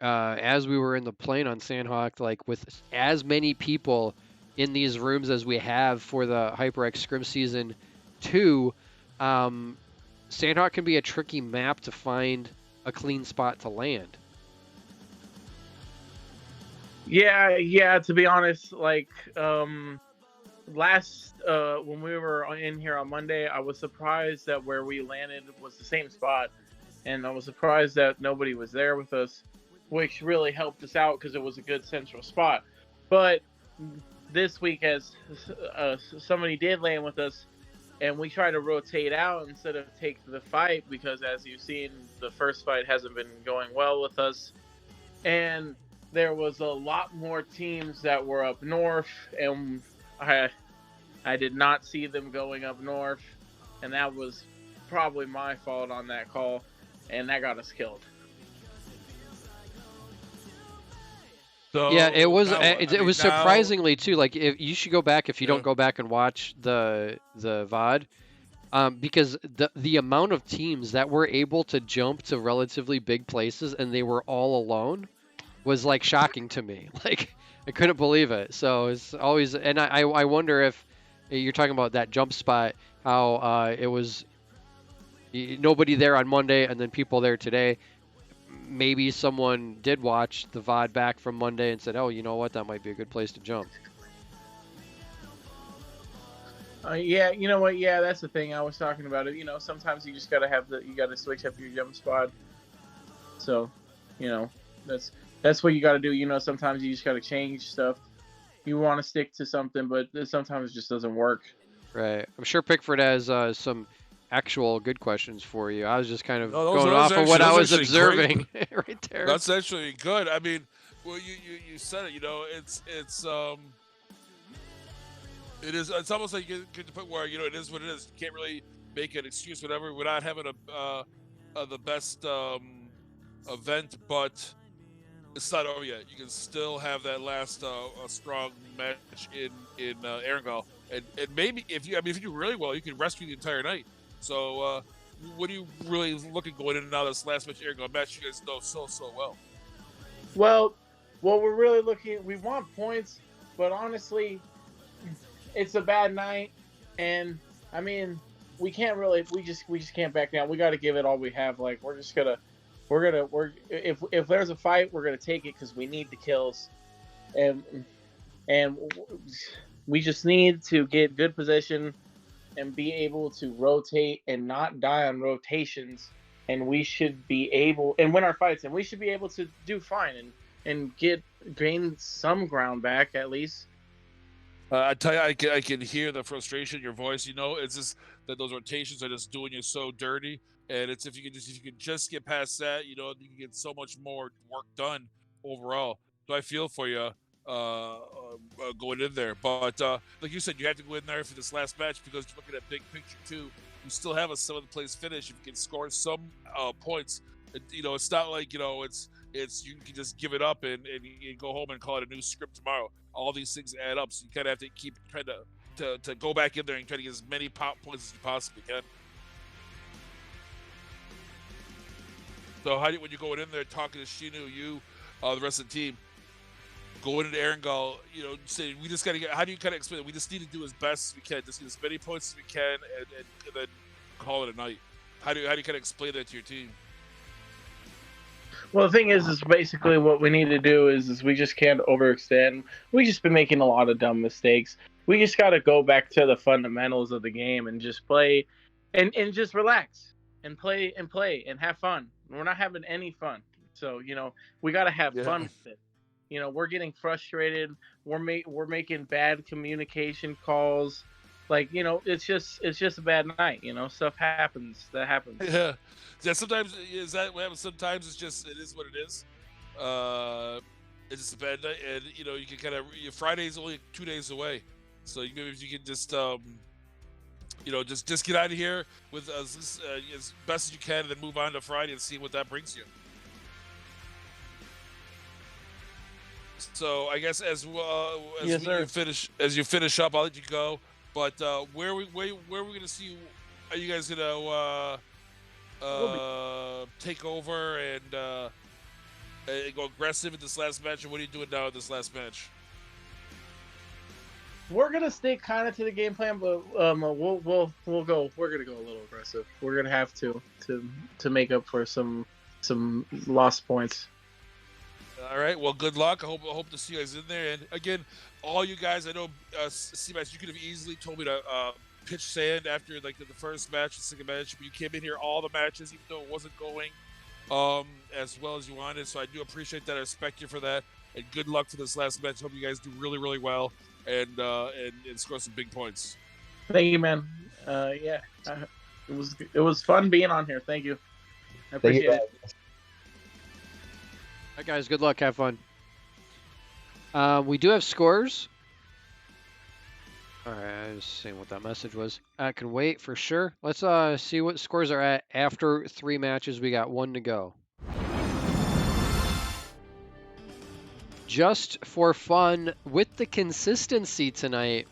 Speaker 5: as we were in the plane on Sandhawk, like with as many people in these rooms as we have for the HyperX Scrim Season 2, Sandhawk can be a tricky map to find a clean spot to land.
Speaker 6: Yeah, to be honest, like last when we were in here on Monday, I was surprised that where we landed was the same spot, and I was surprised that nobody was there with us, which really helped us out because it was a good central spot. But this week, as somebody did land with us, and we tried to rotate out instead of take the fight, because as you've seen, the first fight hasn't been going well with us, and there was a lot more teams that were up north, and I did not see them going up north, and that was probably my fault on that call, and that got us killed.
Speaker 2: So
Speaker 5: Yeah, it was.
Speaker 2: now-
Speaker 5: It was
Speaker 2: now-
Speaker 5: surprisingly too. Like, if you should go back if you don't go back and watch the VOD, because the amount of teams that were able to jump to relatively big places and they were all alone was like shocking to me. Like, I couldn't believe it. So it's always, and I wonder if you're talking about that jump spot, how it was nobody there on Monday and then people there today. Maybe someone did watch the VOD back from Monday and said, oh, you know what, that might be a good place to jump.
Speaker 6: Yeah, you know what? Yeah, that's the thing I was talking about. It. You know, sometimes you just you gotta switch up your jump spot. So, you know, that's what you gotta do. You know, sometimes you just gotta change stuff. You want to stick to something, but sometimes it just doesn't work.
Speaker 5: Right. I'm sure Pickford has some actual good questions for you. I was just kind of
Speaker 2: No, those-
Speaker 5: going
Speaker 2: those
Speaker 5: off of what I
Speaker 2: actually-
Speaker 5: was
Speaker 2: those actually
Speaker 5: observing right there.
Speaker 2: That's actually good. I mean, well, you said it. You know, it's It is. It's almost like you get to the point where it is what it is. You can't really make an excuse, whatever, without having the best event, but it's not over yet. You can still have that last a strong match in Erangel, and maybe if you do really well, you can rescue the entire night. So what are you really looking going in and out of this last match Erangel match? You guys know so well.
Speaker 6: Well, we're really looking. We want points, but honestly, it's a bad night, and I mean, we can't really. We just can't back down. We got to give it all we have. Like we're if there's a fight, we're gonna take it because we need the kills, and we just need to get good position and be able to rotate and not die on rotations, and we should be able and win our fights, and we should be able to do fine and gain some ground back at least.
Speaker 2: I tell you, I can hear the frustration in your voice. It's just that those rotations are just doing you so dirty. And it's if you could just get past that, you can get so much more work done overall. So I feel for you going in there. But like you said, you have to go in there for this last match because you're looking at big picture too. You still have a seventh place finish. If you can score some points, it's not like it's you can just give it up and you go home and call it a new script tomorrow. All these things add up, so you kind of have to keep trying to go back in there and try to get as many points as you possibly can. So when you're going in there talking to Shinu, the rest of the team, going into Erangel, say we just got to get. How do you kind of explain it? We just need to do as best as we can, just get as many points as we can, and then call it a night. How do you kind of explain that to your team?
Speaker 6: Well, the thing is basically what we need to do is we just can't overextend. We just been making a lot of dumb mistakes. We just got to go back to the fundamentals of the game and just play, and just relax and play and have fun. We're not having any fun, so we got to have fun with it. We're getting frustrated. We're making bad communication calls. Like it's just a bad night. Stuff happens. That happens.
Speaker 2: Yeah. Sometimes is that what happens? Sometimes it is what it is. It's just a bad night, and you can kind of Friday's only 2 days away, so maybe if you can just just get out of here with as best as you can, and then move on to Friday and see what that brings you. So I guess as you finish up, I'll let you go. But where are we gonna see you? Are you guys gonna take over and go aggressive in this last match, or what are you doing now in this last match?
Speaker 6: We're gonna stick kind of to the game plan, but we'll go. We're gonna go a little aggressive. We're gonna have to make up for some lost points.
Speaker 2: All right. Well, good luck. I hope to see you guys in there. And again, all you guys, I know, Seabass, you could have easily told me to pitch sand after like the first match, the second match, but you came in here all the matches, even though it wasn't going as well as you wanted. So I do appreciate that. I respect you for that. And good luck for this last match. Hope you guys do really, really well and score some big points.
Speaker 6: Thank you, man. It was fun being on here. Thank you. I appreciate it.
Speaker 5: All right, guys. Good luck. Have fun. We do have scores. All right, I was seeing what that message was. I can wait for sure. Let's see what scores are at after 3 matches. We got 1 to go. Just for fun, with the consistency tonight,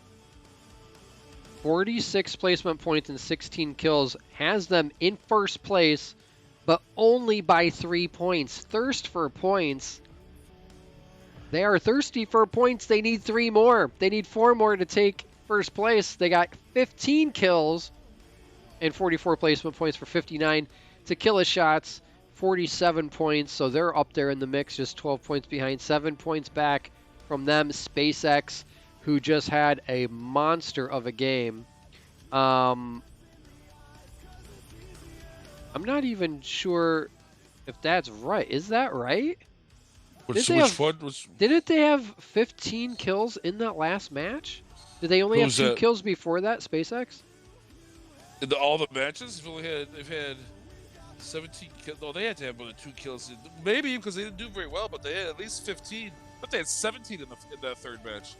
Speaker 5: 46 placement points and 16 kills has them in first place, but only by 3 points. Thirst for points. They are thirsty for points. They need 3 more. They need 4 more to take first place. They got 15 kills and 44 placement points for 59 tequila shots, 47 points. So they're up there in the mix, just 12 points behind, 7 points back from them. SpaceX, who just had a monster of a game. I'm not even sure if that's right. Is that right? Didn't they have 15 kills in that last match? Did they only have 2 kills before that, SpaceX?
Speaker 2: In all the matches, they've had 17 kills. No, they had to have more than 2 kills. Maybe because they didn't do very well, but they had at least 15. But they had 17 in the third match.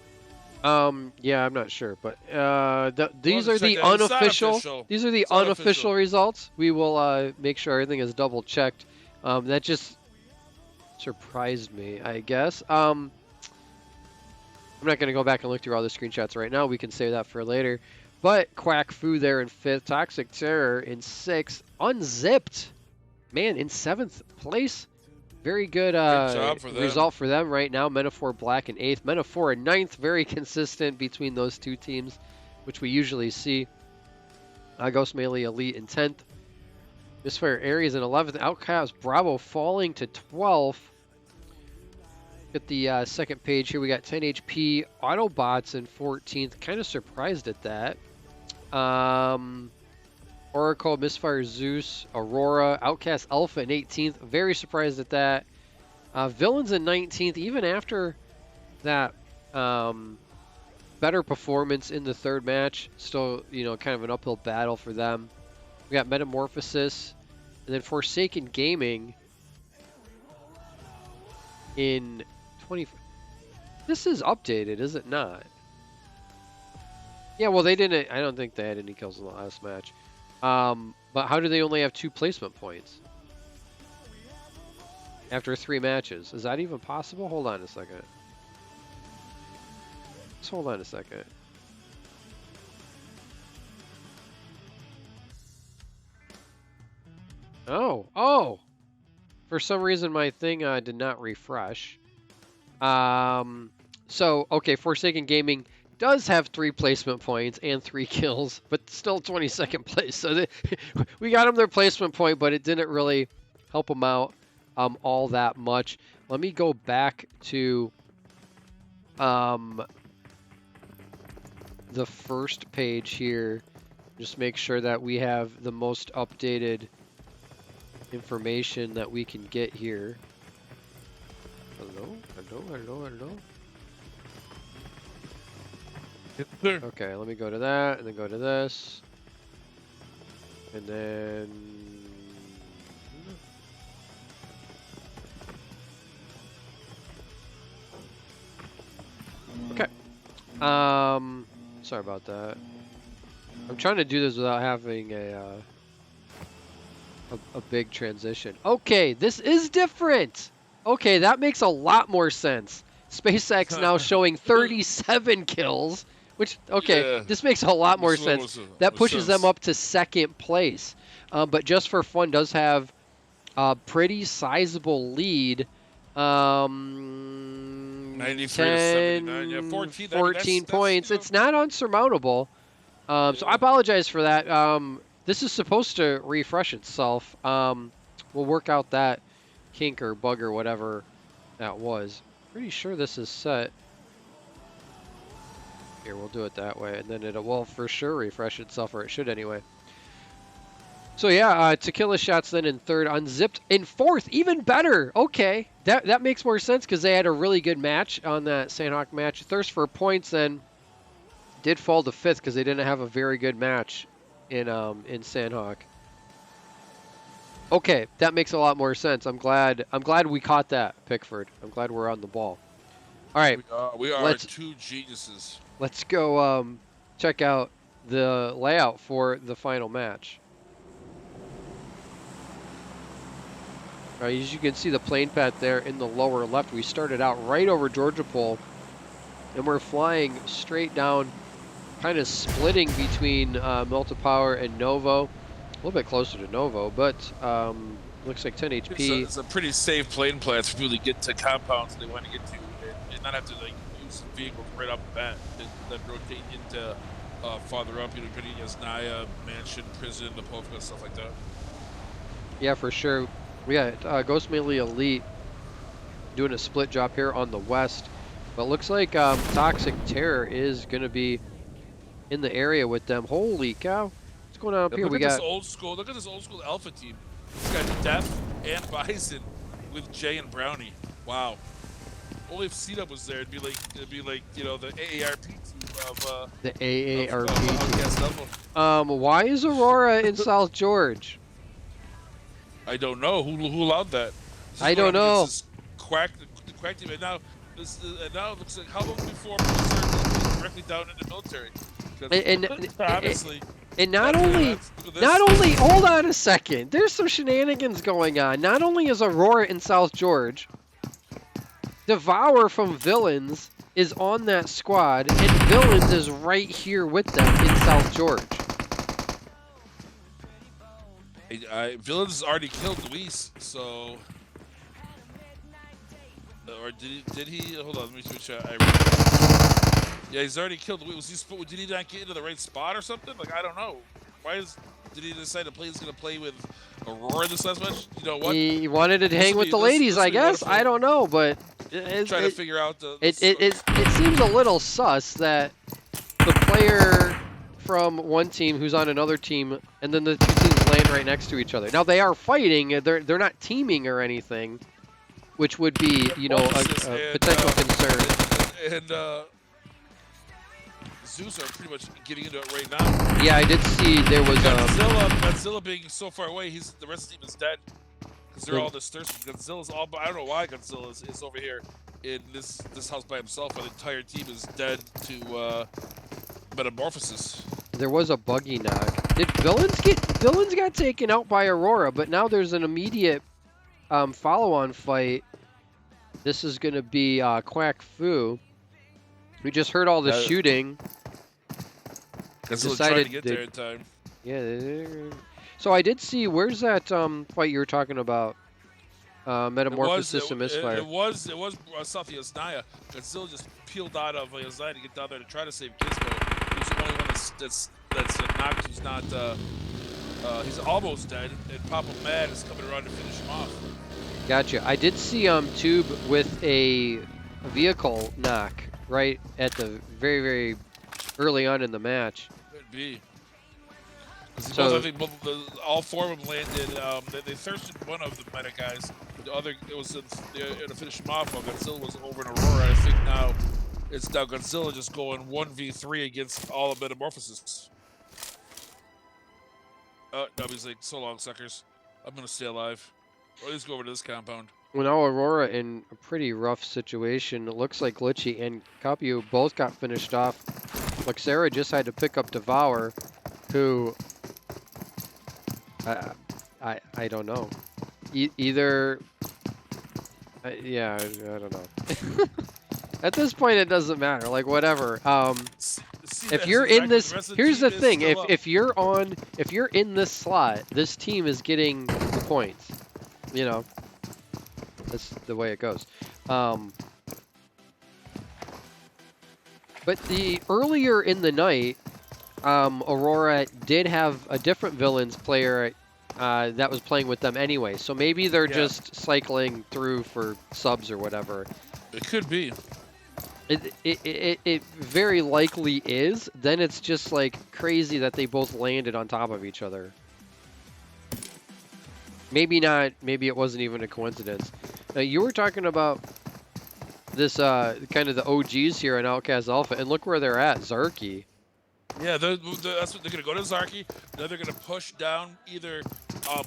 Speaker 5: Yeah, I'm not sure, but these
Speaker 2: Well,
Speaker 5: are the
Speaker 2: check that. It's not
Speaker 5: unofficial.
Speaker 2: official.
Speaker 5: These are the
Speaker 2: It's not
Speaker 5: unofficial
Speaker 2: official.
Speaker 5: results. We will make sure everything is double checked. That just surprised me, I guess. I'm not gonna go back and look through all the screenshots right now. We can save that for later. But Quack Fu there in 5th, Toxic Terror in 6th, Unzipped, man, in 7th place. Very good
Speaker 2: job for them.
Speaker 5: result for them right now. Metaphor Black in 8th. Metaphor in 9th. Very consistent between those two teams, which we usually see. Ghost Melee Elite in 10th. Misfire Aries in 11th. Outcast Bravo falling to 12th. At the second page here, we got 10 HP Autobots in 14th. Kind of surprised at that. Oracle, Misfire Zeus, Aurora, Outcast Alpha in 18th. Very surprised at that. Villains in 19th, even after that better performance in the third match. Still, kind of an uphill battle for them. We got Metamorphosis, and then Forsaken Gaming in 20. This is updated, is it not? Yeah, well, they didn't. I don't think they had any kills in the last match. But how do they only have 2 placement points after 3 matches? Is that even possible? Hold on a second. Just hold on a second. Oh! For some reason, my thing did not refresh. So, okay, Forsaken Gaming does have 3 placement points and 3 kills, but still 22nd place. So we got them their placement point, but it didn't really help them out all that much. Let me go back to the first page here. Just make sure that we have the most updated information that we can get here. Hello? Okay, let me go to that, and then go to this. And then... Okay. Sorry about that. I'm trying to do this without having a big transition. Okay, this is different! Okay, that makes a lot more sense. SpaceX now showing 37 kills. Which, okay,
Speaker 2: Yeah.
Speaker 5: this makes a lot more sense. That pushes them up to 2nd place. But Just for Fun does have a pretty sizable lead.
Speaker 2: 93 to 79. Yeah, 14.
Speaker 5: 14 points. It's not unsurmountable. So I apologize for that. This is supposed to refresh itself. We'll work out that kink or bug or whatever that was. Pretty sure this is set. Here, we'll do it that way, and then it will for sure refresh itself, or it should anyway. So yeah, Tequila Shots then in 3rd, Unzipped in 4th, even better. Okay, that makes more sense because they had a really good match on that Sandhawk match. Thirst for Points then did fall to 5th because they didn't have a very good match in Sandhawk. Okay, that makes a lot more sense. I'm glad we caught that, Pickford. I'm glad we're on the ball. All right,
Speaker 2: We are 2 geniuses.
Speaker 5: let's go check out the layout for the final match. All right, as you can see the plane pad there in the lower left, we started out right over Georgia Pole, and we're flying straight down, kind of splitting between Multipower and Novo. A little bit closer to Novo, but looks like 10 HP.
Speaker 2: It's a pretty safe plane plan for people to get to compounds they want to get to, and not have to use vehicles right off the bat. Then rotate into farther up, depending on Naya, Mansion, Prison, the Povka, stuff like that.
Speaker 5: Yeah, for sure. We got Ghost Melee Elite doing a split drop here on the west, but looks like Toxic Terror is going to be in the area with them. Holy cow! What's going on up here?
Speaker 2: Look
Speaker 5: We
Speaker 2: at
Speaker 5: got
Speaker 2: this old school. Look at this old school Alpha team. It's got Death and Bison with Jay and Brownie. Wow. Only if C-Dub was there, it'd be like the AARP team of
Speaker 5: the AARP
Speaker 2: OUTcast
Speaker 5: team.
Speaker 2: level.
Speaker 5: Why is Aurora in South George?
Speaker 2: I don't know who allowed that.
Speaker 5: I don't know.
Speaker 2: The quack team, and now it looks like how long before Blizzard directly down into the military.
Speaker 5: And
Speaker 2: Obviously.
Speaker 5: And not only, hold on a second. There's some shenanigans going on. Not only is Aurora in South George, Devour from Villains is on that squad, and Villains is right here with them in South George.
Speaker 2: Villains has already killed Luis, so. Or did he? Hold on, let me switch. Yeah, he's already killed Luis. Did he not get into the right spot or something? Like, I don't know. Did he decide to play? He's going to play with Aurora this last match? You know what?
Speaker 5: He wanted to hang with the ladies, I guess. I don't know, but
Speaker 2: trying to figure out
Speaker 5: it seems a little sus that the player from one team who's on another team, and then the two teams land right next to each other. Now they are fighting; they're not teaming or anything, which would be, you know, a potential concern.
Speaker 2: And Zeus are pretty much getting into it right now.
Speaker 5: Yeah, I did see there was
Speaker 2: Godzilla being so far away. The rest of the team is dead because they're all this thirsty. Godzilla's all. I don't know why Godzilla is over here in this house by himself, but the entire team is dead to metamorphosis.
Speaker 5: There was a buggy knock. Did Villains got taken out by Aurora, but now there's an immediate follow-on fight. This is going to be Quack Fu. We just heard all the shooting.
Speaker 2: Godzilla tried to get there in time.
Speaker 5: Yeah. So I did see. Where's that fight you were talking about? Metamorphosis and misfire.
Speaker 2: It was south of Yasnaya. Godzilla just peeled out of Yasnaya to get down there to try to save Gizmo. He's the only one that's knocked. He's not. He's almost dead, and Papa Mad is coming around to finish him off.
Speaker 5: Gotcha. I did see Tube with a vehicle knock right at the very, very early on in the match.
Speaker 2: Could be. So I think all four of them landed. They thirsted one of the meta guys. The other, it was to finish him off. While Godzilla was over in Aurora. I think now it's Godzilla just going 1v3 against all of Metamorphosis. No, he's like, so long, suckers. I'm gonna stay alive. Or at least go over to this compound.
Speaker 5: Well, now Aurora in a pretty rough situation. It looks like Glitchy and Capu both got finished off. Luxera just had to pick up Devour, who I don't know. Either yeah, I don't know. At this point, it doesn't matter. Like, whatever. If you're in this, here's the thing. If you're in this slot, this team is getting the points. You know, that's the way it goes. But the earlier in the night, Aurora did have a different Villains player that was playing with them anyway. So maybe they're just cycling through for subs or whatever.
Speaker 2: It could be.
Speaker 5: It very likely is. Then it's just like crazy that they both landed on top of each other. Maybe not. Maybe it wasn't even a coincidence. Now, you were talking about this kind of the OGs here in OUTcast Alpha, and look where they're at, Zarky.
Speaker 2: Yeah, that's what they're gonna go to Zarky. Then they're gonna push down either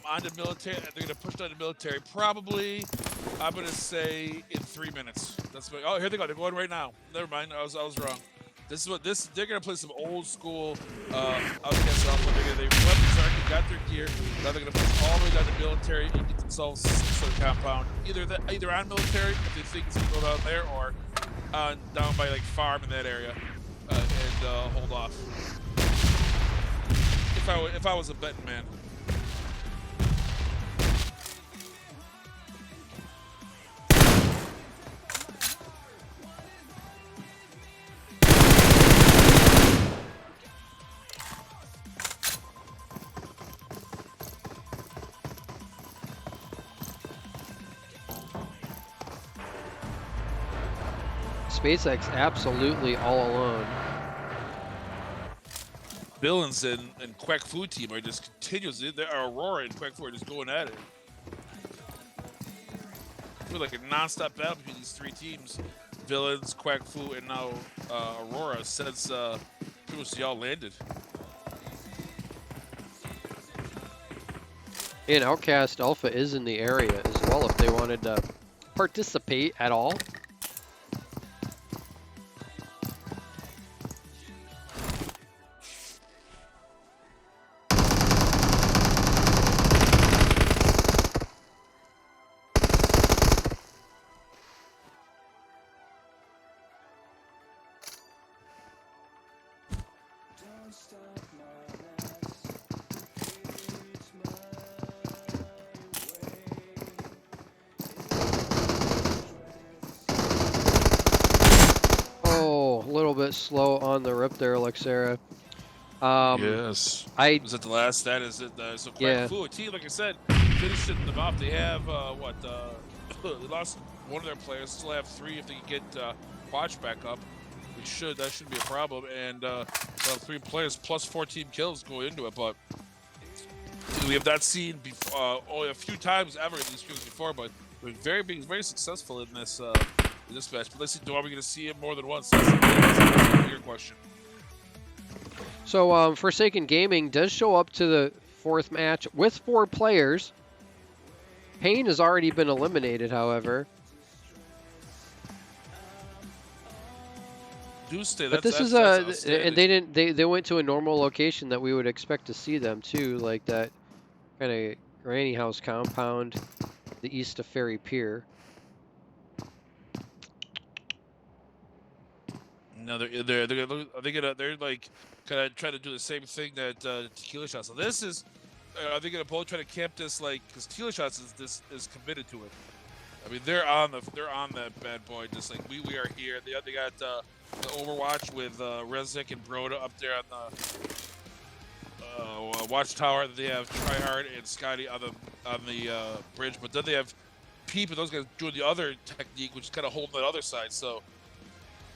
Speaker 2: onto military. They're gonna push down to military. Probably, I'm gonna say in 3 minutes. That's what, oh, here they go. They're going right now. Never mind. I was wrong. They're gonna play some old school OUTcast Alpha. They went to Zarky, got their gear. Now they're gonna push all the way down to military and get themselves some compound. Either on military if they think it's gonna go down there, or down by like farm in that area. And hold off. If I was a betting man.
Speaker 5: SpaceX absolutely all alone.
Speaker 2: Villains and Quack Fu team are just continuously. Aurora and Quack Fu are just going at it. I feel like a non-stop battle between these three teams: Villains, Quack Fu, and now Aurora. Since pretty much y'all landed.
Speaker 5: And OUTcast Alpha is in the area as well if they wanted to participate at all. Oh, a little bit slow on the rip there, Alexera.
Speaker 2: Yes.
Speaker 5: I
Speaker 2: Was it the last stat? Is it so
Speaker 5: Yeah.
Speaker 2: Fu, a team like I said, finished it in the mouth. They have they lost one of their players. Still have 3 if they can get Quatch back up. That shouldn't be a problem. And well, 3 players plus 14 kills go into it. But we have not seen only a few times ever in these games before. But we're being very successful in this match. But let's see, are we going to see it more than once? That's a bigger question.
Speaker 5: So Forsaken Gaming does show up to the 4th match with 4 players. Payne has already been eliminated, however. But this is and they went to a normal location that we would expect to see them too, like that kind of granny house compound, the east of Ferry Pier.
Speaker 2: No, they're like kind of trying to do the same thing that Tequila Shots. So this is, are they gonna both try to camp this like? Because Tequila Shots is committed to it. I mean, they're on that bad boy, just like we are here. They got the Overwatch with Rezik and Broda up there on the Watchtower. They have Tryhard and Scotty on the bridge, but then they have Peep and those guys doing the other technique, which is kind of holding that other side. So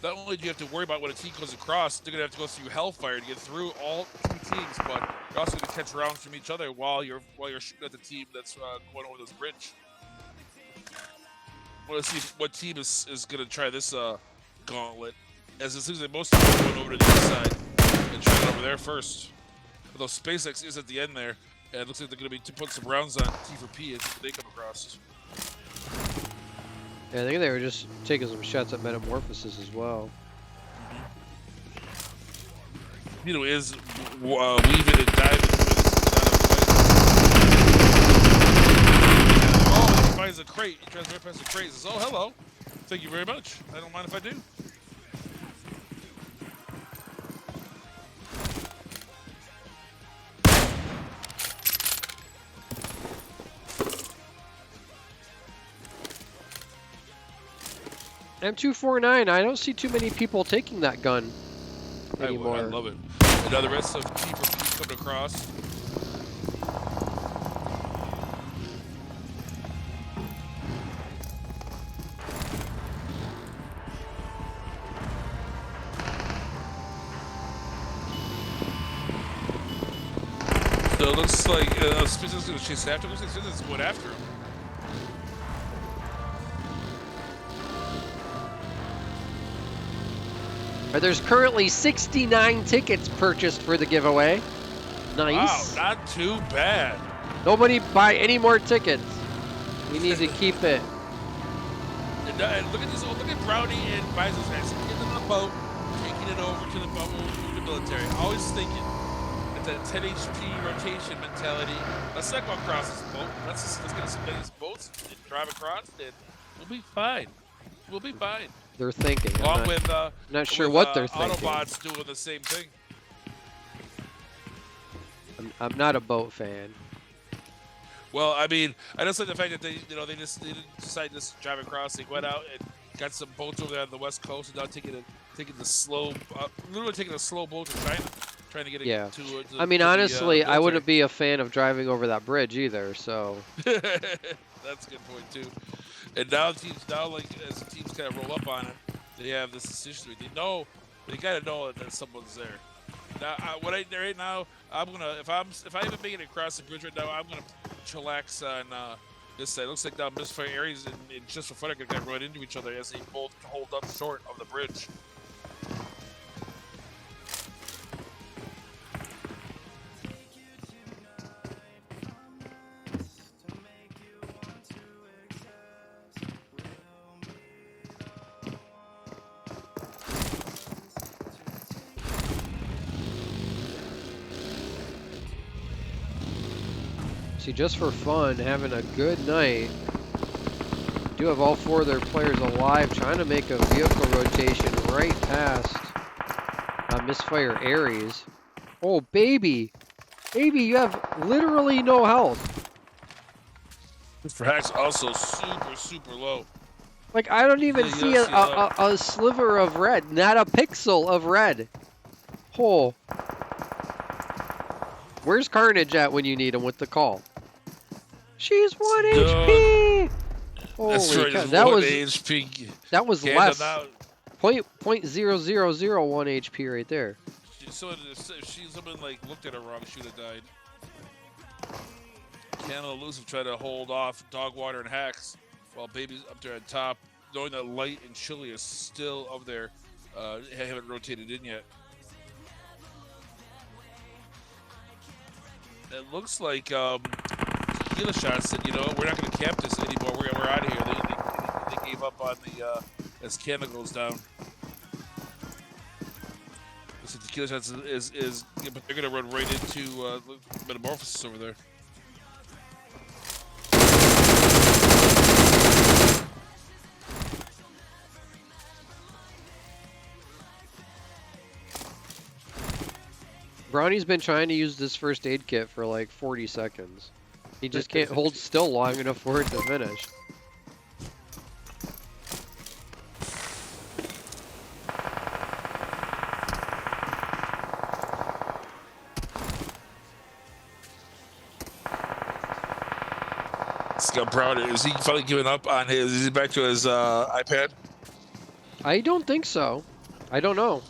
Speaker 2: not only do you have to worry about when a team goes across, they're gonna have to go through hellfire to get through all 2 teams, but you're also gonna catch rounds from each other while you're shooting at the team that's going over this bridge. I want to see what team is going to try this gauntlet, as it seems like most of them are going over to the other side and try it over there first. Although SpaceX is at the end there, and it looks like they're going to be putting some rounds on T4P as they come across.
Speaker 5: Yeah, I think they were just taking some shots at Metamorphosis as well.
Speaker 2: Vito is weaving and diving. He finds a crate. He tries right past the crate. He says, "Oh, hello. Thank you very much. I don't mind if I do."
Speaker 5: M249, I don't see too many people taking that gun anymore.
Speaker 2: I love it. And now the rest of T4P coming across. So it looks like SpaceX is going to chase after him. Looks like SpaceX is going after him.
Speaker 5: There's currently 69 tickets purchased for the giveaway. Nice.
Speaker 2: Wow, not too bad.
Speaker 5: Nobody buy any more tickets. We need to keep it.
Speaker 2: And look at this. Look at Brownie and Biso's guys getting on the boat, taking it over to the boat with the military. Always thinking it's that 10 HP rotation mentality. Let's not go across this boat. Let's get some of these boats and drive across, and we'll be fine. We'll be fine.
Speaker 5: They're thinking.
Speaker 2: Along with
Speaker 5: not sure what they're thinking.
Speaker 2: Autobots doing the same thing.
Speaker 5: I'm not a boat fan.
Speaker 2: Well, I mean, I just like the fact that they didn't decide to just drive across. They went out and got some boats over there on the west coast, and now taking the slow, literally taking a slow boat to China, trying to get it to.
Speaker 5: I mean, honestly, I wouldn't be a fan of driving over that bridge either. So.
Speaker 2: That's a good point too. And now teams, as the teams kind of roll up on it, they have this decision. They gotta know that someone's there. Now, right now, I'm gonna if I even make it across the bridge right now, I'm gonna chillax on this side. It looks like now Misfire Ares and Just for Fun are gonna run into each other as they both hold up short of the bridge.
Speaker 5: See, Just for Fun, having a good night. Do have all 4 of their players alive, trying to make a vehicle rotation right past Misfire Ares. Oh, baby. Baby, you have literally no health.
Speaker 2: For Hacks also super low.
Speaker 5: Like, I don't even
Speaker 2: Yeah,
Speaker 5: see
Speaker 2: you don't see
Speaker 5: a sliver of red. Not a pixel of red. Oh. Where's Carnage at when you need him with the call? She's 1 HP!
Speaker 2: That's
Speaker 5: Holy
Speaker 2: right.
Speaker 5: cow.
Speaker 2: Just
Speaker 5: That
Speaker 2: one
Speaker 5: was,
Speaker 2: HP.
Speaker 5: that was
Speaker 2: Canada
Speaker 5: less.
Speaker 2: now.
Speaker 5: Point 0.0001 HP right there.
Speaker 2: So if someone like looked at her wrong, she would have died. Canada elusive tried to hold off Dogwater and Hacks while Baby's up there at top, knowing that Light and Chili is still up there. Haven't rotated in yet. It looks like Tequila Shot said, you know what, we're not going to camp this anymore. We're out of here. They gave up on the as Canada goes down. So Tequila Shots is but they're going to run right into Metamorphosis over there.
Speaker 5: Brownie's been trying to use this first aid kit for like 40 seconds. He just can't hold still long enough for it to finish.
Speaker 2: Scott Brownie, is he finally giving up on his? Is he back to his iPad?
Speaker 5: I don't think so. I don't know.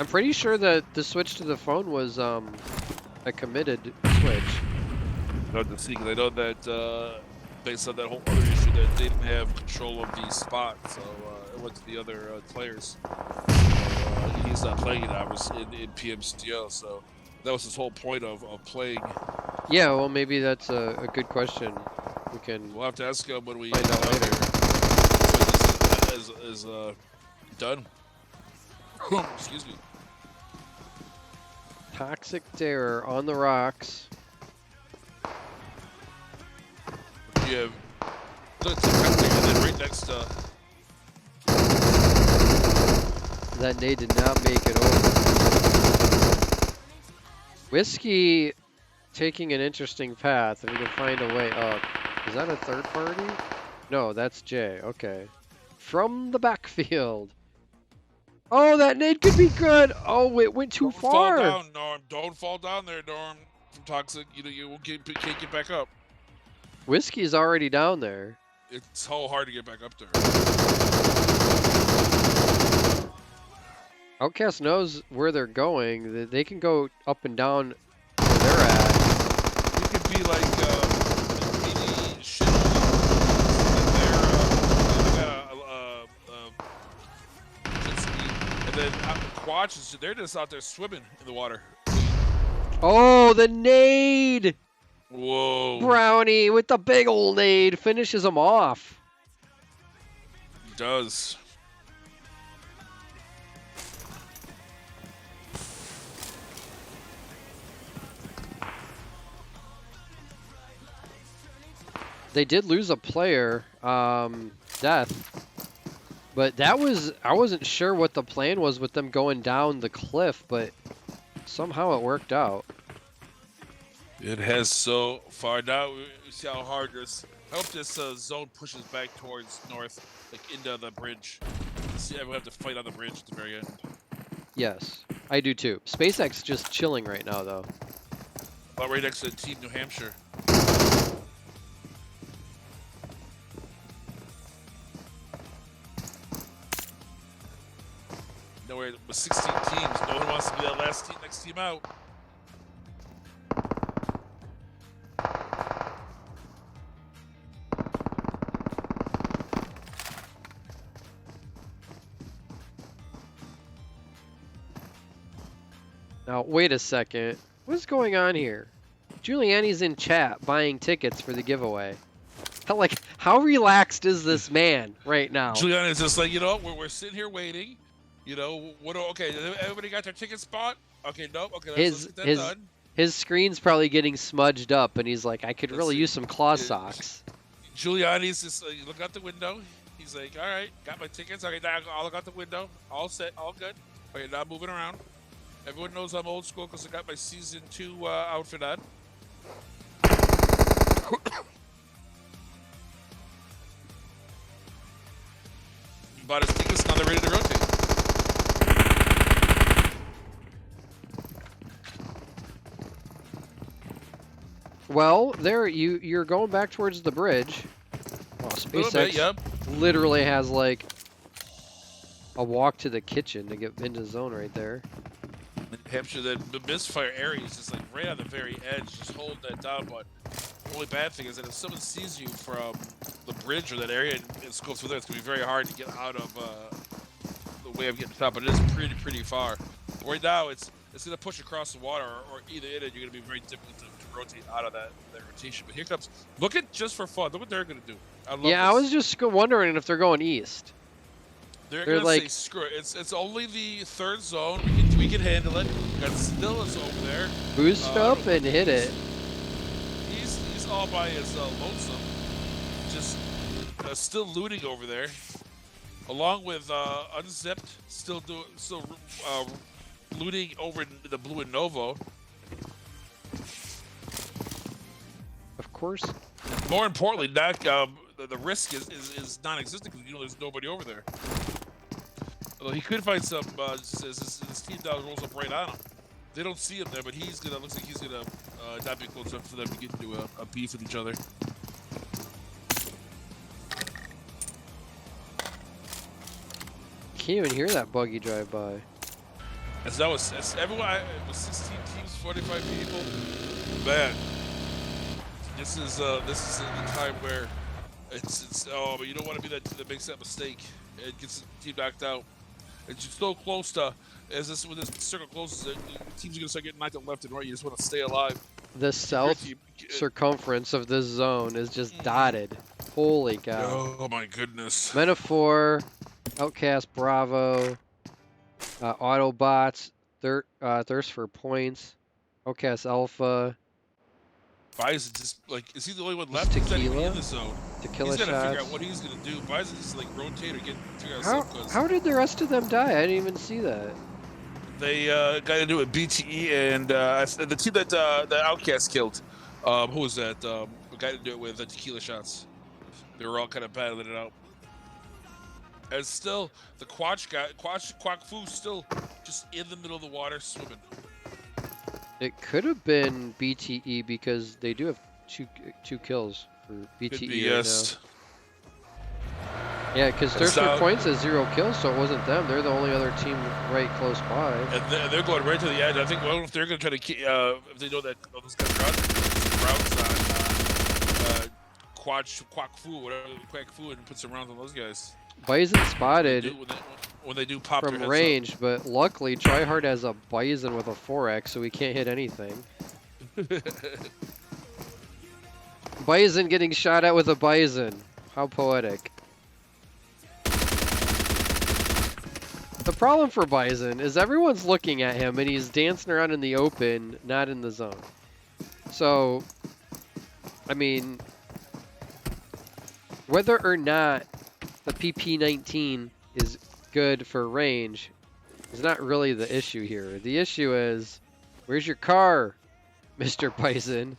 Speaker 5: I'm pretty sure that the switch to the phone was a committed switch.
Speaker 2: Not to see, because I know that based on that whole other issue that they didn't have control of the spot, so it went to the other players. He's not playing it obviously in PMCO, so that was his whole point of playing.
Speaker 5: Yeah, well, maybe that's a good question. We'll
Speaker 2: have to ask him when we
Speaker 5: find out later.
Speaker 2: When this is done. Excuse me.
Speaker 5: Toxic Terror on the rocks.
Speaker 2: You have and then right next
Speaker 5: That nade did not make it over. Whiskey taking an interesting path. If we can find a way up. Is that a third party? No, that's Jay. Okay. From the backfield. Oh, that nade could be good. Oh, it went too far.
Speaker 2: Fall down, Norm. Don't fall down there, Norm. From Toxic, you can't get back up.
Speaker 5: Whiskey's already down there.
Speaker 2: It's so hard to get back up there.
Speaker 5: OUTcast knows where they're going. They can go up and down where they're at.
Speaker 2: You could be like mini shit. And then Quatch, they're just out there swimming in the water.
Speaker 5: Oh, the nade!
Speaker 2: Whoa.
Speaker 5: Brownie with the big old nade finishes him off.
Speaker 2: He does.
Speaker 5: They did lose a player, Death. But that was, I wasn't sure what the plan was with them going down the cliff, but somehow it worked out.
Speaker 2: It has so far. Now we see how hard this. I hope this zone pushes back towards north, like into the bridge. See, we have to fight on the bridge at the very end.
Speaker 5: Yes, I do too. SpaceX just chilling right now, though.
Speaker 2: About right next to Team New Hampshire. Nowhere with 16 teams. No one wants to be that last team, next team out.
Speaker 5: Now, wait a second. What's going on here? Giuliani's in chat buying tickets for the giveaway. Like, how relaxed is this man right now?
Speaker 2: Giuliani's just like, we're sitting here waiting. Okay, everybody got their ticket spot? Okay, nope. Okay, let's get that done.
Speaker 5: His screen's probably getting smudged up, and he's like, I could really use some claw socks.
Speaker 2: Giuliani's just looking out the window. He's like, all right, got my tickets. Okay, now I'll look out the window. All set, all good. Okay, now moving around. Everyone knows I'm old school because I got my season 2 outfit on. Bought his tickets, now they're ready to rotate.
Speaker 5: Well, there you're going back towards the bridge. Wow, SpaceX
Speaker 2: Yep.
Speaker 5: literally has like a walk to the kitchen to get into zone right there.
Speaker 2: New Hampshire, the misfire area is just like right on the very edge, just hold that down. But the only bad thing is that if someone sees you from the bridge or that area and it's go through there, it's gonna be very hard to get out of the way of getting top. But it is pretty far. Right now, it's gonna push across the water, or either in it, you're gonna be very difficult to rotate out of that rotation. But here comes, look at just for fun. Look what they're gonna do. I love
Speaker 5: Yeah, I
Speaker 2: this.
Speaker 5: was just wondering if they're going east.
Speaker 2: They're
Speaker 5: They're
Speaker 2: gonna
Speaker 5: like-
Speaker 2: say screw it. It's only the third zone. We can handle it. Got Stillis over there.
Speaker 5: Boost up and hit it.
Speaker 2: He's all by his lonesome, just still looting over there, along with Unzipped, still looting over in the blue and Novo.
Speaker 5: Of course.
Speaker 2: More importantly, not the risk is non-existent because you know there's nobody over there. Although he could find some as his team down rolls up right on him. They don't see him there, but looks like he's gonna not be close enough for them to get into a beef with each other.
Speaker 5: Can't even hear that buggy drive by.
Speaker 2: As everyone, it was 16 teams, 45 people. Man, this is the time where it's but you don't want to be that makes that mistake and gets the team knocked out. It's just so close to when this circle closes, the teams are gonna start getting knocked out left and right. You just want to stay alive.
Speaker 5: The south circumference of this zone is just dotted. Holy cow.
Speaker 2: Oh my goodness.
Speaker 5: Metaphor, Outcast Bravo, Autobots, Thirst for Points, Outcast Alpha,
Speaker 2: Bison just is he the only one
Speaker 5: Just
Speaker 2: left? He's not even
Speaker 5: Tequila?
Speaker 2: in the zone.
Speaker 5: Tequila
Speaker 2: He's gotta figure out
Speaker 5: Shots.
Speaker 2: what he's gonna do. Bison just rotate or figure out
Speaker 5: How,
Speaker 2: something. 'Cause
Speaker 5: how did the rest of them die? I didn't even see that.
Speaker 2: they got to do it BTE and the team that Outcast killed. Who was that? The guy to do it with the tequila shots. They were all kind of battling it out. And still, the Quack Fu still just in the middle of the water swimming.
Speaker 5: It could have been BTE because they do have two kills for BTE
Speaker 2: Could be,
Speaker 5: right
Speaker 2: yes.
Speaker 5: now. Yeah, because Thirst for Points has 0 kills, so it wasn't them. They're the only other team right close by.
Speaker 2: And they're going right to the edge. I think if they're going to try to keep, if they know that those guys are rounds on Quack Fu, whatever, Quack Fu, and put some rounds on those guys.
Speaker 5: Bison spotted
Speaker 2: When they do pop
Speaker 5: from
Speaker 2: their heads
Speaker 5: range, but luckily Tryhard has a Bison with a 4x, so we can't hit anything.
Speaker 2: up.
Speaker 5: Bison getting shot at with a Bison. How poetic. The problem for Bison is everyone's looking at him and he's dancing around in the open, not in the zone. So, I mean, whether or not the PP-19 is good for range is not really the issue here. The issue is, where's your car, Mr. Bison?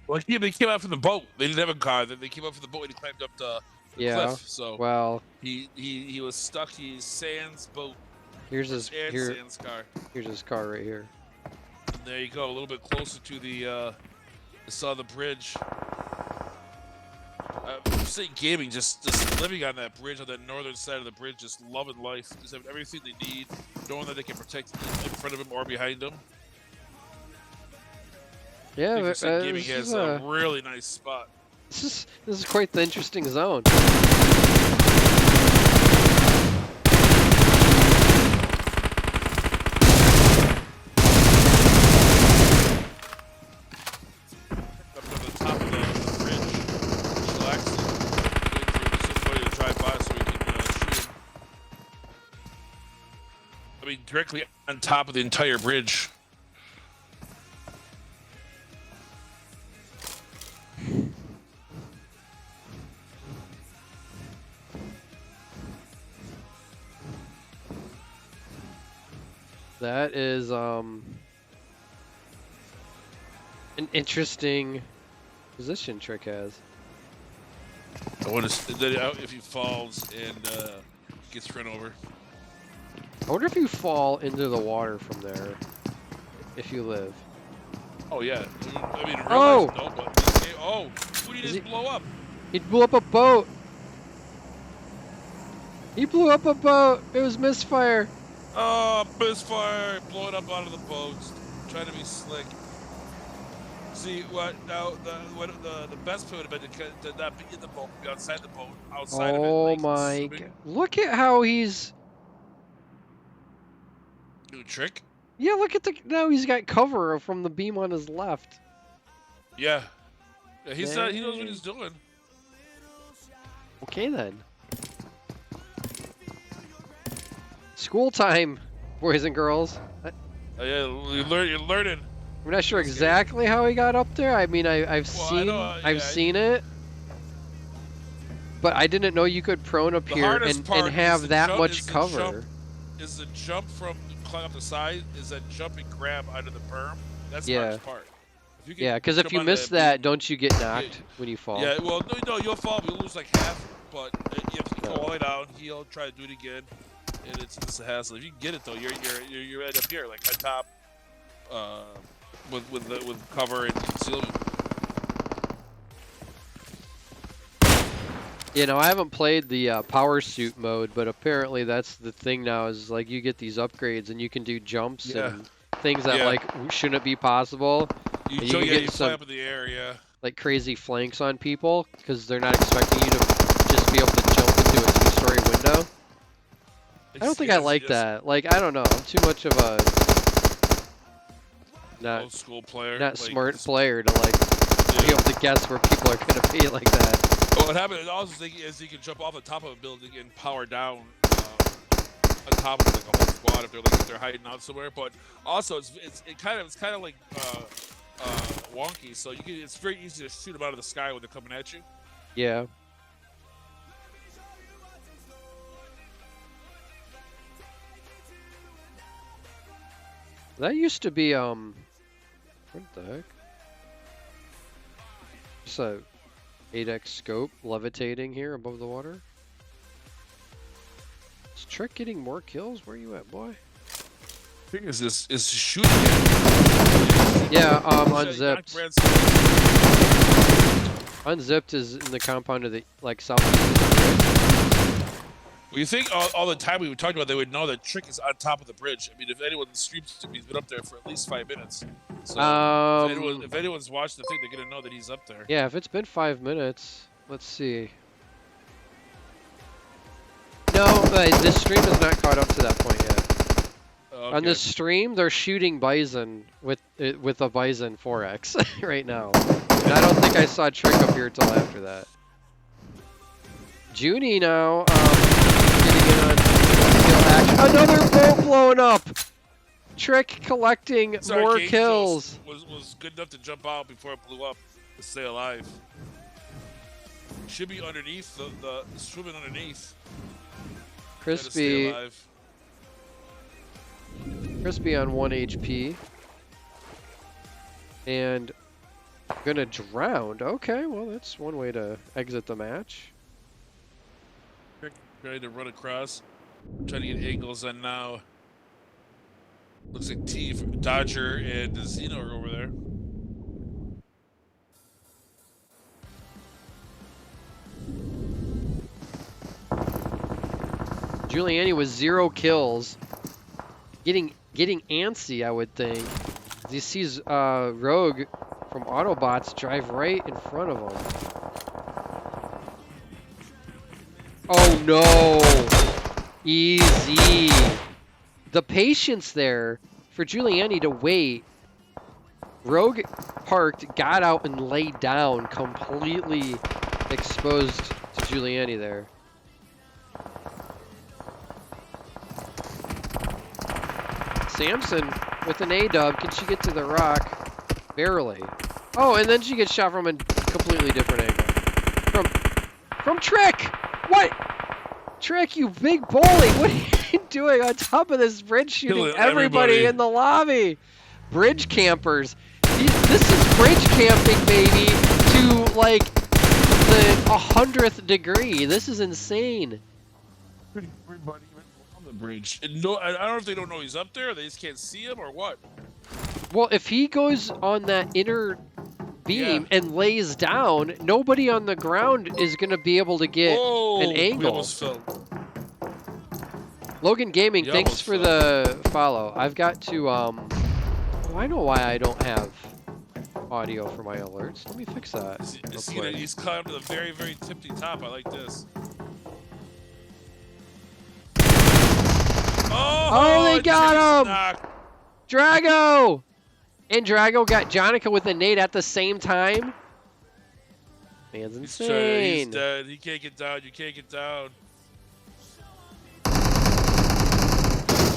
Speaker 2: Well, yeah, they came out from the boat. They didn't have a car. They came out from the boat and he climbed up the cliff. So
Speaker 5: Well,
Speaker 2: he was stuck. He's Sans boat.
Speaker 5: here's his
Speaker 2: Sans car.
Speaker 5: here's his car right here.
Speaker 2: And there you go, a little bit closer to the southern bridge. State Gaming just living on that bridge, on that northern side of the bridge, just loving life, just having everything they need, knowing that they can protect in front of them or behind them.
Speaker 5: Yeah,
Speaker 2: I think State Gaming
Speaker 5: this
Speaker 2: has
Speaker 5: is
Speaker 2: a really nice spot.
Speaker 5: This is quite the interesting zone.
Speaker 2: Up on the top of the bridge, chillaxing, waiting for somebody to drive by so we can shoot him. I mean, directly on top of the entire bridge.
Speaker 5: That is an interesting position Trick has.
Speaker 2: I want to if he falls and gets run over.
Speaker 5: I wonder if you fall into the water from there, if you live.
Speaker 2: Oh yeah. I mean, in real
Speaker 5: Oh!
Speaker 2: life, no, but this game, oh, who did he just blow up?
Speaker 5: He blew up a boat. He blew up a boat. It was misfire.
Speaker 2: Oh, misfire! Blowing up out of the boat, trying to be slick. See what now? The best play would have been to not be in the boat, be outside the boat, outside of it.
Speaker 5: Oh
Speaker 2: Like,
Speaker 5: my!
Speaker 2: swimming.
Speaker 5: Look at how he's.
Speaker 2: New trick?
Speaker 5: Yeah, look at the now he's got cover from the beam on his left.
Speaker 2: Yeah. He's he knows what he's doing.
Speaker 5: Okay then. School time, boys and girls.
Speaker 2: Yeah, you're learning.
Speaker 5: I'm not sure exactly how he got up there. I mean, I've seen it, but I didn't know you could prone up here and have that much cover.
Speaker 2: Is the jump from climb up the side? Is that jump and grab out of the berm? That's the
Speaker 5: Yeah.
Speaker 2: hardest part.
Speaker 5: Yeah, because if you miss that, don't you get knocked when you fall?
Speaker 2: Yeah, well, no, you'll fall, but you'll lose like half. But you have to go all the way down, heal, try to do it again, and it's a hassle. If you can get it though, you're right up here, like on top, with cover and concealment.
Speaker 5: You know, I haven't played the power suit mode, but apparently that's the thing now. Is like you get these upgrades and you can do jumps and things that like shouldn't be possible.
Speaker 2: You
Speaker 5: can get
Speaker 2: you fly up in the air, yeah.
Speaker 5: Like crazy flanks on people because they're not expecting you to just be able to jump into a two-story window. I don't think I like that. Like, I don't know. I'm too much of a
Speaker 2: old school player,
Speaker 5: not like, smart player to like be able to guess where people are going to be like that.
Speaker 2: Well, what happened also is you can jump off the top of a building and power down on top of like a whole squad if they're hiding out somewhere. But also it's kind of like wonky. So it's very easy to shoot them out of the sky when they're coming at you.
Speaker 5: Yeah. That used to be what the heck? Just a 8x scope levitating here above the water. Is Trick getting more kills? Where you at, boy?
Speaker 2: I think is shooting.
Speaker 5: Yeah, unzipped. Unzipped is in the compound of the like southeast.
Speaker 2: Well, you think all the time we were talking about, they would know that Trick is on top of the bridge. I mean, if anyone streams to me, he's been up there for at least 5 minutes. So if anyone's watched the thing, they're gonna know that he's up there.
Speaker 5: Yeah, if it's been 5 minutes, let's see. No, this stream is not caught up to that point yet.
Speaker 2: Okay.
Speaker 5: On this stream, they're shooting Bison with a Bison 4X right now. And I don't think I saw Trick up here till after that. Junie now, getting in on kill action. Another boat blowing up! Trick collecting more kills.
Speaker 2: Was good enough to jump out before it blew up to stay alive. Should be underneath the swimming underneath.
Speaker 5: Crispy on 1 HP. And gonna drown. Okay, well that's one way to exit the match.
Speaker 2: Trying to run across. Trying to get angles on now. Looks like T, Dodger, and Zeno are over there.
Speaker 5: Giuliani with 0 kills. Getting antsy, I would think. He sees Rogue from Autobots drive right in front of him. Oh no! Easy. The patience there for Giuliani to wait. Rogue parked, got out, and laid down, completely exposed to Giuliani there. Samson with an A-dub. Can she get to the rock? Barely. Oh, and then she gets shot from a completely different angle. From Trick! What? Trick, you big bully! What are you doing on top of this bridge shooting
Speaker 2: Killing
Speaker 5: everybody
Speaker 2: everybody.
Speaker 5: in the lobby? Bridge campers. This is bridge camping, baby, to like the 100th degree. This is insane.
Speaker 2: Everybody on the bridge. And no, I don't know if they don't know he's up there. They just can't see him or what.
Speaker 5: Well, if he goes on that inner beam and lays down, nobody on the ground is going to be able to get an
Speaker 2: We
Speaker 5: angle.
Speaker 2: almost fell.
Speaker 5: Logan Gaming,
Speaker 2: You
Speaker 5: thanks
Speaker 2: almost
Speaker 5: for the follow. I've got to, oh, I know why I don't have audio for my alerts. Let me fix that.
Speaker 2: He's climbed to the very, very tippy top. I like this.
Speaker 5: Oh, they got him!
Speaker 2: Knocked.
Speaker 5: Drago! And Drago got Jonica with a nade at the same time. Man's
Speaker 2: He's
Speaker 5: insane.
Speaker 2: dead. He can't get down. You can't get down.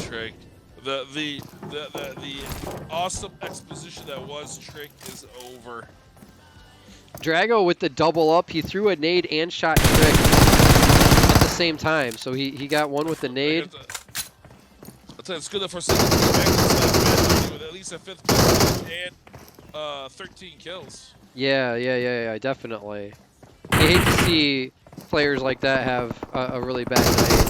Speaker 2: Trick. The awesome exposition that was Trick is over.
Speaker 5: Drago with the double up. He threw a nade and shot Trick at the same time. So he got one with the nade.
Speaker 2: I'll tell you, it's good that for a second with at least a 5th kill and 13 kills.
Speaker 5: Yeah, definitely. You hate to see players like that have a really bad night.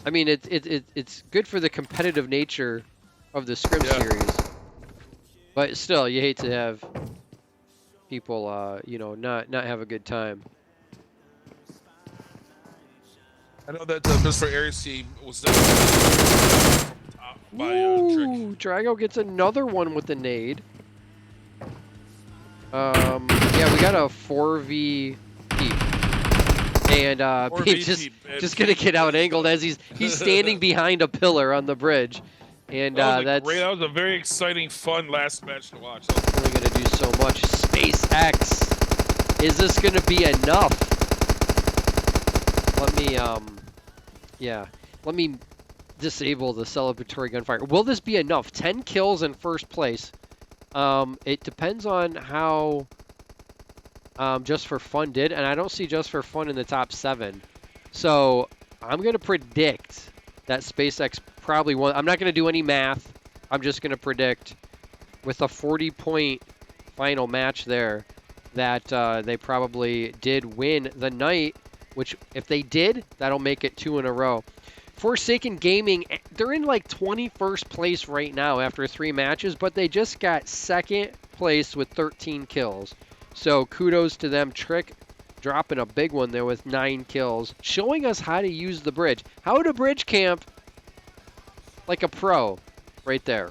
Speaker 5: I mean, it's good for the competitive nature of the Scrim series, but still, you hate to have people, you know, not have a good time.
Speaker 2: I know that the Miss for Aries team was definitely by
Speaker 5: Ooh,
Speaker 2: Trick.
Speaker 5: Drago gets another one with the nade. Yeah, we got a 4v peep. And Peep just gonna get out angled as he's standing behind a pillar on the bridge. And
Speaker 2: that was a very exciting, fun last match to watch.
Speaker 5: That's only gonna do so much. SpaceX. Is this gonna be enough? Let me let me disable the celebratory gunfire. Will this be enough? 10 kills in first place. It depends on how Just for Fun did, and I don't see Just for Fun in the top 7. So I'm gonna predict that SpaceX probably won. I'm not gonna do any math. I'm just gonna predict with a 40-point final match there that they probably did win the night. Which, if they did, that'll make it 2 in a row. Forsaken Gaming, they're in like 21st place right now after 3 matches, but they just got 2nd place with 13 kills. So kudos to them. Trick dropping a big one there with 9 kills, showing us how to use the bridge. How to bridge camp like a pro right there.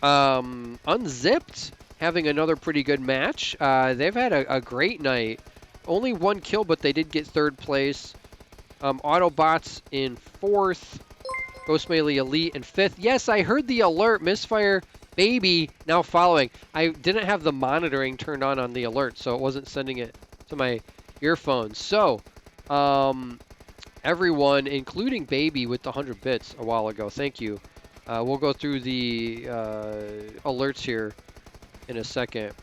Speaker 5: Unzipped having another pretty good match. They've had a great night. Only 1 kill, but they did get 3rd place. Autobots in 4th. Ghost Melee Elite in 5th. Yes, I heard the alert. Misfire Baby now following. I didn't have the monitoring turned on the alert, so it wasn't sending it to my earphones. So, everyone, including Baby with the 100 bits a while ago, thank you. We'll go through the alerts here in a second.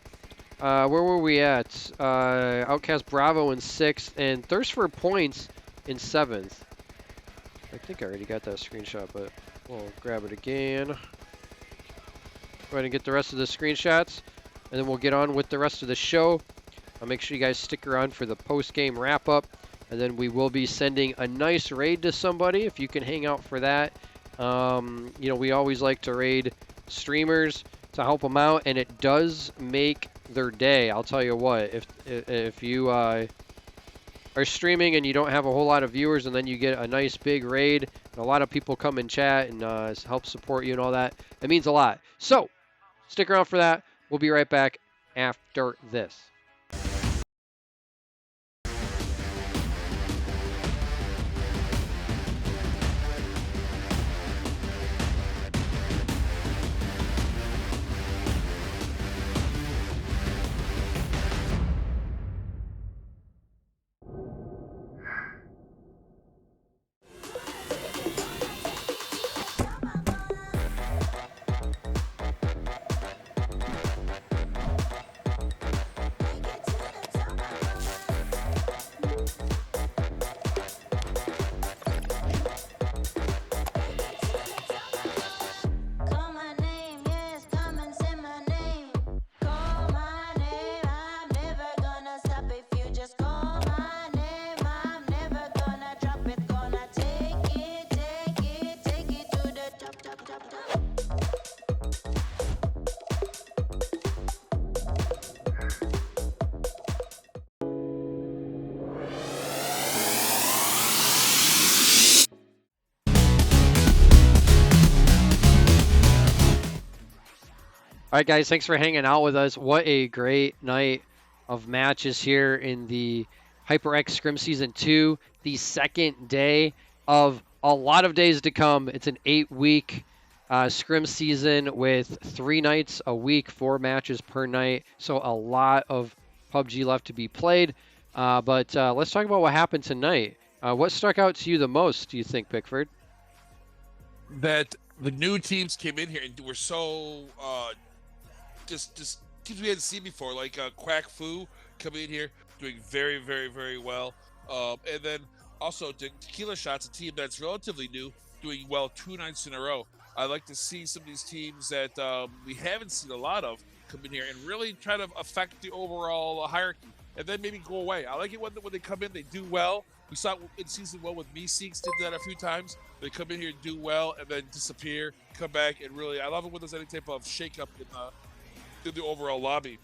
Speaker 5: Where were we at? OUTcast Bravo in 6th, and Thirst for Points in 7th. I think I already got that screenshot, but we'll grab it again. Go ahead and get the rest of the screenshots, and then we'll get on with the rest of the show. I'll make sure you guys stick around for the post-game wrap-up, and then we will be sending a nice raid to somebody if you can hang out for that. You know, we always like to raid streamers to help them out, and it does make their day. I'll tell you what, if you are streaming and you don't have a whole lot of viewers, and then you get a nice big raid and a lot of people come and chat and help support you and all that, it means a lot. So stick around for that. We'll be right back after this. All right, guys, thanks for hanging out with us. What a great night of matches here in the HyperX Scrim Season 2, the second day of a lot of days to come. It's an 8-week Scrim season with 3 nights a week, 4 matches per night. So a lot of PUBG left to be played. But let's talk about what happened tonight. What stuck out to you the most, do you think, Pickford?
Speaker 2: That the new teams came in here and were so just teams we hadn't seen before, like Quack Fu coming in here doing very, very, very well. And then also Tequila Shots, a team that's relatively new, doing well 2 nights in a row. I like to see some of these teams that we haven't seen a lot of come in here and really try to affect the overall hierarchy, and then maybe go away. I like it when they come in, they do well. We saw it in season 1 with Meeseeks did that a few times. They come in here, do well, and then disappear, come back, and really, I love it when there's any type of shake-up in the overall lobby.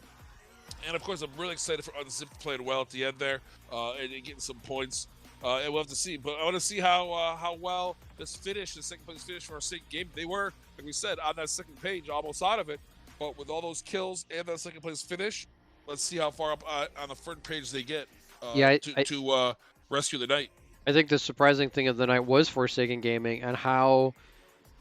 Speaker 2: And of course, I'm really excited for Unzipped playing well at the end there and getting some points. And we'll have to see. But I want to see how well the second place finish for our second game. They were, like we said, on that second page, almost out of it. But with all those kills and that second place finish, let's see how far up on the front page they get to rescue the night.
Speaker 5: I think the surprising thing of the night was Forsaken Gaming and how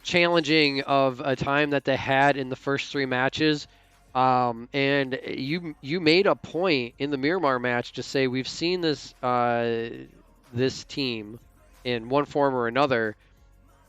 Speaker 5: challenging of a time that they had in the first 3 matches. And you made a point in the Miramar match to say we've seen this this team in one form or another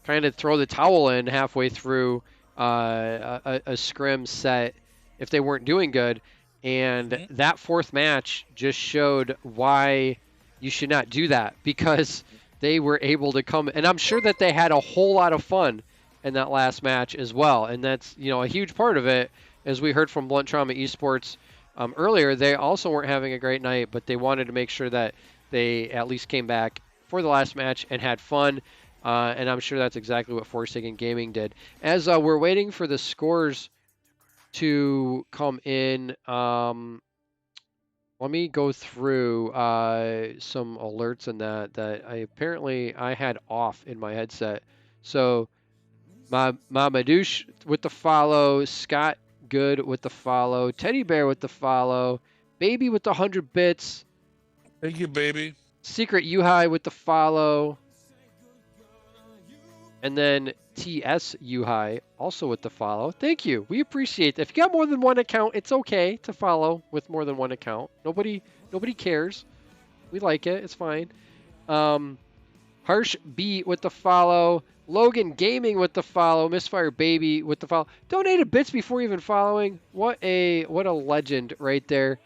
Speaker 5: kind of throw the towel in halfway through a scrim set if they weren't doing good. And that 4th match just showed why you should not do that, because they were able to come, and I'm sure that they had a whole lot of fun in that last match as well. And that's, a huge part of it. As we heard from Blunt Trauma Esports earlier, they also weren't having a great night, but they wanted to make sure that they at least came back for the last match and had fun. And I'm sure that's exactly what Forsaken Gaming did. As we're waiting for the scores to come in, let me go through some alerts and that I had off in my headset. So Mamadouche with the follow, Scott Good with the follow, Teddy Bear with the follow, Baby with the 100 bits.
Speaker 2: Thank you, baby.
Speaker 5: Secret Uhai with the follow. And then TS Uhai also with the follow. Thank you. We appreciate it. If you got more than one account, it's okay to follow with more than one account. Nobody cares. We like it. It's fine. Harsh B with the follow. Logan Gaming with the follow. Misfire Baby with the follow. Donated bits before even following. What a legend right there.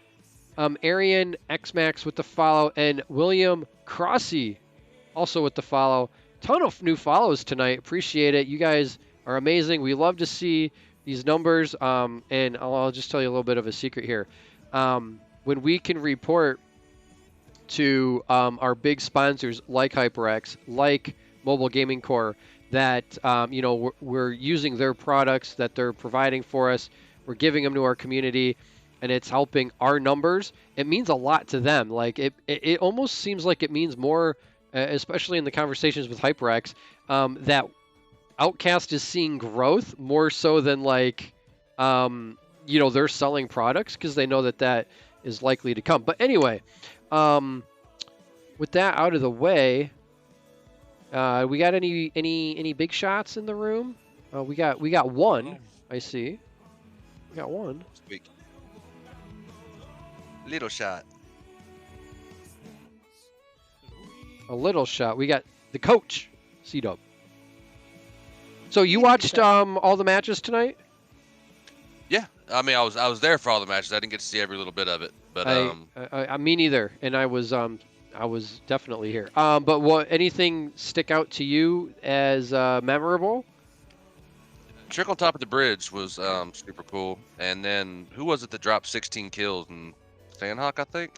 Speaker 5: Arian Xmax with the follow, and William Crossy also with the follow. Ton of new follows tonight. Appreciate it. You guys are amazing. We love to see these numbers. And I'll just tell you a little bit of a secret here. When we can report to our big sponsors like HyperX, like Mobile Gaming Core, that we're using their products that they're providing for us, we're giving them to our community, and it's helping our numbers, it means a lot to them. Like it almost seems like it means more, especially in the conversations with HyperX, that OUTcast is seeing growth more so than they're selling products, because they know that is likely to come. But anyway, with that out of the way, we got any big shots in the room? We got one. I see. We got one.
Speaker 8: Sweet. Little shot.
Speaker 5: A little shot. We got the coach, C-Dub. So you watched all the matches tonight?
Speaker 8: Yeah, I mean, I was there for all the matches. I didn't get to see every little bit of it, but
Speaker 5: I me neither, and I was definitely here. But anything stick out to you as memorable?
Speaker 8: Trick on top of the bridge was super cool. And then who was it that dropped 16 kills? And Sandhawk, I think.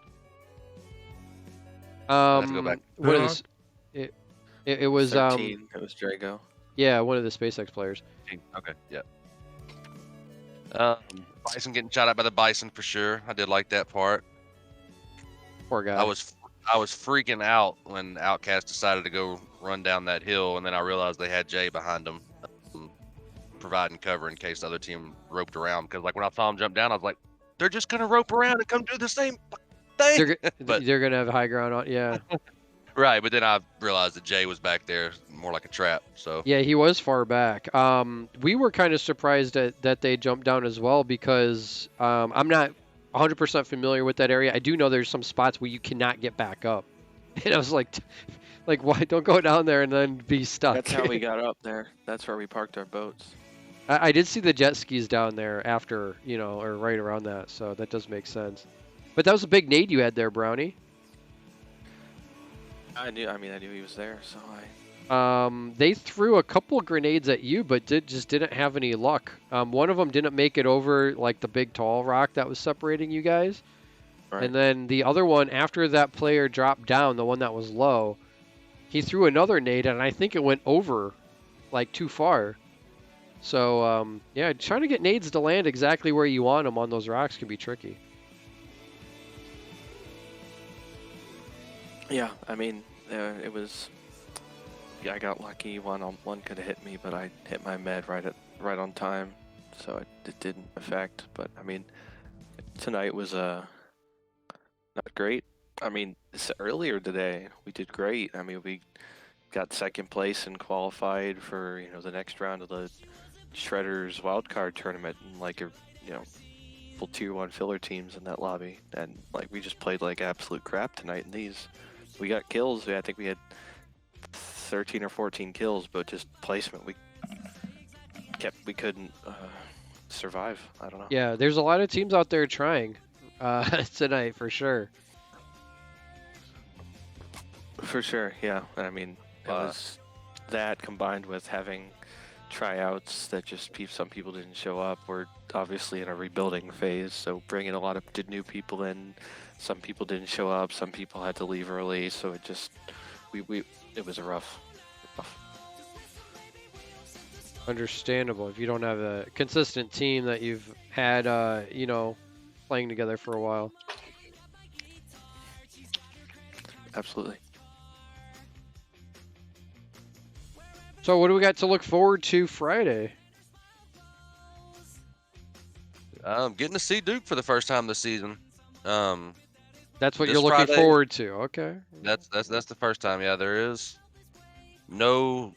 Speaker 8: I have to go back.
Speaker 5: One of it was
Speaker 7: 13. It was Drago.
Speaker 5: Yeah, one of the SpaceX players.
Speaker 8: Okay, yeah. Bison getting shot at by the Bison for sure. I did like that part.
Speaker 5: Poor guy.
Speaker 8: I was freaking out when OUTcast decided to go run down that hill, and then I realized they had Jay behind them. providing cover in case the other team roped around. Because like when I saw him jump down, I was like, they're just gonna rope around and come do the same thing. But
Speaker 5: They're gonna have high ground on. Yeah.
Speaker 8: right, but then I realized that Jay was back there more like a trap. So
Speaker 5: Yeah, he was far back. We were kind of surprised that they jumped down as well because I'm not 100% familiar with that area. I do know there's some spots where you cannot get back up, and I was like, why don't go down there and then be stuck?
Speaker 7: That's how we got up there. That's where we parked our boats.
Speaker 5: I did see the jet skis down there after, or right around that, so that does make sense. But that was a big nade you had there, Brownie.
Speaker 7: I knew he was there, so I.
Speaker 5: They threw a couple grenades at you, but just didn't have any luck. One of them didn't make it over like the big tall rock that was separating you guys.
Speaker 7: Right.
Speaker 5: And then the other one, after that player dropped down, the one that was low, he threw another nade, and I think it went over like too far. So, yeah, trying to get nades to land exactly where you want them on those rocks can be tricky.
Speaker 7: Yeah, I mean, it was. Yeah, I got lucky. One could have hit me, but I hit my med right on time, so it didn't affect. But I mean, tonight was not great. I mean, earlier today we did great. I mean, we got second place and qualified for the next round of the Shredders wildcard tournament, and like full tier 1 filler teams in that lobby, and like we just played like absolute crap tonight in these. We got kills. I think we had 13 or 14 kills, but just placement we couldn't survive. I don't know.
Speaker 5: Yeah, there's a lot of teams out there trying tonight for sure.
Speaker 7: For sure, yeah. I mean, it was that combined with having tryouts that just some people didn't show up. We're obviously in a rebuilding phase, so bringing a lot of new people in. Some people didn't show up. Some people had to leave early, so it just it was a rough.
Speaker 5: Understandable if you don't have a consistent team that you've had, playing together for a while.
Speaker 7: Absolutely.
Speaker 5: So what do we got to look forward to Friday?
Speaker 8: getting to see Duke for the first time this season.
Speaker 5: That's what
Speaker 8: This
Speaker 5: you're looking
Speaker 8: Friday-
Speaker 5: forward to. Okay.
Speaker 8: That's the first time. Yeah, there is no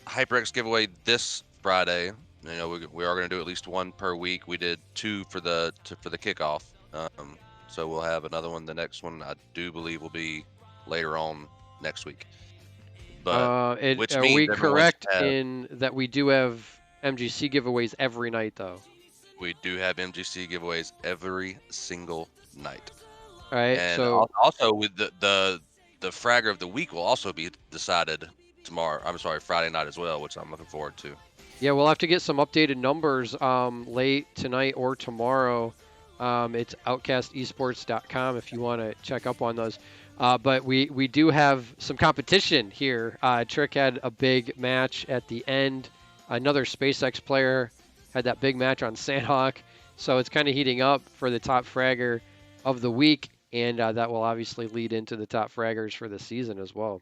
Speaker 8: HyperX giveaway this Friday. You know, we are going to do at least one per week. We did two for the kickoff. So we'll have another one. The next one I do believe will be later on next week. But which
Speaker 5: are
Speaker 8: means
Speaker 5: we
Speaker 8: everyone
Speaker 5: correct
Speaker 8: should have-
Speaker 5: in that we do have MGC giveaways every night though?
Speaker 8: we do have MGC giveaways every single night.
Speaker 5: All right.
Speaker 8: And
Speaker 5: So
Speaker 8: also with the fragger of the week will also be decided tomorrow. I'm sorry, Friday night as well, which I'm looking forward to.
Speaker 5: yeah, we'll have to get some updated numbers late tonight or tomorrow. It's outcastesports.com if you want to check up on those. But we do have some competition here. Trick had a big match at the end. Another SpaceX player had that big match on Sandhawk. So it's kind of heating up for the top fragger of the week. And that will obviously lead into the top fraggers for the season as well.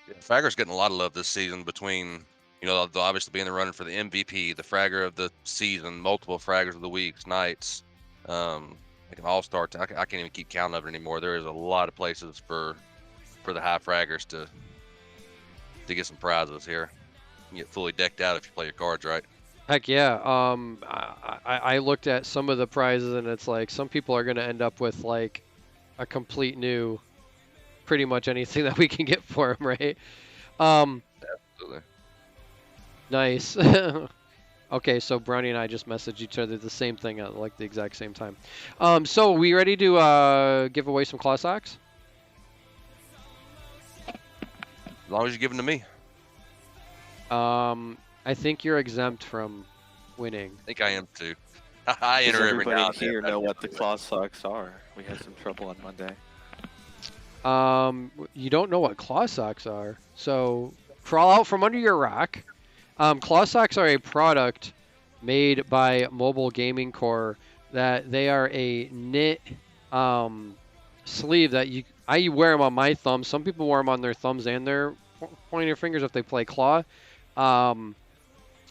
Speaker 8: Yeah, Fragger's getting a lot of love this season between, you know, they'll obviously be in the running for the MVP, the Fragger of the season, multiple Fraggers of the weeks, nights, like an all-star. I can't even keep count of it anymore. There is a lot of places for the high Fraggers to get some prizes here. You get fully decked out if you play your cards right.
Speaker 5: Heck yeah. I looked at some of the prizes and it's like some people are going to end up with like a complete new, pretty much anything that we can get for them, right?
Speaker 8: Absolutely.
Speaker 5: Nice. Okay, so Brownie and I just messaged each other the same thing at like the exact same time. So we ready to give away some claw socks?
Speaker 8: As long as you give them to me.
Speaker 5: I think you're exempt from winning.
Speaker 8: I think I am too. I
Speaker 7: Does
Speaker 8: enter every now
Speaker 7: everybody
Speaker 8: and then.
Speaker 7: here know what the claw socks are? We had some trouble on Monday.
Speaker 5: You don't know what claw socks are, so crawl out from under your rock. Claw socks are a product made by Mobile Gaming Core that they are a knit sleeve that I wear them on my thumb. Some people wear them on their thumbs and their pointer fingers if they play claw.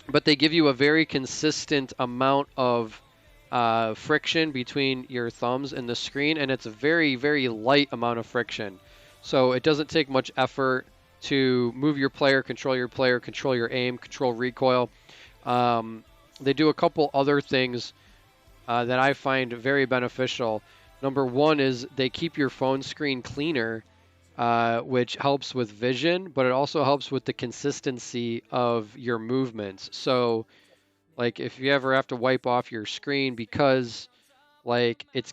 Speaker 5: but they give you a very consistent amount of friction between your thumbs and the screen, and it's a very, very light amount of friction. So it doesn't take much effort to move your player, control your aim, control recoil. They do a couple other things that I find very beneficial. Number one is they keep your phone screen cleaner, which helps with vision, but it also helps with the consistency of your movements. So, like, if you ever have to wipe off your screen because, like, it's,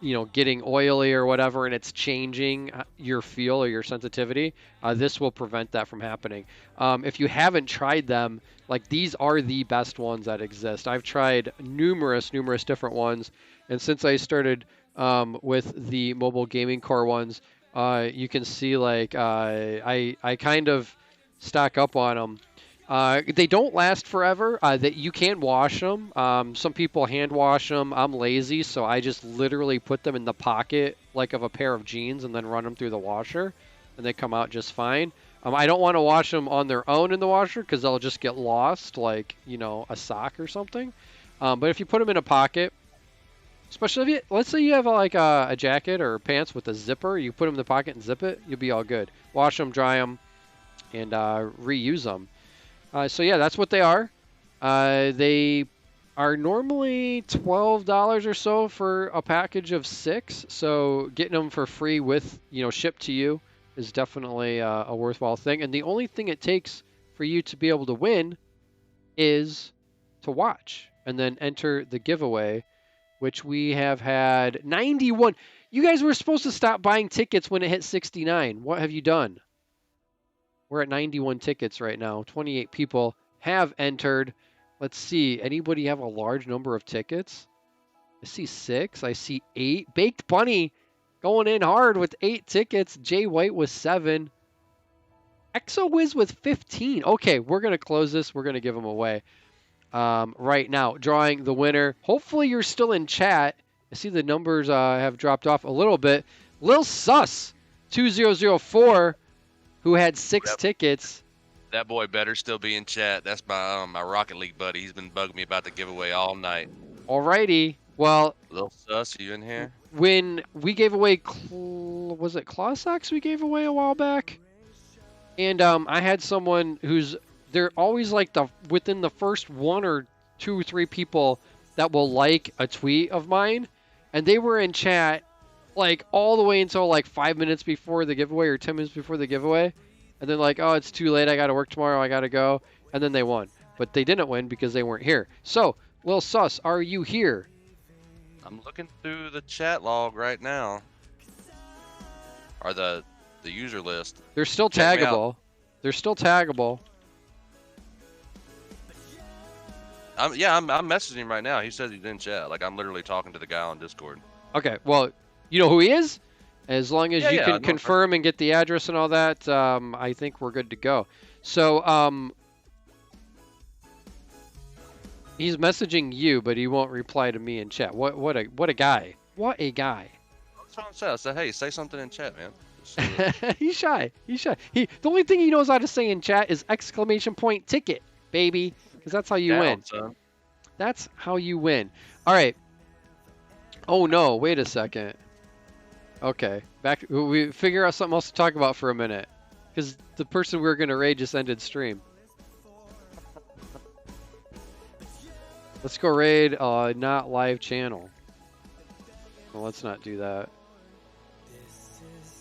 Speaker 5: you know, getting oily or whatever, and it's changing your feel or your sensitivity, this will prevent that from happening. If you haven't tried them, like, these are the best ones that exist. I've tried numerous different ones, and since I started with the mobile gaming core ones, you can see, like, I kind of stock up on them. They don't last forever. That you can wash them. Some people hand wash them. I'm lazy, so I just literally put them in the pocket like of a pair of jeans and then run them through the washer, and they come out just fine. I don't want to wash them on their own in the washer because they'll just get lost, like, you know, a sock or something. But if you put them in a pocket, especially if you, let's say you have like a jacket or pants with a zipper, you put them in the pocket and zip it, you'll be all good. Wash them, dry them, and reuse them. So yeah, that's what they are. They are normally $12 or so for a package of 6. So getting them for free with, you know, shipped to you is definitely a worthwhile thing. And the only thing it takes for you to be able to win is to watch and then enter the giveaway, which we have had 91. You guys were supposed to stop buying tickets when it hit 69. What have you done? We're at 91 tickets right now. 28 people have entered. Let's see. Anybody have a large number of tickets? I see 6. I see 8. Baked Bunny going in hard with 8 tickets. Jay White with 7. ExoWiz with 15. Okay, we're going to close this. We're going to give them away right now. Drawing the winner. Hopefully you're still in chat. I see the numbers have dropped off a little bit. Lil Sus 2004. Who had 6 tickets.
Speaker 8: That boy better still be in chat. That's my Rocket League buddy. He's been bugging me about the giveaway all night.
Speaker 5: Alrighty. Well,
Speaker 8: Little Sus, you in here?
Speaker 5: When we gave away, was it Claw Socks we gave away a while back? And I had someone they're always like within the first 1 or 2 or 3 people that will like a tweet of mine. And they were in chat like all the way until like 5 minutes before the giveaway or 10 minutes before the giveaway, and then like, oh, it's too late, I gotta work tomorrow, I gotta go, and then they won. But they didn't win because they weren't here. So, Lil Sus, are you here?
Speaker 8: I'm looking through the chat log right now. Or the user list.
Speaker 5: They're still
Speaker 8: Check me out.
Speaker 5: taggable. They're still taggable.
Speaker 8: I'm messaging him right now. He says he's in chat. Like, I'm literally talking to the guy on Discord.
Speaker 5: Okay, well, you know who he is? As long as you
Speaker 8: I
Speaker 5: can
Speaker 8: know
Speaker 5: confirm and get the address and all that, I think we're good to go. So, he's messaging you, but he won't reply to me in chat. What a guy. What a guy.
Speaker 8: That's what I'm saying. I said, hey, say something in chat, man.
Speaker 5: He's shy. The only thing he knows how to say in chat is !ticket, baby, because that's how you win.
Speaker 8: Son.
Speaker 5: That's how you win. All right. Oh no! Wait a second. Okay, back. We figure out something else to talk about for a minute, because the person we were gonna raid just ended stream. Let's go raid not live channel. Well, let's not do that.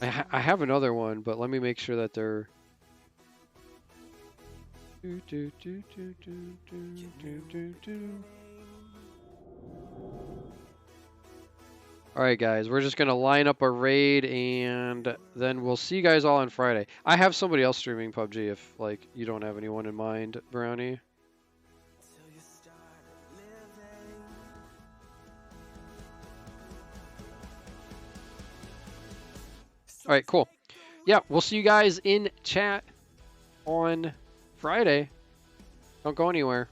Speaker 5: I have another one, but let me make sure that they're. Alright guys, we're just going to line up a raid and then we'll see you guys all on Friday. I have somebody else streaming PUBG if like you don't have anyone in mind, Brownie. Alright, cool. Yeah, we'll see you guys in chat on Friday. Don't go anywhere.